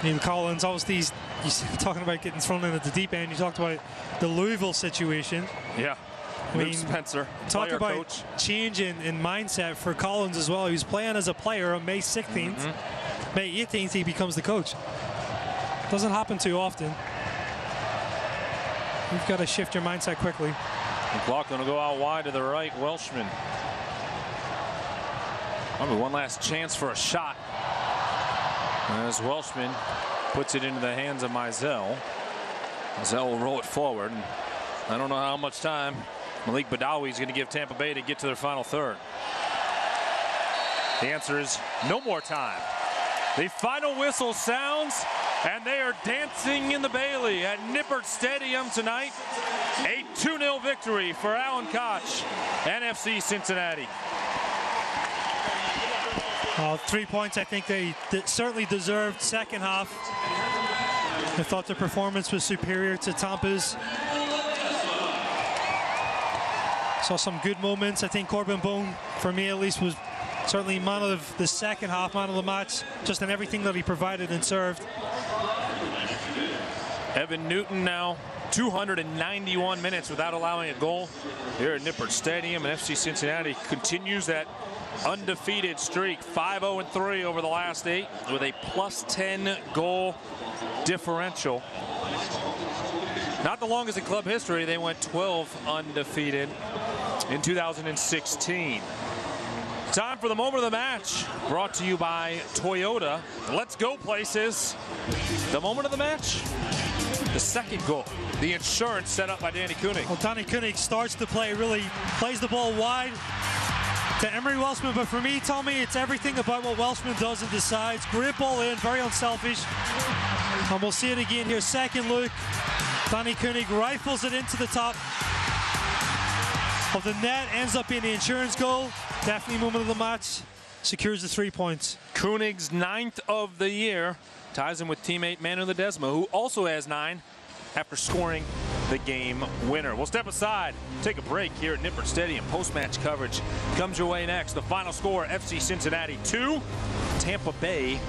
Neil Collins, obviously, he's talking about getting thrown in at the deep end. You talked about the Louisville situation. Yeah. Luke Spencer, talk about coach. Change in mindset for Collins as well. He was playing as a player on May 16th. May 18th, he becomes the coach. Doesn't happen too often. You've got to shift your mindset quickly. McLaughlin will go out wide to the right. Welshman. Probably one last chance for a shot. As Welshman puts it into the hands of Mizell. Mizell will roll it forward. And I don't know how much time Malik Badawi is going to give Tampa Bay to get to their final third. The answer is no more time. The final whistle sounds, and they are dancing in the Bailey at Nippert Stadium tonight. A 2-0 victory for Alan Koch and FC Cincinnati. 3 points I think they certainly deserved. Second half, I thought the performance was superior to Tampa's. Saw some good moments. I think Corbin Bone, for me at least, was certainly man of the second half, man of the match, just in everything that he provided and served. Evan Newton now 291 minutes without allowing a goal here at Nippert Stadium, and FC Cincinnati continues that undefeated streak, 5-0-3 over the last 8 with a +10 goal differential. Not the longest in club history. They went 12 undefeated in 2016. Time for the moment of the match, brought to you by Toyota. Let's go places. The moment of the match, the second goal the insurance set up by Danny Koenig. Well, Danny Koenig starts to play, really plays the ball wide to Emery Welshman, but for me, Tommy, it's everything about what Welshman does and decides. Great ball in, very unselfish. And we'll see it again here. Second look. Danny Koenig rifles it into the top of the net, ends up being the insurance goal. Definitely moment of the match. Secures the 3 points. Koenig's 9th of the year ties him with teammate Manu Ledesma, who also has 9 after scoring the game winner. We'll step aside, take a break here at Nippert Stadium. Post-match coverage comes your way next. The final score, FC Cincinnati 2, Tampa Bay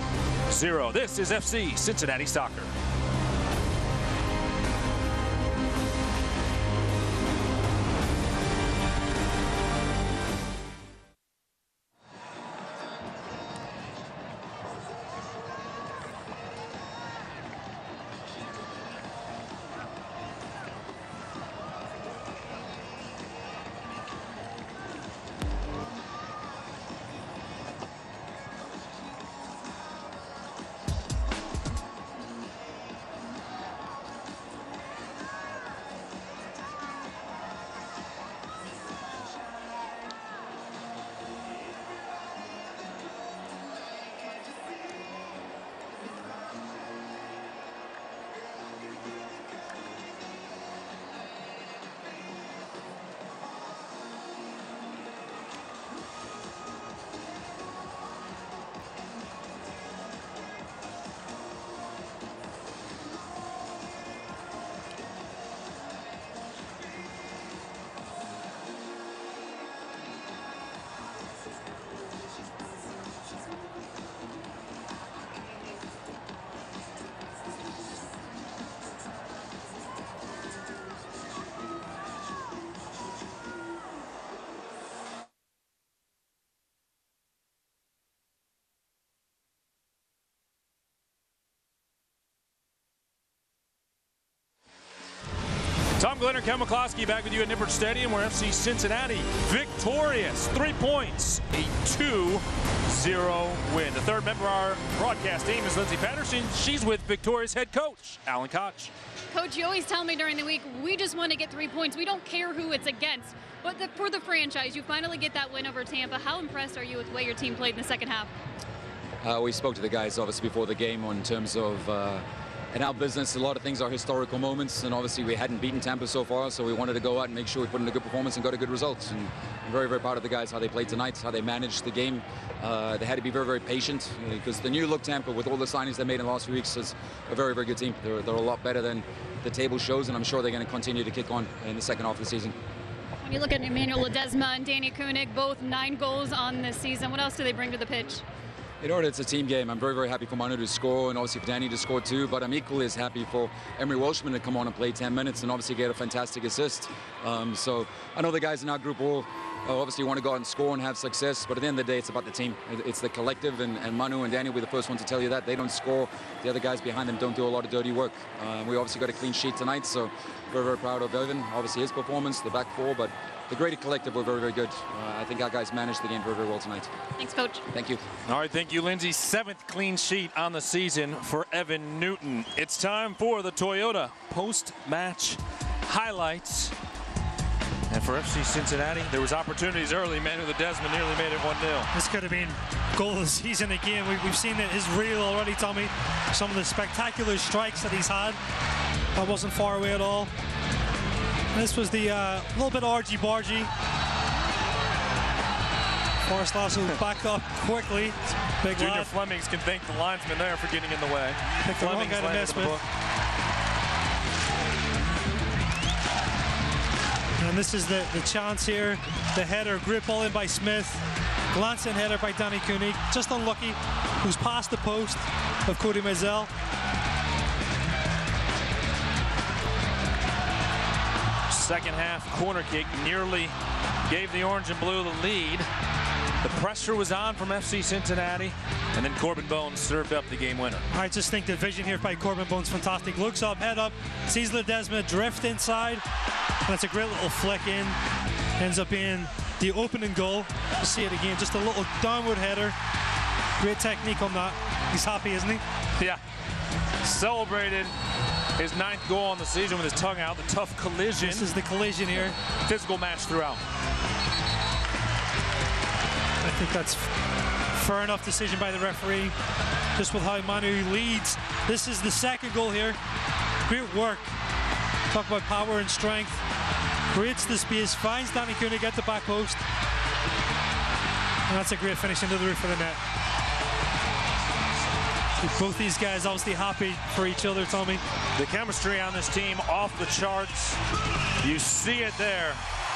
0. This is FC Cincinnati Soccer. Tom Glenner, Ken McCloskey back with you at Nippert Stadium, where FC Cincinnati victorious, 3 points, a 2-0 win. The third member of our broadcast team is Lindsay Patterson. She's with Victoria's head coach, Alan Koch. Coach, you always tell me during the week, we just want to get 3 points. We don't care who it's against. But for the franchise, you finally get that win over Tampa. How impressed are you with the way your team played in the second half? We spoke to the guys, obviously, before the game in terms of in our business, a lot of things are historical moments, and obviously we hadn't beaten Tampa so far, so we wanted to go out and make sure we put in a good performance and got a good result. And I'm very, very proud of the guys, how they played tonight, how they managed the game. They had to be very, very patient, because the new look Tampa, with all the signings they made in the last few weeks, is a very, very good team. They're a lot better than the table shows, and I'm sure they're going to continue to kick on in the second half of the season. When you look at Emmanuel Ledesma and Danny Koenig, both 9 goals on this season, what else do they bring to the pitch? You know, it's a team game. I'm very, very happy for Manu to score, and obviously for Danny to score too, but I'm equally as happy for Emery Welshman to come on and play 10 minutes and obviously get a fantastic assist. So I know the guys in our group all obviously want to go out and score and have success, but at the end of the day, it's about the team. It's the collective, and Manu and Danny will be the first one to tell you that. They don't score. The other guys behind them don't do a lot of dirty work. We obviously got a clean sheet tonight, so very, very proud of Evan. Obviously his performance, the back four, but the greater collective were very, very good. I think our guys managed the game very, very well tonight. Thanks, Coach. Thank you. All right, thank you, Lindsay. 7th clean sheet on the season for Evan Newton. It's time for the Toyota post-match highlights. And for FC Cincinnati, there was opportunities early. Manu Ledesma nearly made it 1-0. This could have been goal of the season again. We've seen that his reel already, Tommy. Some of the spectacular strikes that he's had. That wasn't far away at all. This was the little bit argy-bargy. Forrest Lasso back up quickly. Big Junior lad. Flemings can thank the linesman there for getting in the way. Picked the wrong guy to mess with. And this is the chance here. The header, grip ball in by Smith. Glancing header by Danny Koenig. Just unlucky. Who's past the post of Cody Mizell. Second half corner kick nearly gave the orange and blue the lead. The pressure was on from FC Cincinnati, and then Corbin Bones served up the game winner. I just think the vision here by Corbin Bones fantastic. Looks up, head up, sees Ledesma drift inside. That's a great little flick in. Ends up being the opening goal. You see it again, just a little downward header. Great technique on that. He's happy, isn't he? Yeah. Celebrated his 9th goal on the season with his tongue out. The tough collision. This is the collision here. Physical match throughout. I think that's fair enough decision by the referee. Just with how Manu leads. This is the 2nd goal here. Great work. Talk about power and strength. Creates the space, finds Danny Koenig at the back post. And that's a great finish into the roof of the net. Both these guys obviously happy for each other, Tommy. The chemistry on this team off the charts. You see it there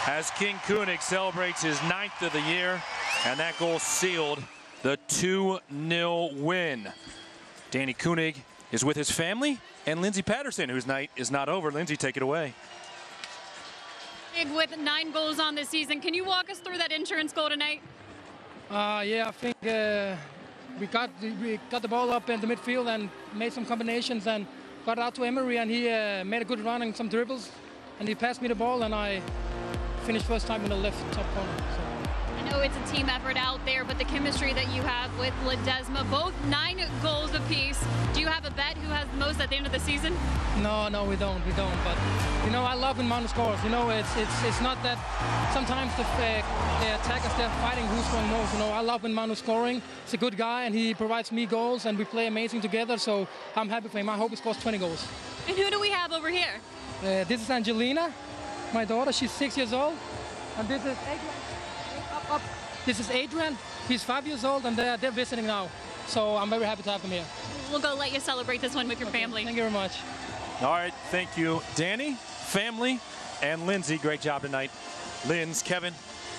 as King Koenig celebrates his 9th of the year, and that goal sealed the 2-0 win. Danny Koenig is with his family and Lindsey Patterson, whose night is not over. Lindsey, take it away. With 9 goals on this season, can you walk us through that insurance goal tonight? Yeah, I think we got the ball up in the midfield and made some combinations and got it out to Emery, and he made a good run and some dribbles, and he passed me the ball, and I finished first time in the left top corner. So. I know it's a team effort out there, but the chemistry that you have with Ledesma, both 9 goals apiece. Do you have a bet who has the most at the end of the season? No, we don't. But you know, I love when Manu scores. You know, it's not that sometimes the attackers, they're fighting who's scoring most. You know, I love when Manu's scoring. He's a good guy, and he provides me goals, and we play amazing together. So I'm happy for him. I hope he scores 20 goals. And who do we have over here? This is Angelina, my daughter. She's 6 years old, and this is Adrian. Up. This is Adrian. He's 5 years old, and they're visiting now. So I'm very happy to have him here. We'll go let you celebrate this one with your family. Thank you very much. All right, thank you, Danny, family, and Lindsey. Great job tonight. Linz, Kevin,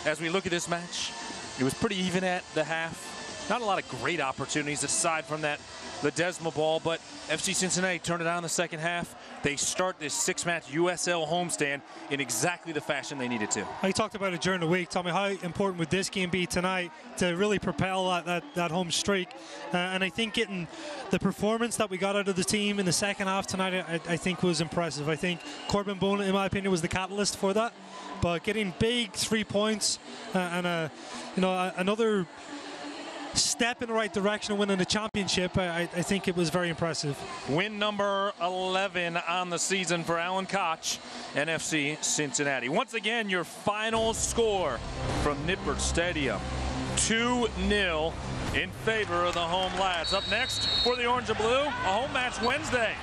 as we look at this match, it was pretty even at the half. Not a lot of great opportunities aside from that Ledesma ball, but FC Cincinnati turned it on in the second half. They start this 6-match USL homestand in exactly the fashion they needed to. I talked about it during the week. Tell me, how important would this game be tonight to really propel that home streak? And I think getting the performance that we got out of the team in the second half tonight, I think was impressive. I think Corbin Bone, in my opinion, was the catalyst for that. But getting big 3 points and another step in the right direction of winning the championship, I think it was very impressive. Win number 11 on the season for Alan Koch and FC Cincinnati. Once again, your final score from Nippert Stadium, 2-0 in favor of the home lads. Up next for the Orange and Blue, a home match Wednesday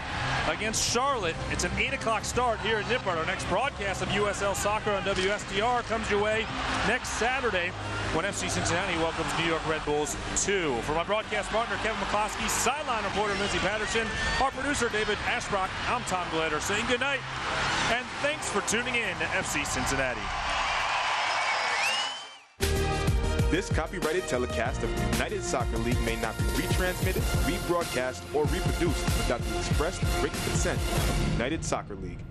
against Charlotte. It's an 8 o'clock start here at Nippert. Our next broadcast of USL Soccer on WSTR comes your way next Saturday when FC Cincinnati welcomes New York Red Bulls 2. For my broadcast partner, Kevin McCloskey, sideline reporter Lindsey Patterson, our producer, David Ashbrock, I'm Tom Glader saying good night, and thanks for tuning in to FC Cincinnati. This copyrighted telecast of the United Soccer League may not be retransmitted, rebroadcast, or reproduced without the express written consent of the United Soccer League.